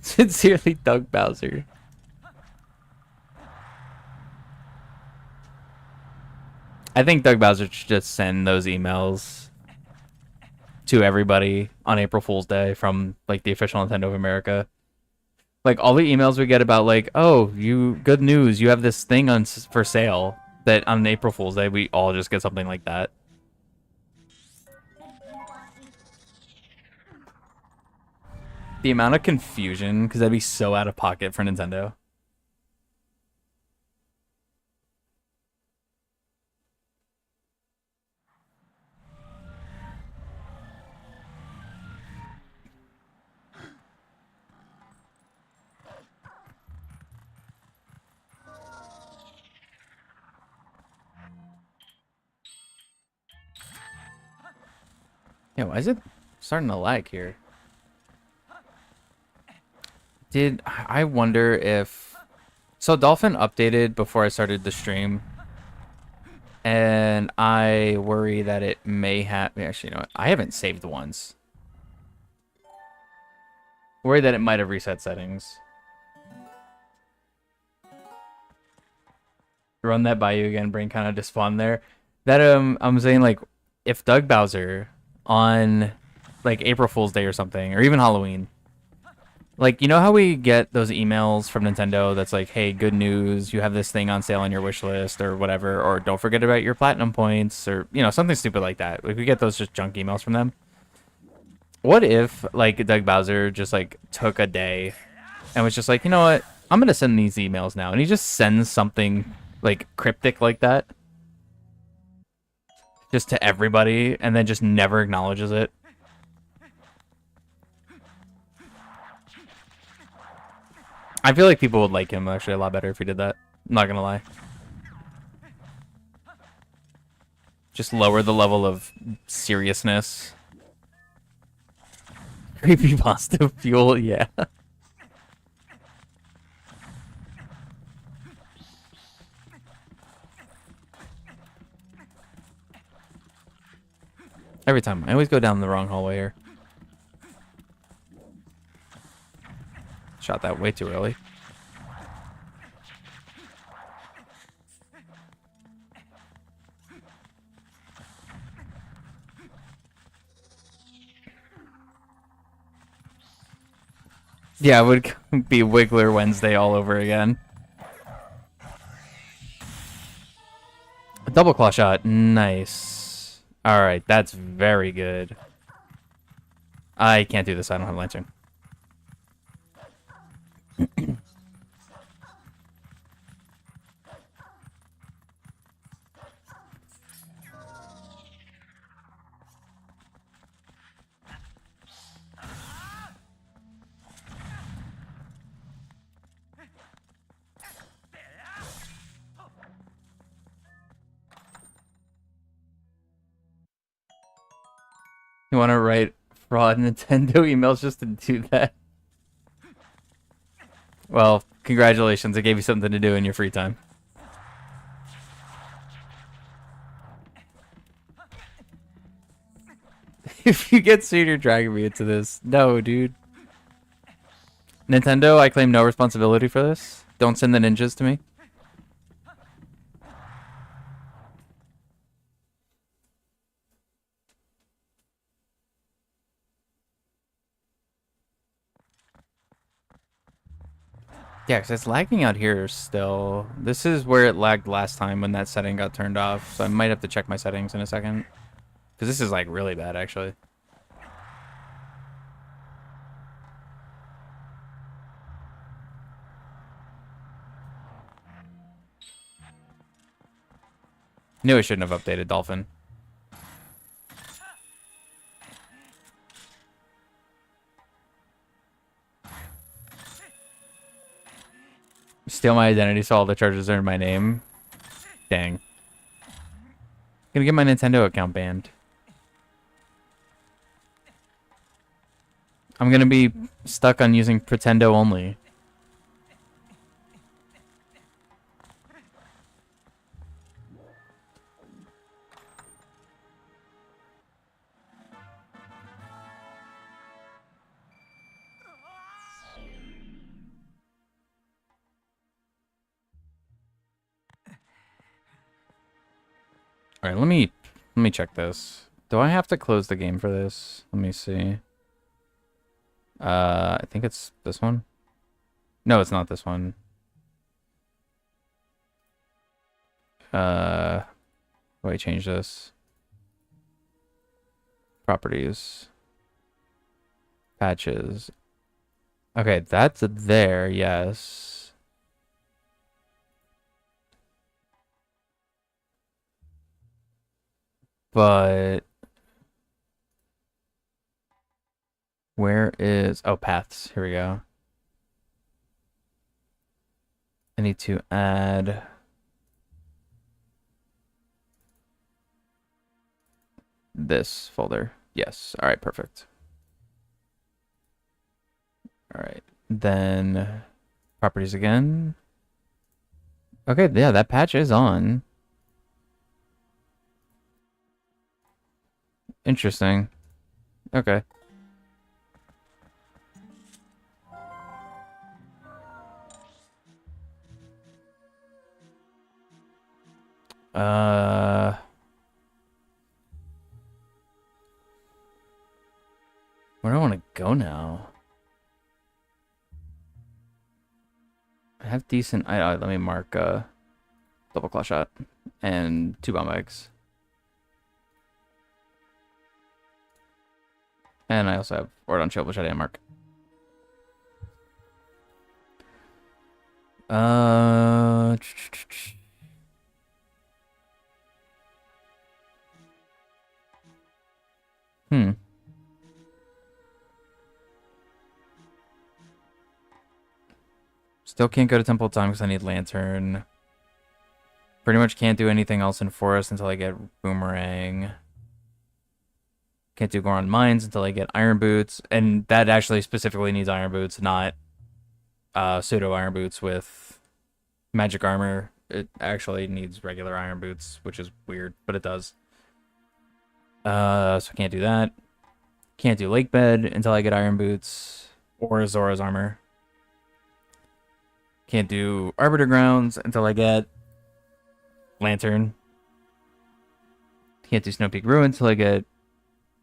Sincerely, Doug Bowser. I think Doug Bowser should just send those emails to everybody on April Fool's Day from, like, the official Nintendo of America. Like, all the emails we get about, like, oh, good news, you have this thing for sale, that on April Fool's Day, we all just get something like that. The amount of confusion, because that'd be so out of pocket for Nintendo. Yeah, why is it starting to lag here? I wonder if... So Dolphin updated before I started the stream, and I worry that it may have... Actually, you know what? I haven't saved once. Worry that it might have reset settings. Run that by you again, brain kind of just spawned there. That I'm saying, like, if Doug Bowser on like April Fool's Day or something, or even Halloween, like, you know how we get those emails from Nintendo that's like, hey, good news, you have this thing on sale on your wish list or whatever, or don't forget about your platinum points, or, you know, something stupid like that. Like, we get those just junk emails from them. What if, like, Doug Bowser just, like, took a day and was just like, you know what, I'm going to send these emails now. And he just sends something, like, cryptic like that just to everybody and then just never acknowledges it. I feel like people would like him actually a lot better if he did that. I'm not gonna lie. Just lower the level of seriousness. Creepypasta fuel, yeah. Every time. I always go down the wrong hallway here. Shot that way too early. Yeah, it would be Wiggler Wednesday all over again. A double claw shot. Nice. Alright, that's very good. I can't do this. I don't have lantern. You want to write fraud Nintendo emails just to do that? Well, congratulations. I gave you something to do in your free time. If you get sued, you're dragging me into this. No, dude. Nintendo, I claim no responsibility for this. Don't send the ninjas to me. Yeah, because it's lagging out here still. This is where it lagged last time when that setting got turned off. So I might have to check my settings in a second. Because this is like really bad, actually. Knew I shouldn't have updated Dolphin. Steal my identity so all the charges are in my name. Dang. Gonna get my Nintendo account banned. I'm gonna be stuck on using Pretendo only. All right, let me check this. Do I have to close the game for this? Let me see. I think it's this one. No, it's not this one. How do I change this? Properties. Patches. Okay, that's there, yes. But where is... Oh, paths. Here we go. I need to add... this folder. Yes. All right, perfect. All right. Then properties again. Okay, yeah, that patch is on. Interesting. Okay. Uh, where do I want to go now? I have decent. Let me mark double claw shot and 2 bomb eggs, and I also have word on shield, which I didn't mark. Uh, hmm. Still can't go to Temple of Time because I need Lantern. Pretty much can't do anything else in Forest until I get Boomerang. Can't do Goron Mines until I get Iron Boots. And that actually specifically needs Iron Boots, not pseudo Iron Boots with magic armor. It actually needs regular Iron Boots, which is weird, but it does. So I can't do that. Can't do Lake Bed until I get Iron Boots or Zora's armor. Can't do Arbiter Grounds until I get Lantern. Can't do Snow Peak Ruin until I get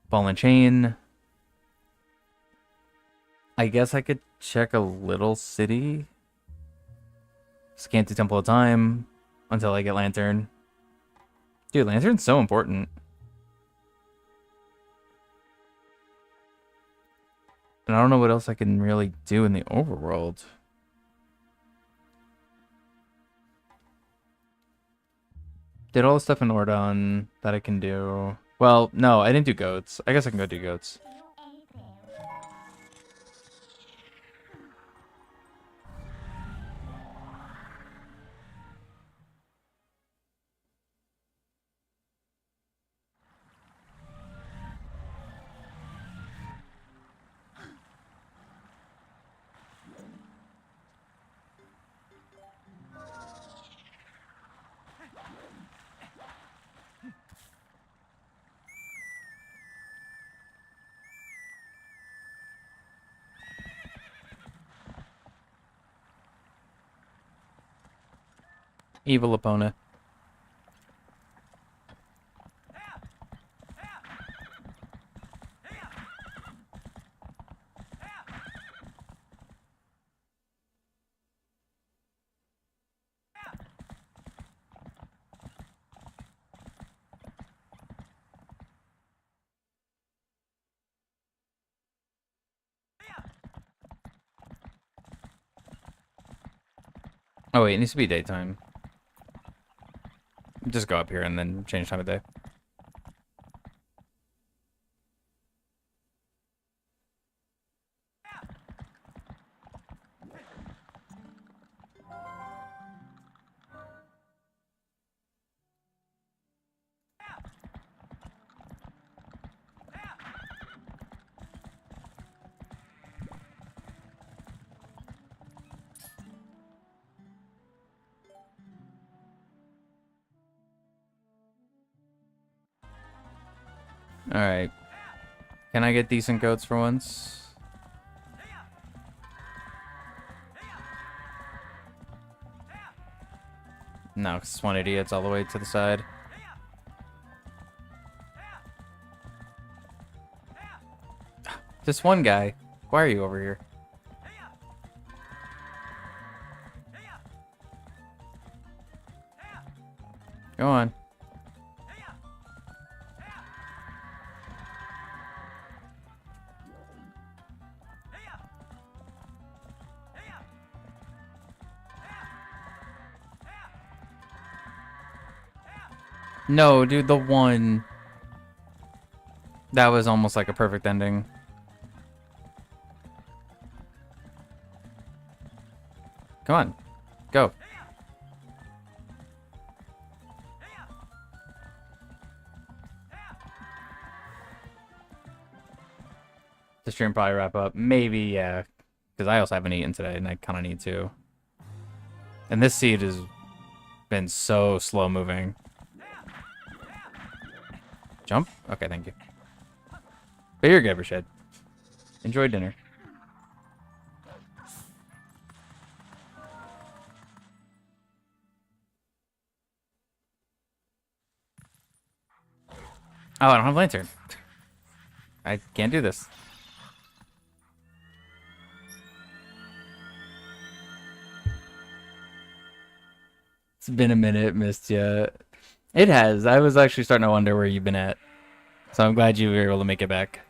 Ball and Chain. I guess I could check a little city. Just can't do Temple of Time until I get Lantern. Dude, Lantern's so important. And I don't know what else I can really do in the overworld. Did all the stuff in Ordon that I can do. Well, no, I didn't do goats. I guess I can go do goats. Evil opponent. Oh wait, it needs to be daytime. Just go up here and then change time of day. Alright. Can I get decent goats for once? No, because it's 180, it's all the way to the side. This one guy. Why are you over here? Go on. No, dude, the one. That was almost like a perfect ending. Come on. Go. the stream probably wrap up. Maybe, yeah. Because I also haven't eaten today, and I kind of need to. And this seed has been so slow moving. Jump? Okay, thank you. But you're good, Rashid. Enjoy dinner. Oh, I don't have a lantern. I can't do this. It's been a minute, missed ya. It has. I was actually starting to wonder where you've been at. So I'm glad you were able to make it back.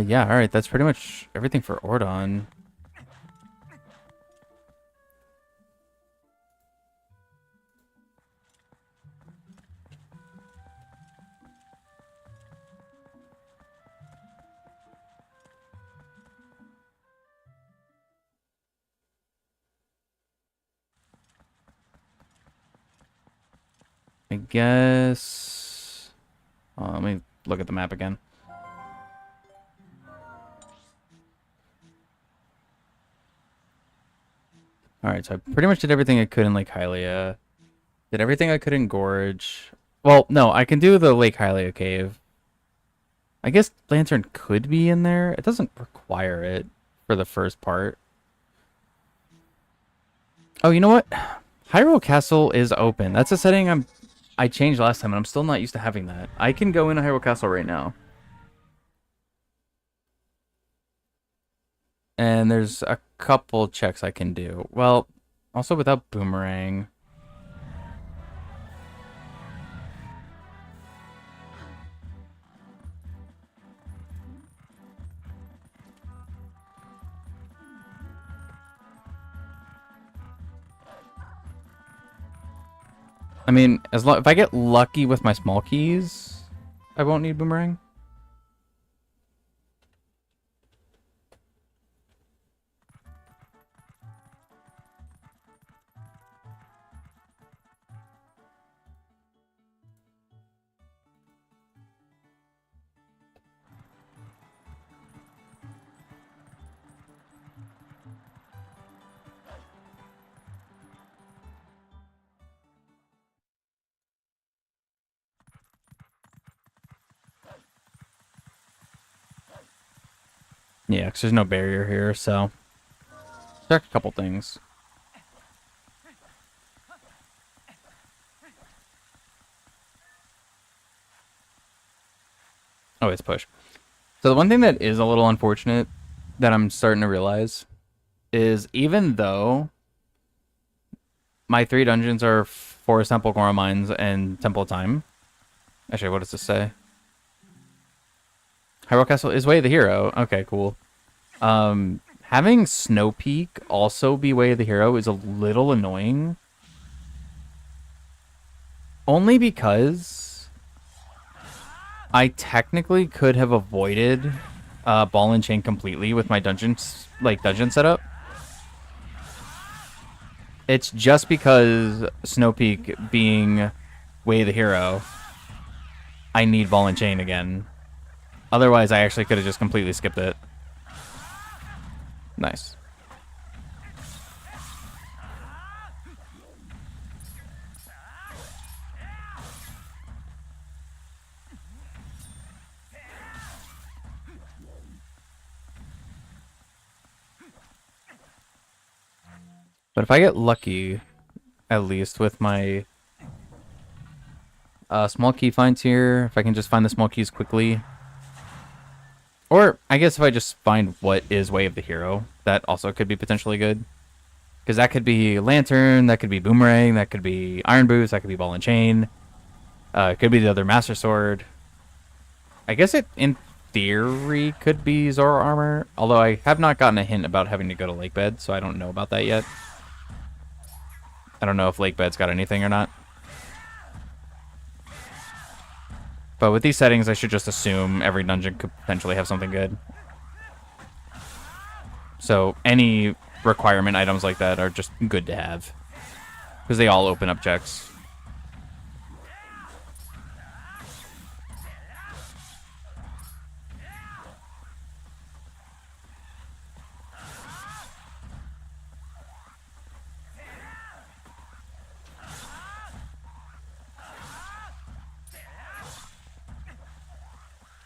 Yeah, alright, that's pretty much everything for Ordon. I guess... let me look at the map again. Alright, so I pretty much did everything I could in Lake Hylia. Did everything I could in Gorge. Well, no, I can do the Lake Hylia cave. I guess Lantern could be in there. It doesn't require it for the first part. Oh, you know what? Hyrule Castle is open. That's a setting I changed last time, and I'm still not used to having that. I can go into Hyrule Castle right now. And there's a couple checks I can do. Well, also without Boomerang. I mean, if I get lucky with my small keys, I won't need Boomerang. Yeah, because there's no barrier here, so... check a couple things. Oh, it's push. So the one thing that is a little unfortunate that I'm starting to realize is even though my 3 dungeons are Forest Temple, Goron Mines, and Temple of Time. Actually, what does this say? Hyrule Castle is Way of the Hero. Okay, cool. Having Snow Peak also be Way of the Hero is a little annoying. Only because I technically could have avoided Ball and Chain completely with my dungeon setup. It's just because Snow Peak being Way of the Hero, I need Ball and Chain again. Otherwise, I actually could have just completely skipped it. Nice. But if I get lucky, at least with my small key finds here, if I can just find the small keys quickly. Or, I guess if I just find what is Way of the Hero, that also could be potentially good. Because that could be Lantern, that could be Boomerang, that could be Iron Boots, that could be Ball and Chain. It could be the other Master Sword. I guess in theory could be Zoro armor, although I have not gotten a hint about having to go to lake bed, so I don't know about that yet. I don't know if lake bed's got anything or not. But with these settings, I should just assume every dungeon could potentially have something good. So any requirement items like that are just good to have, because they all open up checks.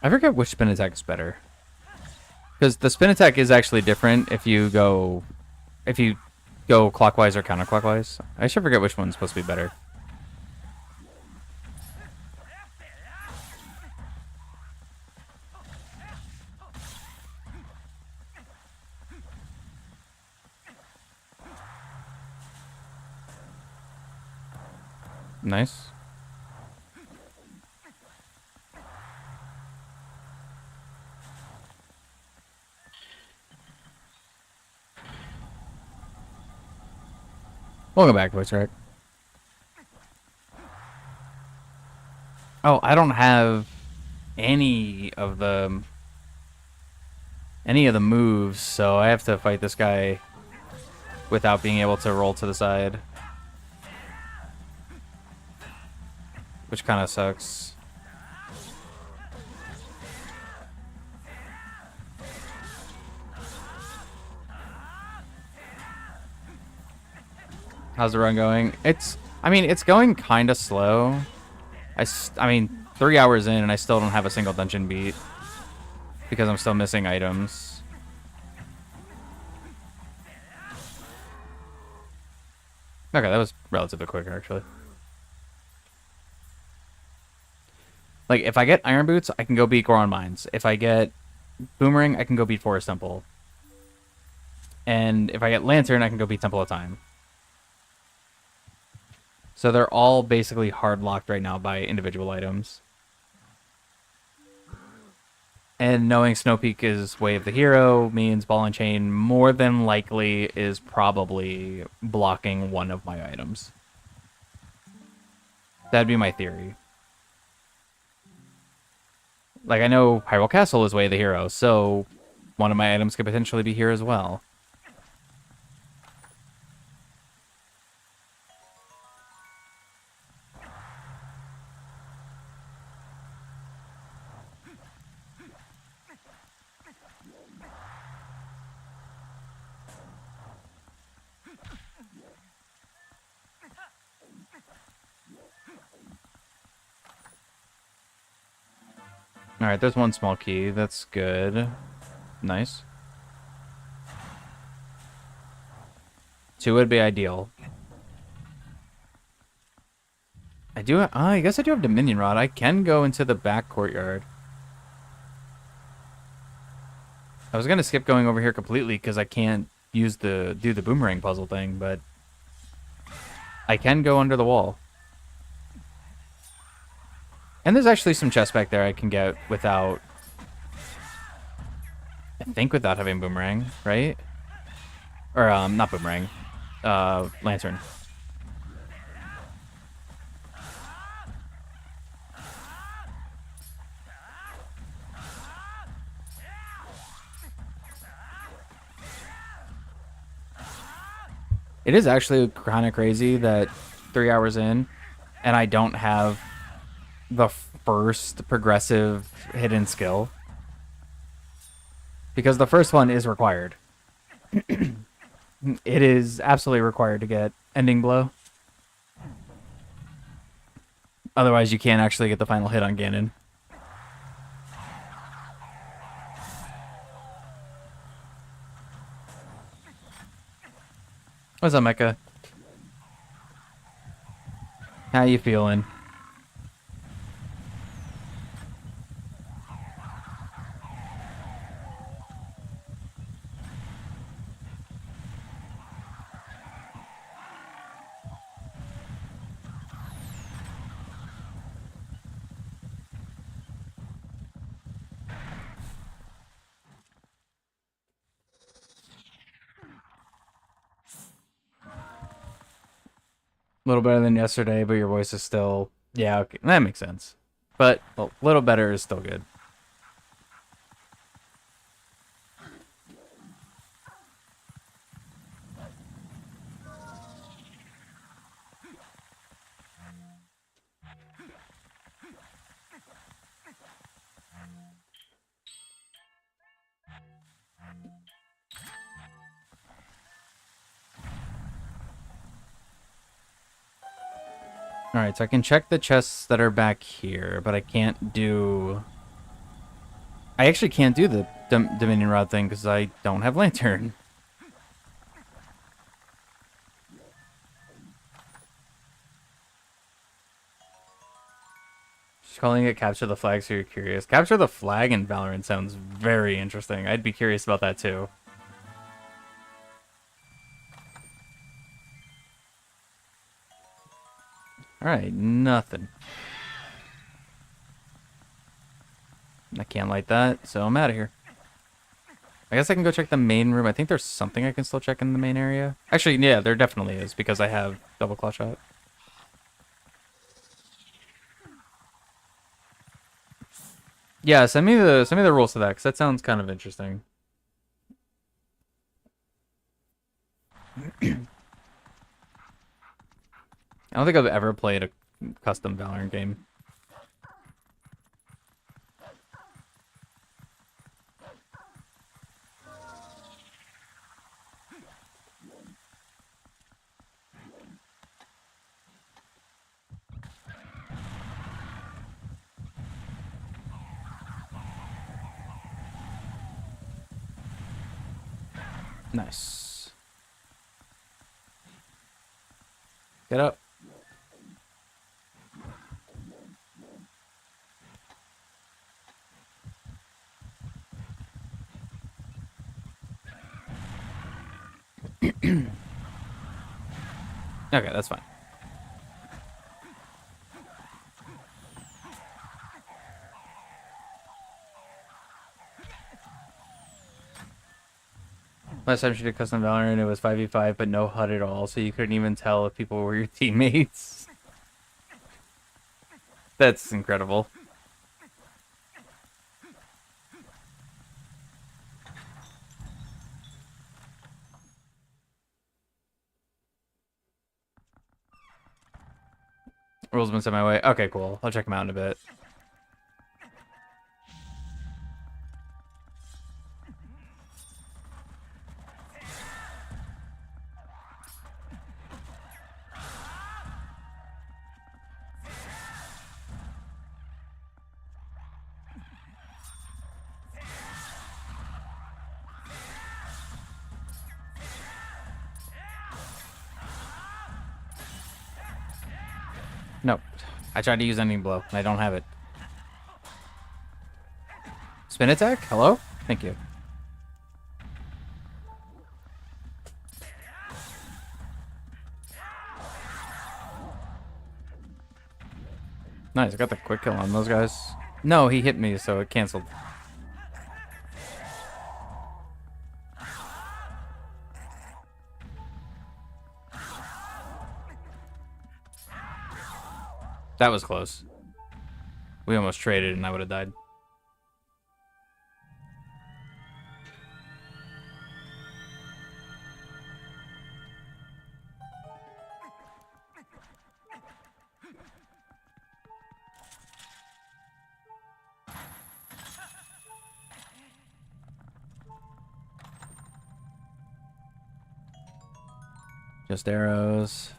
I forget which spin attack is better. Because the spin attack is actually different if you go clockwise or counterclockwise. I should forget which one's supposed to be better. Nice. Welcome back, voice track. Oh, I don't have any of the moves, so I have to fight this guy without being able to roll to the side, which kind of sucks. How's the run going? I mean, it's going kind of slow. I mean, 3 hours in and I still don't have a single dungeon beat because I'm still missing items. Okay, that was relatively quick, actually. Like, if I get Iron Boots, I can go beat Goron Mines. If I get Boomerang, I can go beat Forest Temple. And if I get Lantern, I can go beat Temple of Time. So they're all basically hard locked right now by individual items. And knowing Snow Peak is Way of the Hero means Ball and Chain more than likely is probably blocking one of my items. That'd be my theory. Like, I know Hyrule Castle is Way of the Hero, so one of my items could potentially be here as well. Alright, there's one small key. That's good. Nice. 2 would be ideal. I guess I do have Dominion Rod. I can go into the back courtyard. I was gonna skip going over here completely because I can't do the boomerang puzzle thing, but I can go under the wall. And there's actually some chests back there I can get without... I think without having Boomerang, right? Or, not Boomerang. Lantern. It is actually kind of crazy that 3 hours in, and I don't have the first progressive hidden skill, because the first one is required. It is absolutely required to get Ending Blow. Otherwise, you can't actually get the final hit on Ganon. What's up, Mecha? How you feeling? little better than yesterday, but your voice is still... Yeah, okay. That makes sense. But a little better is still good. Alright, so I can check the chests that are back here, but I can't do... I actually can't do the Dominion Rod thing because I don't have Lantern. She's calling it Capture the Flag, so you're curious. Capture the Flag in Valorant sounds very interesting. I'd be curious about that too. Alright, nothing. I can't light that, so I'm out of here. I guess I can go check the main room. I think there's something I can still check in the main area. Actually, yeah, there definitely is, because I have double claw shot. Yeah, send me the rules to that, because that sounds kind of interesting. I don't think I've ever played a custom Valorant game. Nice. Get up. Okay, that's fine. Last time she did custom Valorant, it was 5v5, but no HUD at all, so you couldn't even tell if people were your teammates. That's incredible. Rules been sent my way. Okay, cool. I'll check them out in a bit. No. I tried to use ending blow, and I don't have it. Spin attack? Hello? Thank you. Nice, I got the quick kill on those guys. No, he hit me, so it canceled. That was close. We almost traded and I would have died. Just arrows.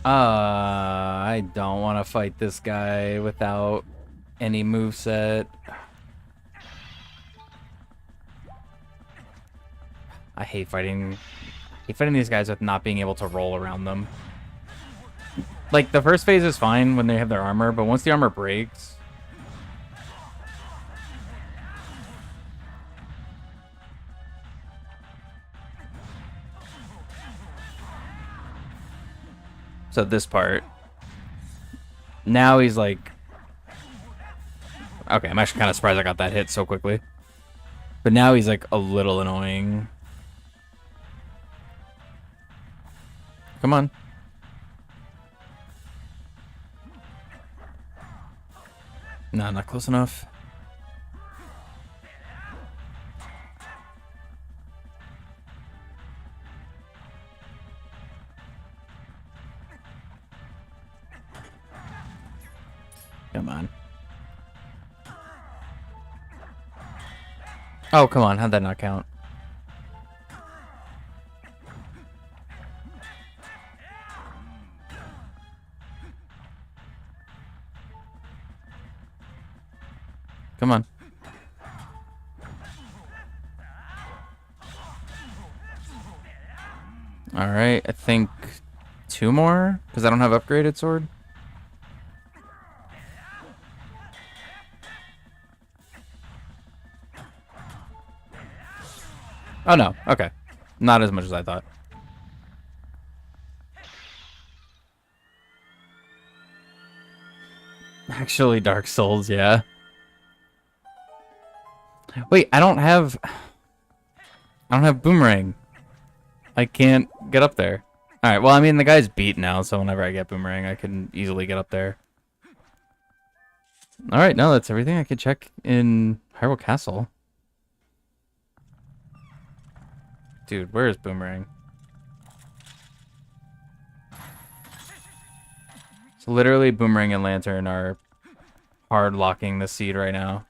I don't want to fight this guy without any moveset. I hate fighting these guys with not being able to roll around them. Like, the first phase is fine when they have their armor, but once the armor breaks... So this part. Now he's like... Okay, I'm actually kind of surprised I got that hit so quickly. But now he's like a little annoying. Come on. No, not close enough. Come on. Oh, come on. How'd that not count? Come on. Alright, I think 2 more? Because I don't have upgraded sword. Oh no, okay. Not as much as I thought. Actually, Dark Souls, yeah. Wait, I don't have boomerang. I can't get up there. Alright, well, I mean, the guy's beat now, so whenever I get boomerang, I can easily get up there. Alright, no, that's everything I can check in Hyrule Castle. Dude, where is boomerang? So literally, boomerang and lantern are hard locking the seed right now.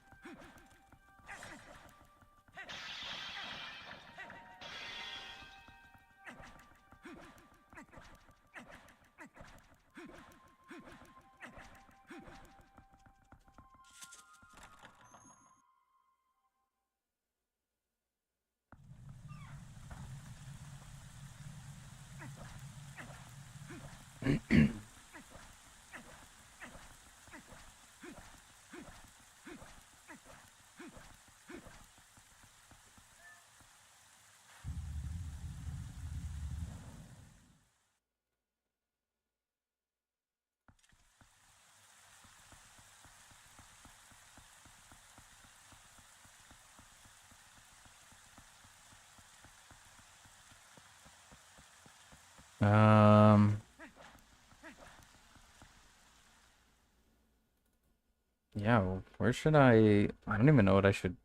Yeah, well, where should I don't even know what I should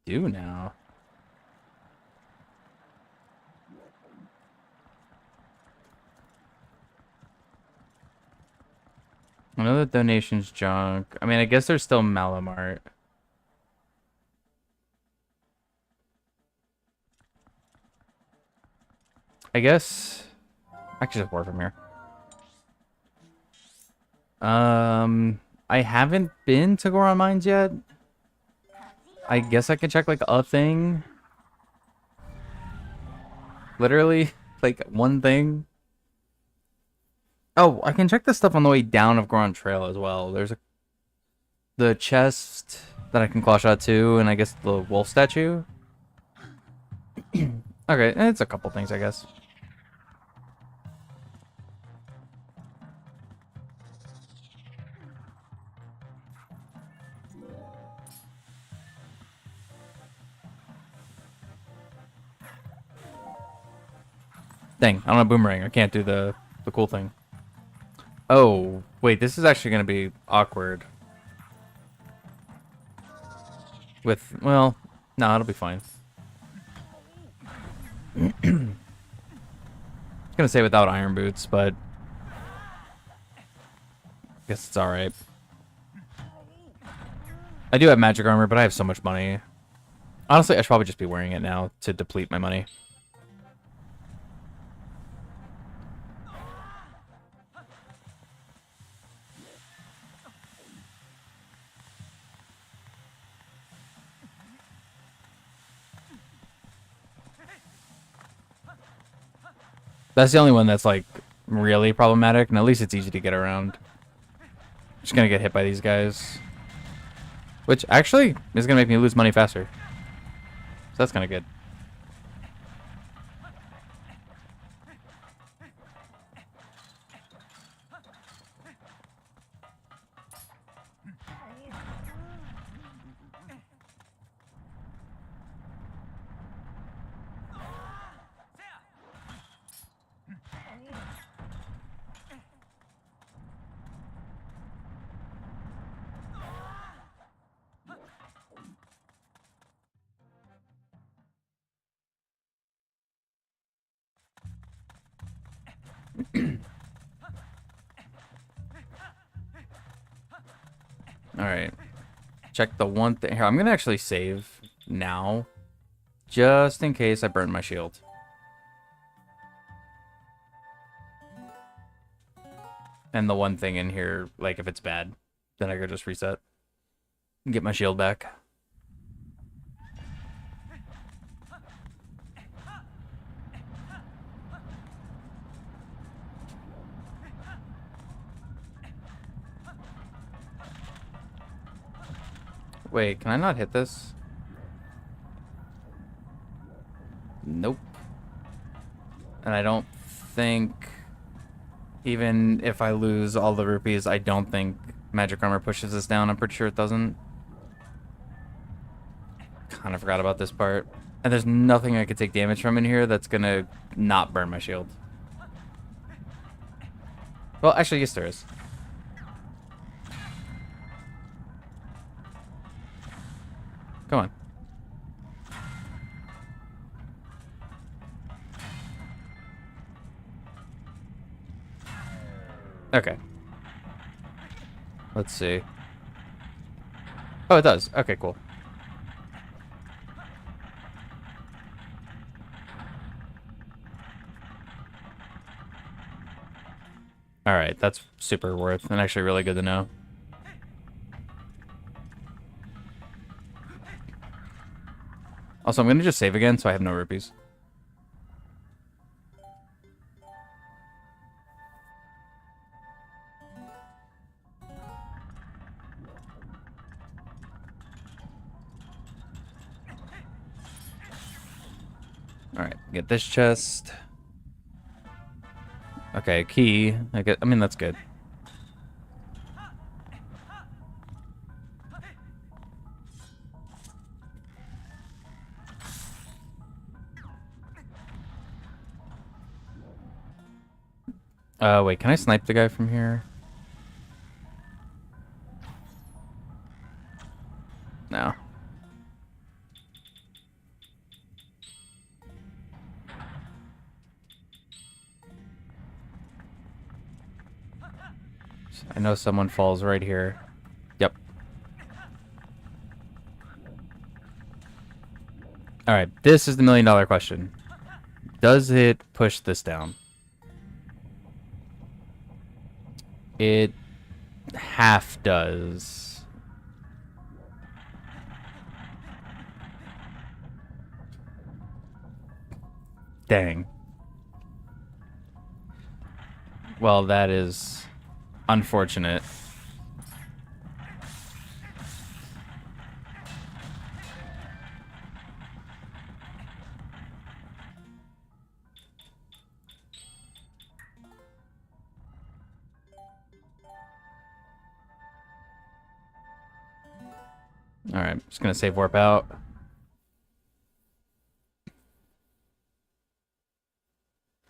do now. I know the donation's junk. I mean, I guess there's still Malamart. I guess I could just work from here. I haven't been to Goron Mines yet. I guess I could check like a thing. Literally, like one thing. Oh, I can check the stuff on the way down of Goron Trail as well. There's the chest that I can claw shot to, and I guess the wolf statue. Okay, it's a couple things, I guess. Dang, I don't have boomerang. I can't do the cool thing. Oh, wait, this is actually going to be awkward. With, well, no, it'll be fine. I was gonna say without iron boots, but I guess it's alright. I do have magic armor, but I have so much money. Honestly, I should probably just be wearing it now to deplete my money. That's the only one that's like really problematic, and at least it's easy to get around. Just gonna get hit by these guys, which actually is gonna make me lose money faster. So that's kind of good. Alright. Check the one thing. Here, I'm going to actually save now. Just in case I burn my shield. And the one thing in here, like if it's bad, then I could just reset. And get my shield back. Wait, can I not hit this? Nope. And I don't think, even if I lose all the rupees, I don't think magic armor pushes this down. I'm pretty sure it doesn't. Kind of forgot about this part. And there's nothing I could take damage from in here that's gonna not burn my shield. Well, actually, yes, there is. Come on. Okay. Let's see. Oh, it does. Okay, cool. Alright, that's super worth and actually really good to know. Also, I'm going to just save again so I have no rupees. Alright, get this chest. Okay, key. I mean, that's good. Wait, can I snipe the guy from here? No. I know someone falls right here. Yep. Alright, this is the $1,000,000 question. Does it push this down? It half does. Dang. Well, that is unfortunate. Alright, just gonna save warp out.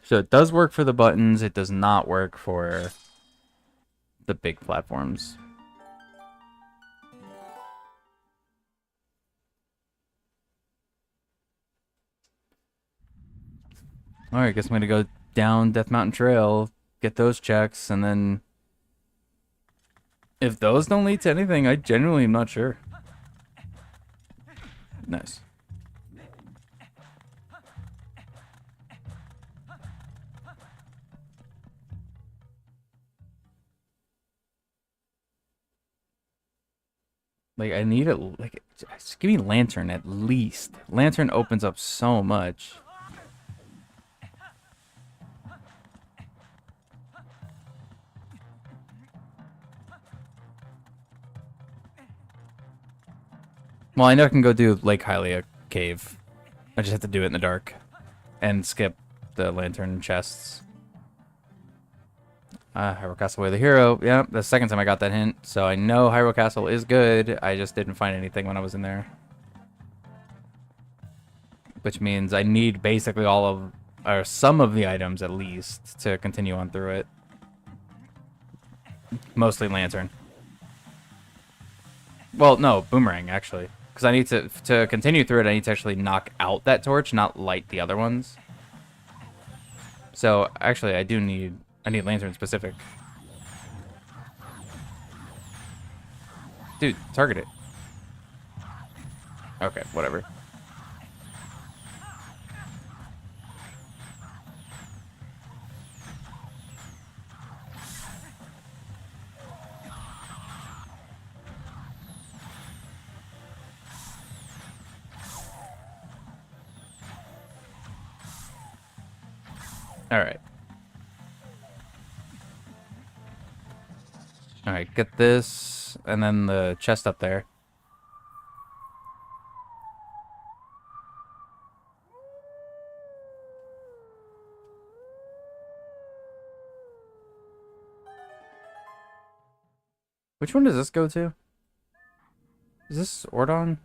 So it does work for the buttons, it does not work for the big platforms. Alright, guess I'm gonna go down Death Mountain Trail, get those checks, and then if those don't lead to anything, I genuinely am not sure. Nice. Like, I need it, like, just give me Lantern at least. Lantern opens up so much. Well, I know I can go do Lake Hylia cave. I just have to do it in the dark. And skip the lantern chests. Hyrule Castle Way of the Hero. Yeah, the second time I got that hint. So I know Hyrule Castle is good. I just didn't find anything when I was in there. Which means I need basically all of, or some of the items at least, to continue on through it. Mostly Lantern. Well, no, Boomerang, actually. Because I need to continue through it, I need to actually knock out that torch, not light the other ones. So, actually, I do need I need lantern specific. Dude, target it. Okay, whatever. Alright. Alright, get this, and then the chest up there. Which one does this go to? Is this Ordon?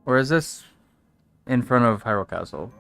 Or is this in front of Hyrule Castle?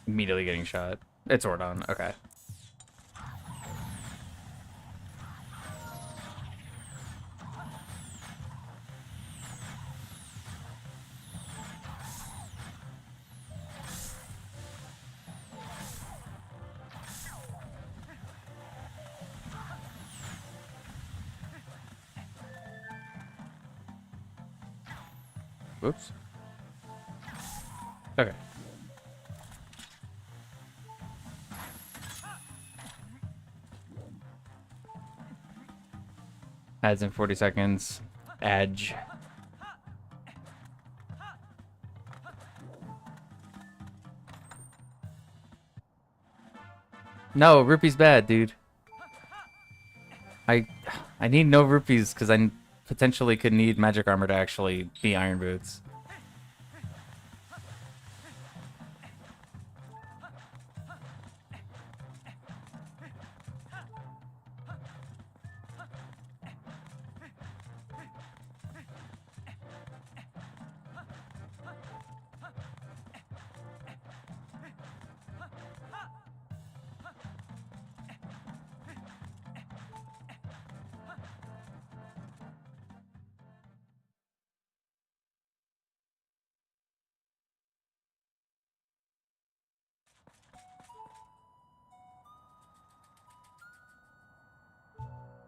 Immediately getting shot. It's Ordon. Okay. Whoops. Okay. Adds in 40 seconds. Edge. No, rupee's bad, dude. I need no rupees because I potentially could need magic armor to actually be Iron Boots.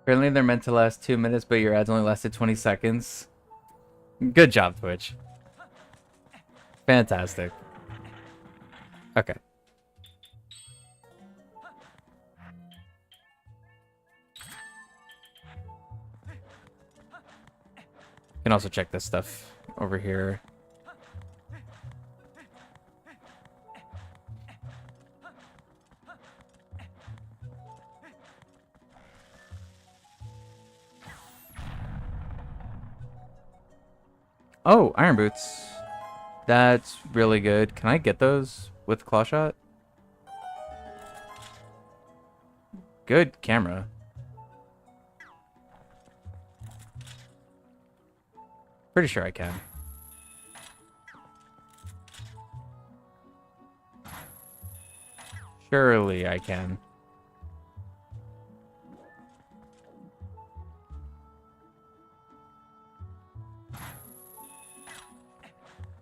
Apparently they're meant to last 2 minutes, but your ads only lasted 20 seconds. Good job, Twitch. Fantastic. Okay. You can also check this stuff over here. Oh, Iron Boots. That's really good. Can I get those with Claw Shot? Good camera. Pretty sure I can. Surely I can.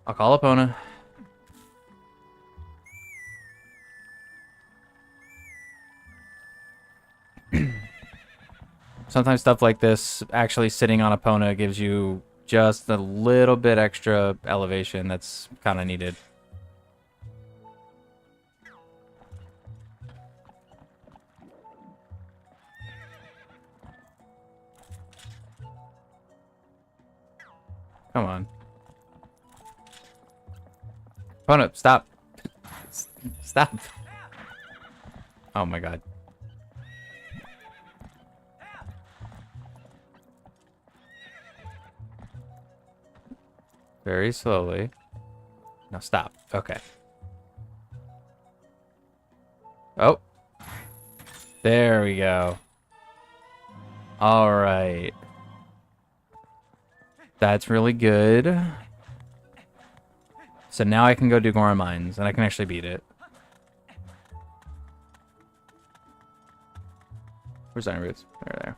I'll call Epona. Sometimes stuff like this, actually sitting on Epona, gives you just a little bit extra elevation that's kind of needed. Come on. Opponent, stop. Stop. Oh my god. Very slowly. No, stop. Okay. Oh. There we go. All right. That's really good. So now I can go do Goron Mines, and I can actually beat it. Where's Iron Boots? There.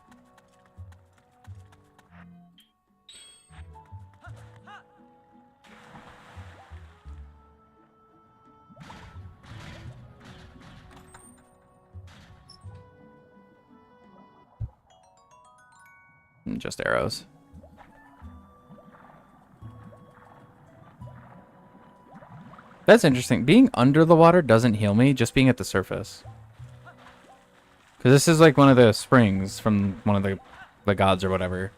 Just arrows. That's interesting. Being under the water doesn't heal me, just being at the surface. Because this is like one of the springs from one of the gods or whatever.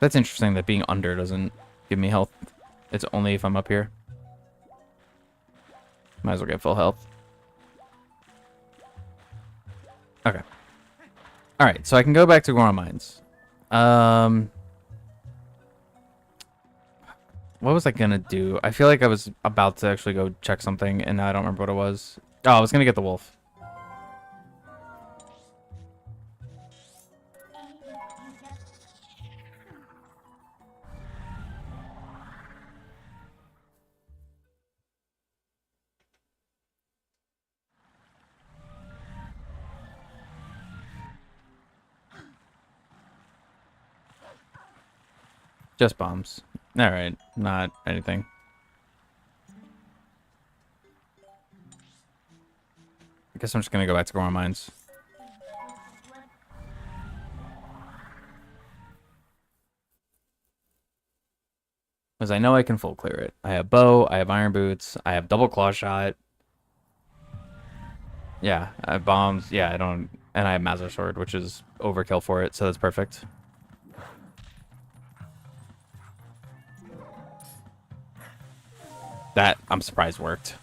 That's interesting that being under doesn't give me health. It's only if I'm up here. Might as well get full health. Okay. Alright, so I can go back to Goron Mines. What was I gonna do? I feel like I was about to actually go check something, and now I don't remember what it was. Oh, I was gonna get the wolf. Just bombs. Alright, not anything. I guess I'm just gonna go back to Goron Mines. Because I know I can full clear it. I have bow, I have iron boots, I have double claw shot. Yeah, I have bombs. Yeah, I don't... And I have Master Sword, which is overkill for it, so that's perfect. That, I'm surprised, worked.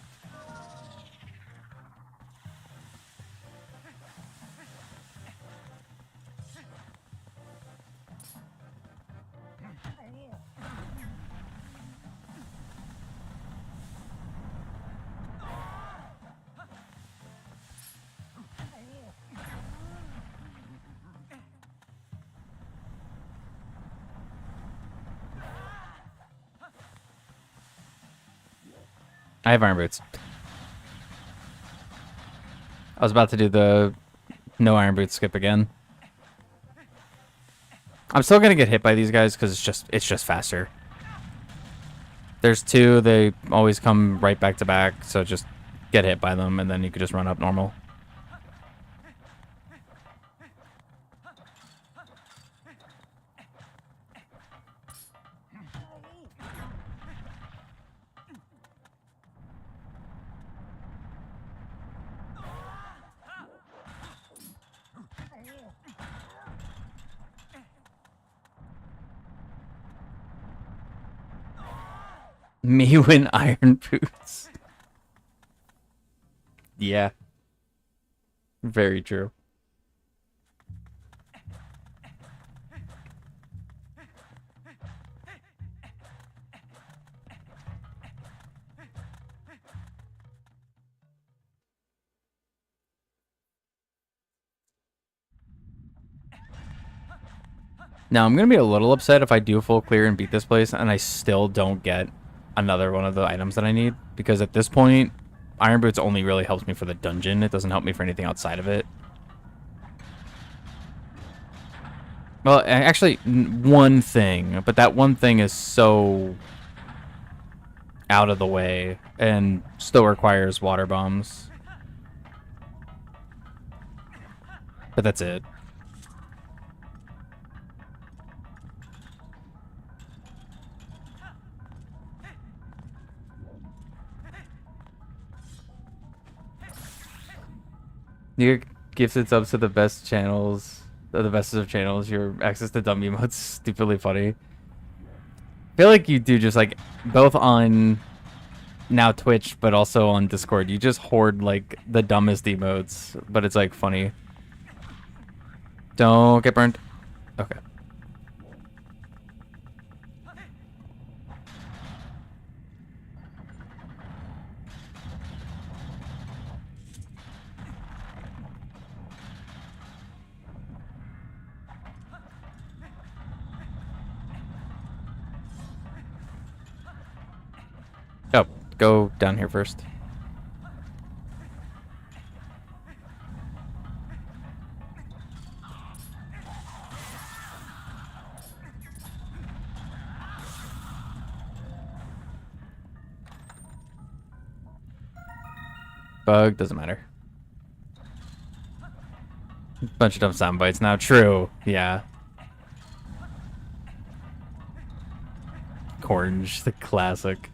I have iron boots. I was about to do the no iron boots skip again. I'm still gonna get hit by these guys because it's just faster. There's two, they always come right back to back, so just get hit by them and then you could just run up normal. Me win iron boots. Yeah. Very true. Now, I'm going to be a little upset if I do full clear and beat this place and I still don't get another one of the items that I need. Because at this point, Iron Boots only really helps me for the dungeon. It doesn't help me for anything outside of it. Well, actually, one thing. But that one thing is so out of the way and still requires water bombs. But that's it. You get gifted subs to the best channels, the best of channels. Your access to dumb emotes, stupidly funny. I feel like you do just like both on now Twitch, but also on Discord, you just hoard like the dumbest emotes, but it's like funny. Don't get burned. Okay. Oh, go down here first. Bug, doesn't matter. Bunch of dumb sound bites now. True, yeah. Orange, the classic.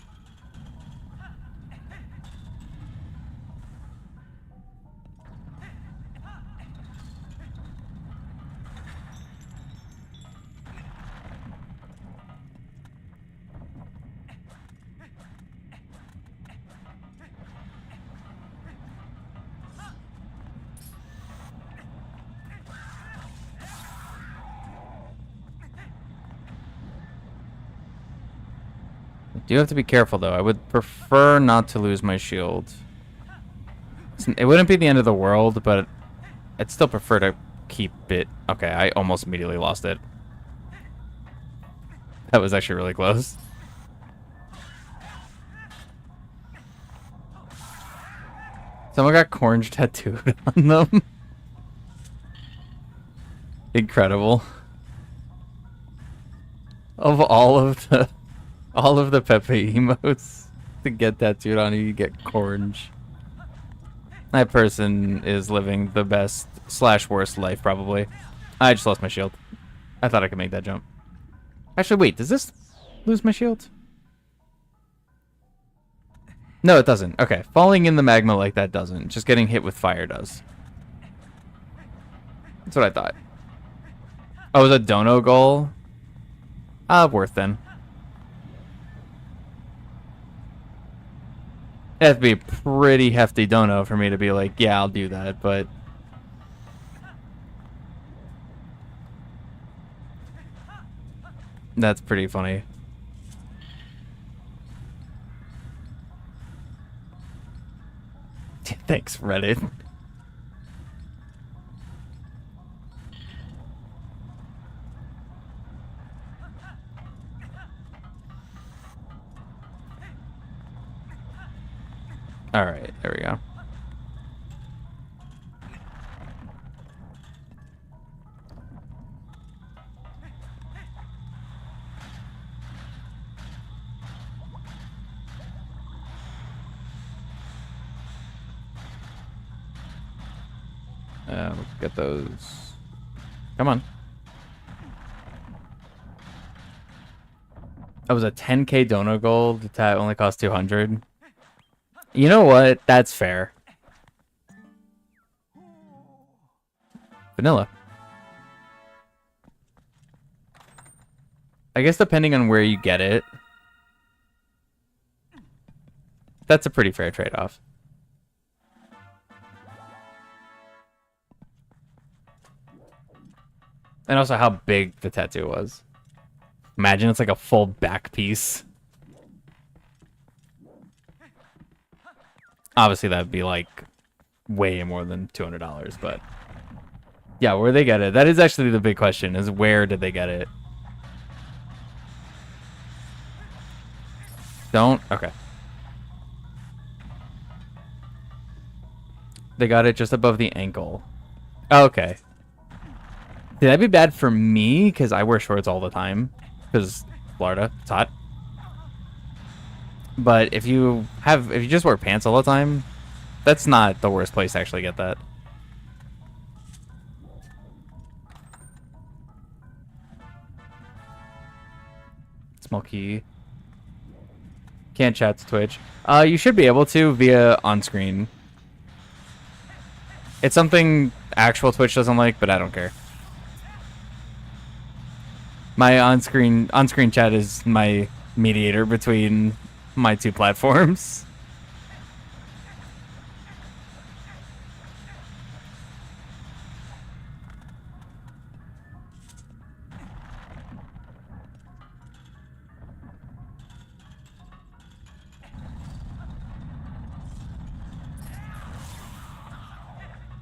Do have to be careful though. I would prefer not to lose my shield. It wouldn't be the end of the world, but I'd still prefer to keep it. Okay, I almost immediately lost it. That was actually really close. Someone got Cornge tattooed on them. Incredible. Of all of the Pepe emotes to get tattooed on you get Cornge. That person is living the best / worst life, probably. I just lost my shield. I thought I could make that jump. Actually, wait, does this lose my shield? No, it doesn't. Okay, falling in the magma like that doesn't. Just getting hit with fire does. That's what I thought. Oh, it was a dono goal? Worth then. It'd have to be a pretty hefty dono for me to be like, yeah, I'll do that, but... That's pretty funny. Thanks, Reddit. All right, there we go. Let's get those. Come on. That was a 10k dono gold that only cost 200. You know what? That's fair. Vanilla. I guess depending on where you get it, that's a pretty fair trade-off. And also how big the tattoo was. Imagine it's like a full back piece. Obviously, that'd be like way more than $200, but yeah, where they get it. That is actually the big question, is where did they get it? Don't? Okay. They got it just above the ankle. Okay. That'd be bad for me, because I wear shorts all the time. Because Florida, it's hot. But if you just wear pants all the time, that's not the worst place to actually get that. Small key. Can't chat to Twitch. You should be able to via on-screen. It's something actual Twitch doesn't like, but I don't care. My on-screen chat is my mediator between my two platforms.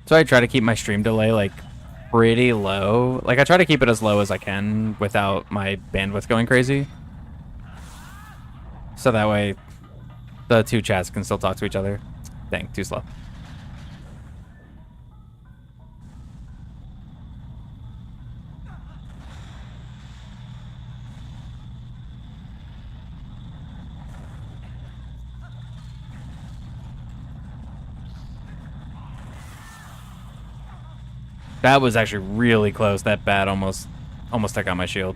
So I try to keep my stream delay like pretty low. Like I try to keep it as low as I can without my bandwidth going crazy. So that way the two chats can still talk to each other. Dang, too slow. That was actually really close. That bat almost took out my shield.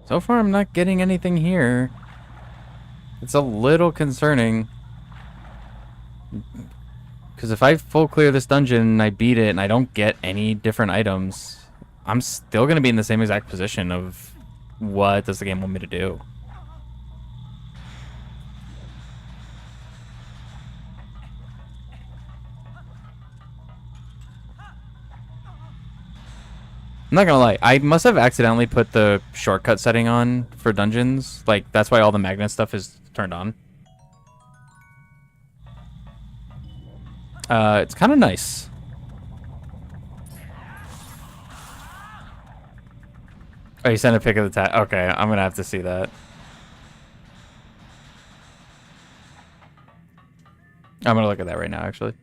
So far, I'm not getting anything here. It's a little concerning. Because if I full clear this dungeon and I beat it and I don't get any different items, I'm still going to be in the same exact position of what does the game want me to do. I'm not gonna lie, I must have accidentally put the shortcut setting on for dungeons. Like, that's why all the magnet stuff is turned on. It's kind of nice. Oh, you sent a pic of the tag. Okay, I'm gonna have to see that. I'm gonna look at that right now, actually.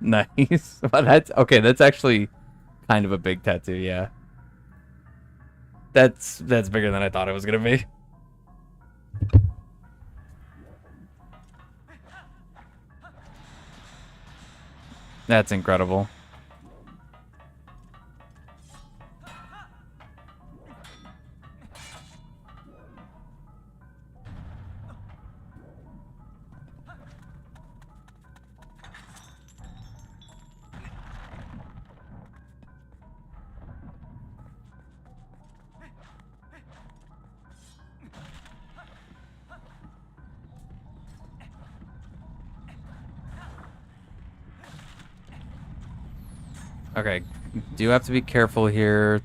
Nice. Well, that's okay. That's actually kind of a big tattoo. Yeah. That's bigger than I thought it was gonna be. That's incredible. Okay, do have to be careful here.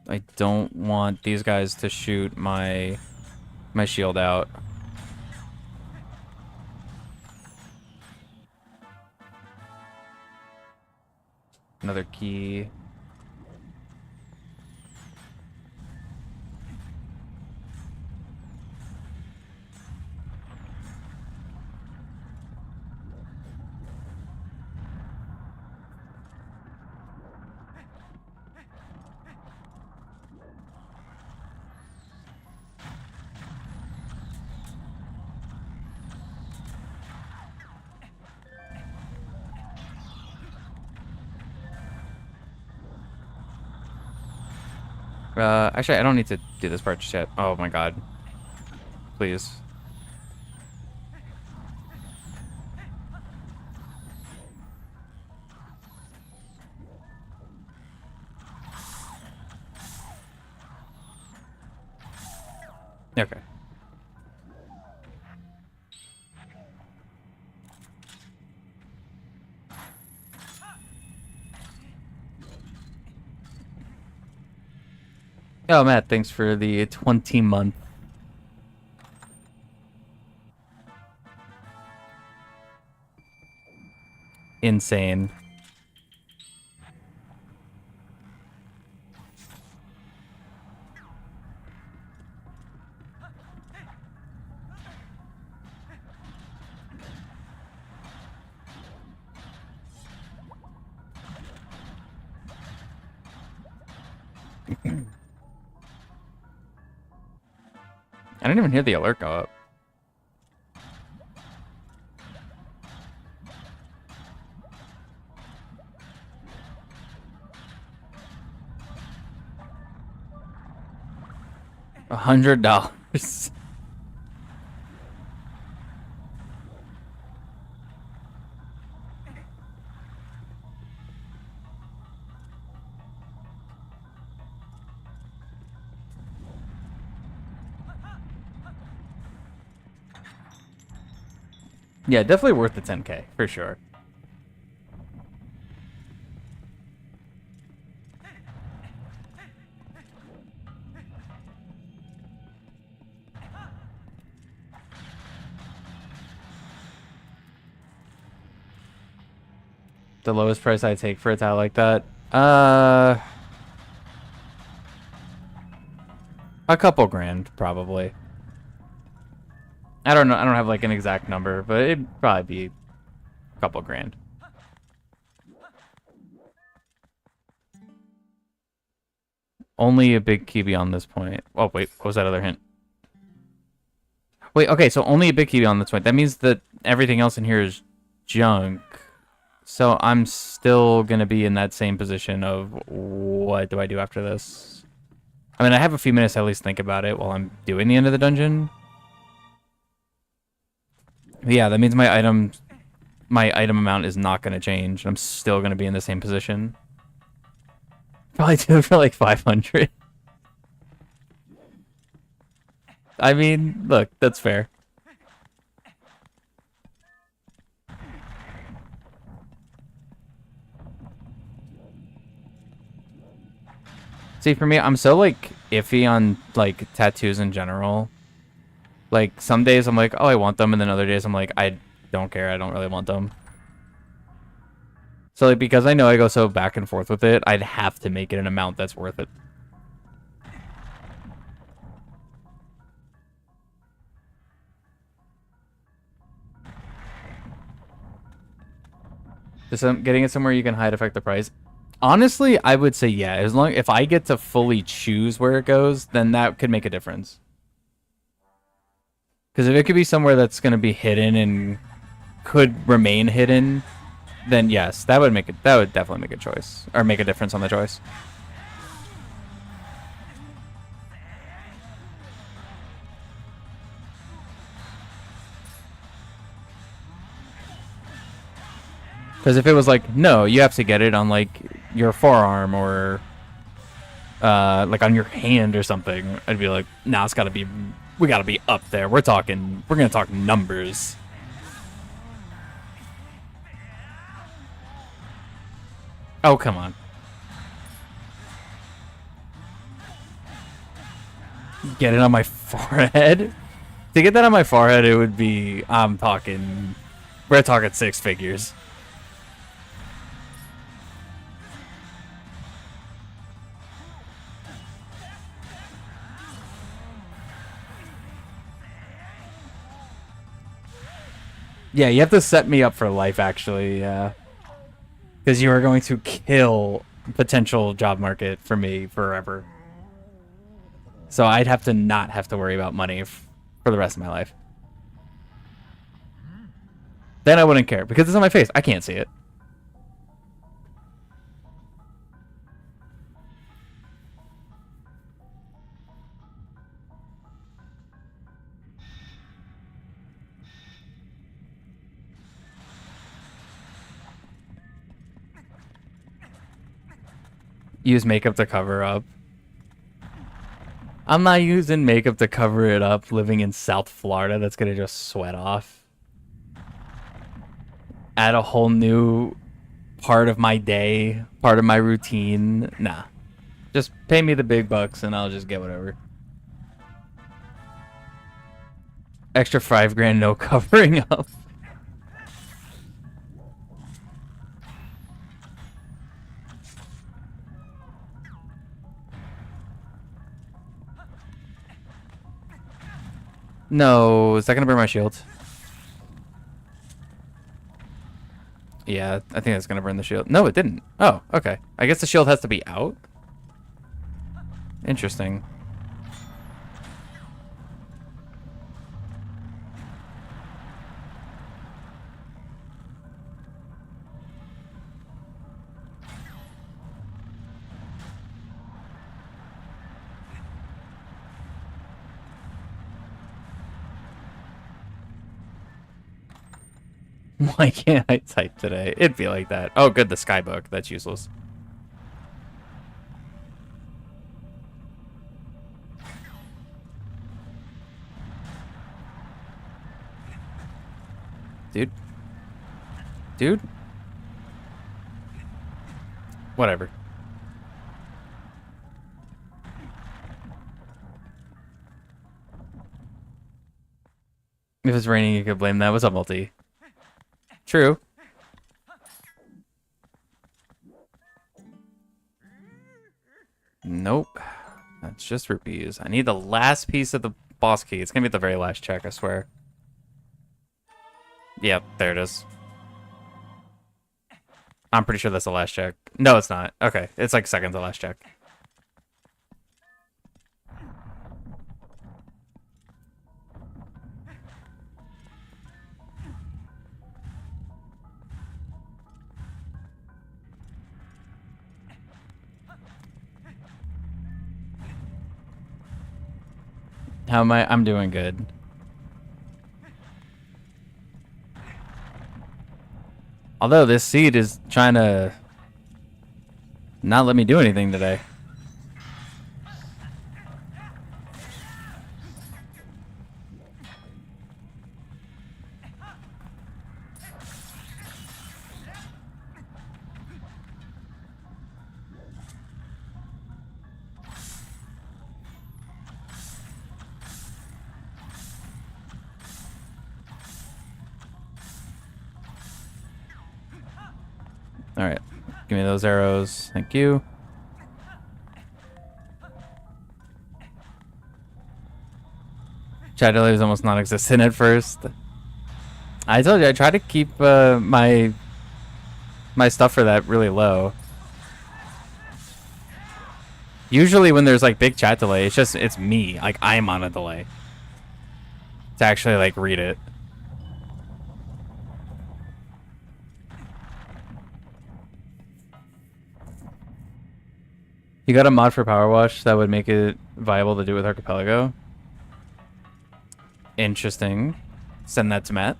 I don't want these guys to shoot my shield out. Another key. Actually, I don't need to do this part just yet. Oh my god. Please. Okay. Oh, Matt, thanks for the 20-month. Insane. I didn't even hear the alert go up. $100. Yeah, definitely worth the 10K for sure. The lowest price I take for a tile like that? A couple grand, probably. I don't know. I don't have like an exact number, but it'd probably be a couple grand. Only a big key beyond this point. Oh, wait. What was that other hint? Wait, okay, so only a big key beyond this point. That means that everything else in here is junk. So I'm still going to be in that same position of what do I do after this? I mean, I have a few minutes to at least think about it while I'm doing the end of the dungeon. But yeah, that means my item amount is not going to change. I'm still going to be in the same position. Probably do it for like 500. I mean, look, that's fair. See, for me, I'm so like iffy on like tattoos in general. Like some days I'm like, oh, I want them, and then other days I'm like, I don't care. I don't really want them. So like because I know I go so back and forth with it, I'd have to make it an amount that's worth it. Just getting it somewhere you can hide affect the price. Honestly, I would say yeah. As long if I get to fully choose where it goes, then that could make a difference. Because if it could be somewhere that's going to be hidden and could remain hidden, then yes, that would make it. That would definitely make a choice or make a difference on the choice. Because if it was like, no, you have to get it on like your forearm or like on your hand or something, I'd be like, nah, it's gotta be, we gotta be up there. We're gonna talk numbers. Oh, come on. Get it on my forehead? To get that on my forehead, it would be, we're talking 6 figures. Yeah, you have to set me up for life, actually, yeah. Because you are going to kill potential job market for me forever. So I'd have to not have to worry about money for the rest of my life. Then I wouldn't care, because it's on my face. I can't see it. Use makeup to cover up. I'm not using makeup to cover it up living in South Florida. That's going to just sweat off. Add a whole new part of my day, part of my routine. Nah. Just pay me the big bucks and I'll just get whatever. Extra 5 grand, no covering up. No, is that gonna burn my shield? Yeah, I think that's gonna burn the shield. No, it didn't. Oh, okay. I guess the shield has to be out. Interesting. Why can't I type today? It'd be like that. Oh, good, the skybook. That's useless. Dude. Dude. Whatever. If it's raining, you could blame that. What's up, multi? True. Nope. That's just rupees. I need the last piece of the boss key. It's gonna be the very last check, I swear. Yep, there it is. I'm pretty sure that's the last check. No, it's not. Okay, it's like second to last check. How am I? I'm doing good. Although this seed is trying to not let me do anything today. All right, give me those arrows. Thank you. Chat delay was almost non-existent at first. I told you I try to keep my stuff for that really low. Usually when there's like big chat delay, it's me. Like I'm on a delay to actually like read it. You got a mod for Power Wash that would make it viable to do with Archipelago? Interesting. Send that to Matt.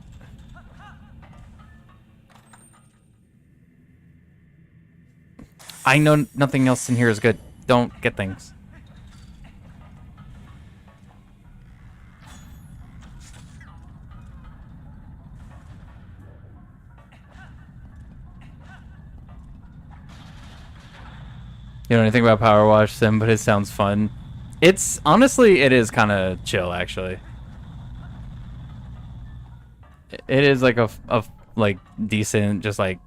I know nothing else in here is good. Don't get things. You know anything about Power Wash, Sim, but it sounds fun. It's honestly, it is kind of chill, actually. It is like a like decent, just like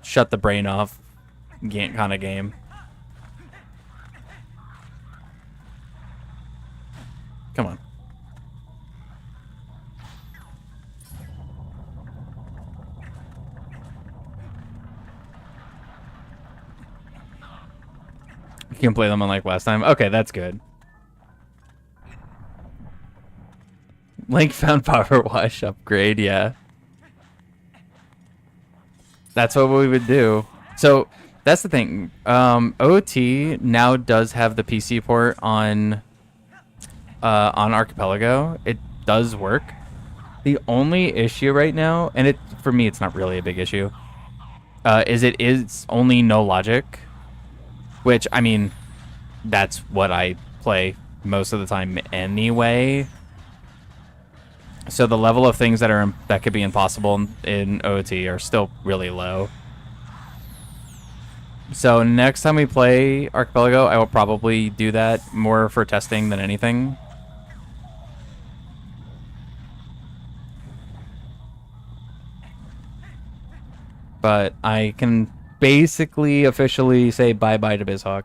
shut the brain off kind of game. Come on. You can play them unlike last time. Okay, that's good. Link found Power Wash upgrade, yeah. That's what we would do. So that's the thing. OT now does have the PC port on Archipelago. It does work. The only issue right now, and for me it's not really a big issue, is it is only no logic. Which, I mean, that's what I play most of the time anyway. So the level of things that could be impossible in OT are still really low. So next time we play Archipelago, I will probably do that more for testing than anything. But I can basically officially say bye-bye to BizHawk.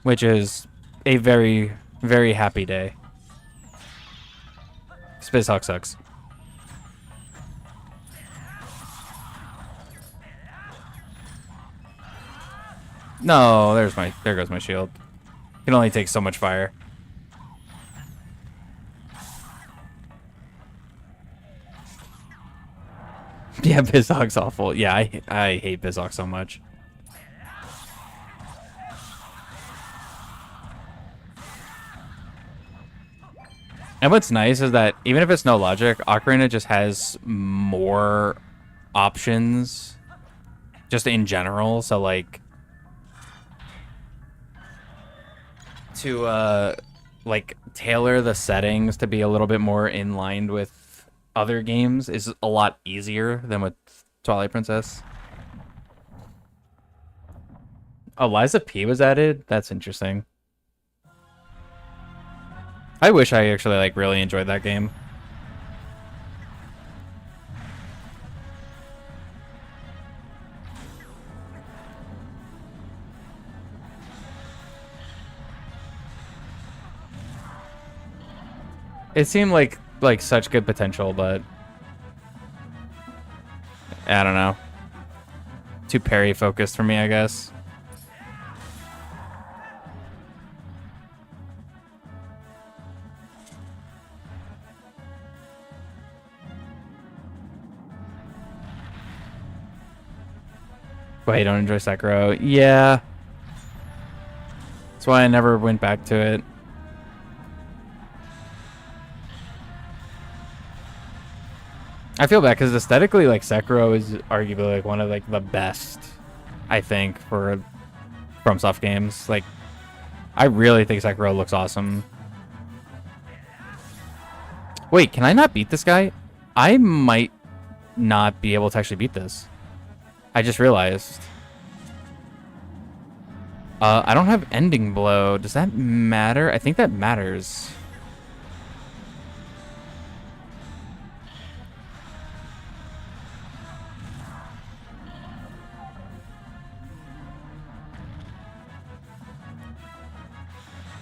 Which is a very, very happy day. BizHawk sucks. No, there goes my shield. Can only take so much fire. Yeah, BizHawk's awful. Yeah, I hate BizHawk so much. And what's nice is that even if it's no logic, Ocarina just has more options just in general. So like to like tailor the settings to be a little bit more in line with other games is a lot easier than with Twilight Princess. Oh, Liza P was added? That's interesting. I wish I actually like really enjoyed that game. It seemed like such good potential, but I don't know. Too parry focused for me, I guess. Wait, don't enjoy Sekiro. Yeah. That's why I never went back to it. I feel bad because aesthetically, like, Sekiro is arguably like one of like the best, I think, for FromSoft games. Like, I really think Sekiro looks awesome. Wait, can I not beat this guy? I might not be able to actually beat this. I just realized. I don't have Ending Blow. Does that matter? I think that matters.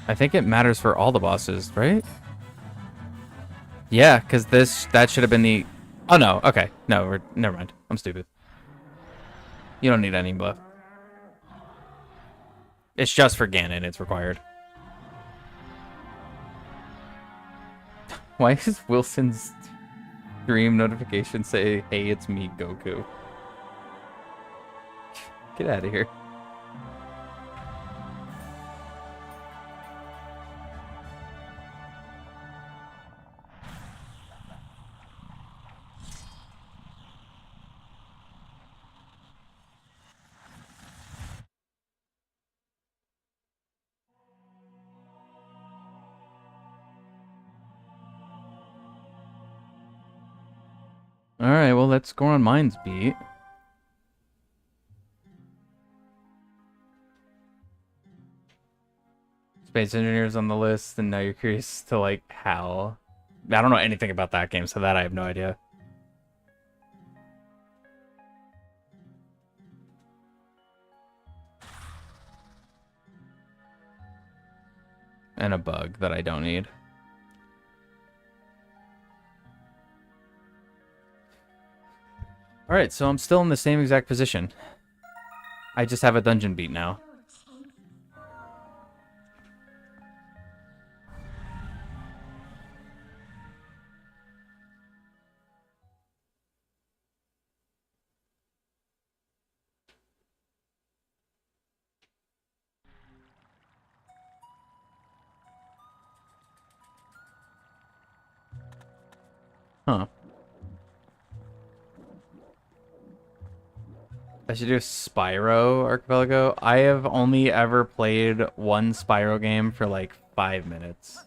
I think it matters for all the bosses, right? Yeah, because that should have been the... Oh, no. Okay. No, never mind. I'm stupid. You don't need any buff. It's just for Ganon. It's required. Why does Wilson's stream notification say, hey, it's me, Goku? Get out of here. Alright, well, let's go on Mine's beat. Space Engineers on the list, and now you're curious to, like, how. I don't know anything about that game, so that I have no idea. And a bug that I don't need. Alright, so I'm still in the same exact position. I just have a dungeon beat now. Huh. I should do Spyro Archipelago. I have only ever played one Spyro game for like 5 minutes.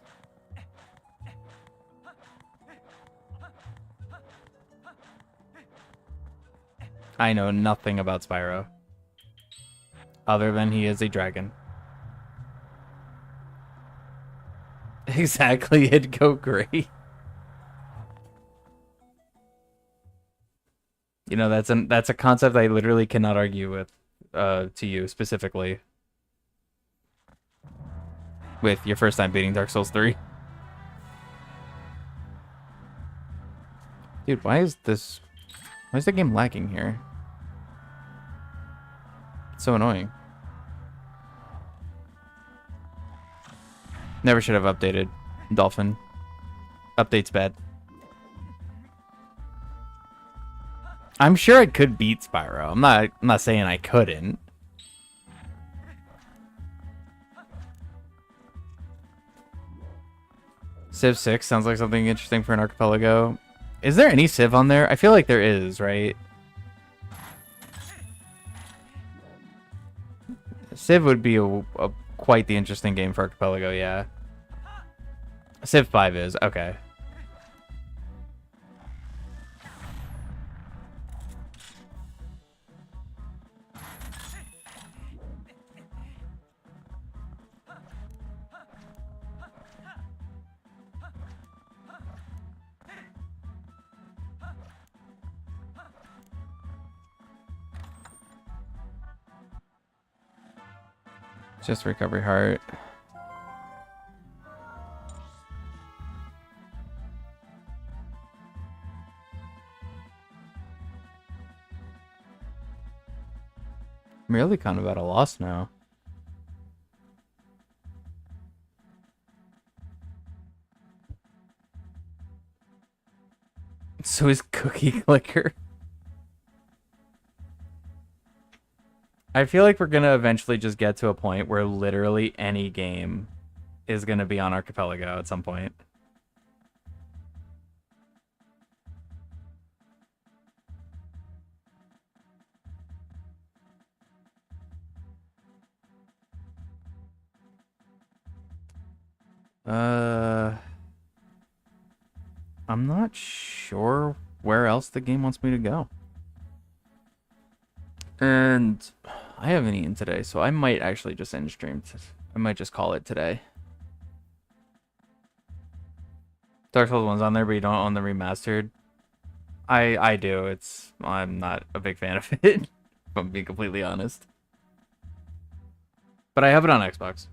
I know nothing about Spyro. Other than he is a dragon. Exactly, it'd go great. You know, that's a concept I literally cannot argue with to you specifically. With your first time beating Dark Souls 3. Dude, why is the game lagging here? It's so annoying. Never should have updated Dolphin. Update's bad. I'm sure I could beat Spyro. I'm not saying I couldn't. Civ 6 sounds like something interesting for an archipelago. Is there any Civ on there? I feel like there is, right? Civ would be quite the interesting game for archipelago, yeah. Civ 5 is, okay. Just recovery heart. I'm really kind of at a loss now. So is Cookie Clicker. I feel like we're gonna eventually just get to a point where literally any game is gonna be on Archipelago at some point. I'm not sure where else the game wants me to go. And I haven't eaten today, so I might actually just end stream. I might just call it today. Dark Souls 1's on there, but you don't own the remastered. I do. I'm not a big fan of it, if I'm being completely honest. But I have it on Xbox.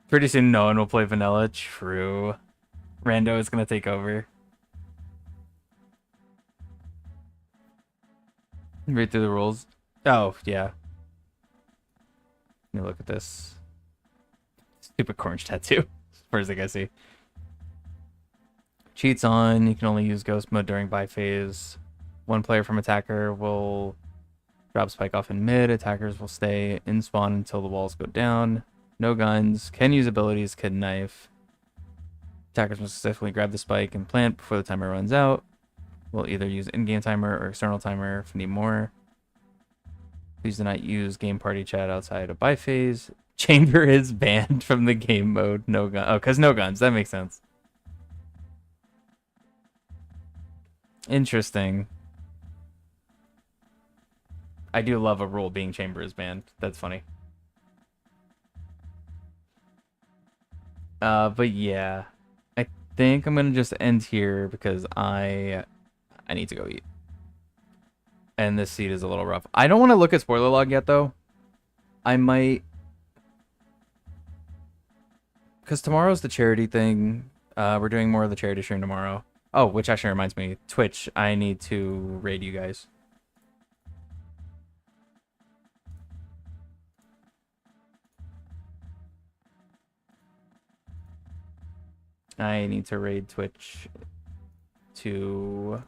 Pretty soon no one will play vanilla. True. Rando is gonna take over. Read through the rules. Oh, yeah. Let me look at this. Stupid orange tattoo. As far as I can see. Cheats on. You can only use ghost mode during buy phase. One player from attacker will drop spike off in mid. Attackers will stay in spawn until the walls go down. No guns. Can use abilities. Can knife. Attackers must successfully grab the spike and plant before the timer runs out. We'll either use in-game timer or external timer if we need more. Please do not use game party chat outside of buy phase. Chamber is banned from the game mode. No gun. Oh, because no guns. That makes sense. Interesting. I do love a rule being chamber is banned. That's funny. But yeah. I think I'm gonna just end here because I need to go eat. And this seed is a little rough. I don't want to look at spoiler log yet, though. I might... Because tomorrow's the charity thing. We're doing more of the charity stream tomorrow. Oh, which actually reminds me. Twitch, I need to raid you guys. I need to raid Twitch to...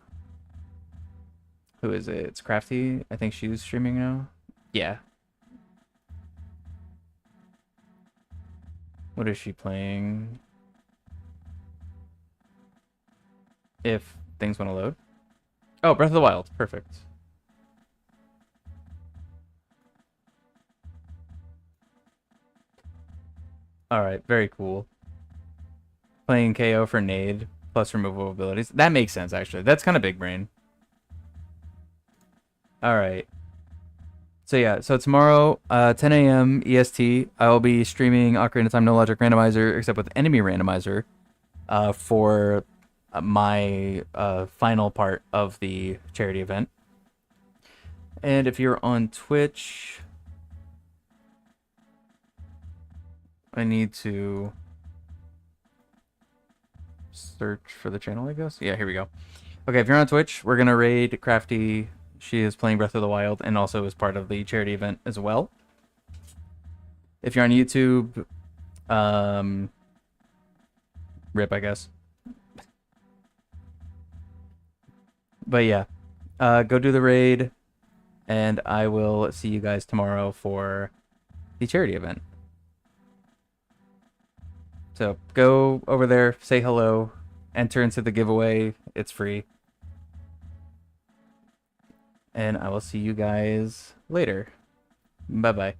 Who is it? It's Crafty. I think she's streaming now. Yeah. What is she playing? If things want to load. Oh, Breath of the Wild. Perfect. Alright, very cool. Playing KO for nade plus removal abilities. That makes sense, actually. That's kind of big brain. Alright. So yeah, so tomorrow, 10 a.m. EST, I will be streaming Ocarina of Time No Logic Randomizer, except with Enemy Randomizer, for my final part of the charity event. And if you're on Twitch, I need to search for the channel, I guess. Yeah, here we go. Okay, if you're on Twitch, we're gonna raid Crafty. She is playing Breath of the Wild and also is part of the charity event as well. If you're on YouTube, rip, I guess. But yeah, go do the raid, and I will see you guys tomorrow for the charity event. So go over there, say hello, enter into the giveaway. It's free. And I will see you guys later. Bye-bye.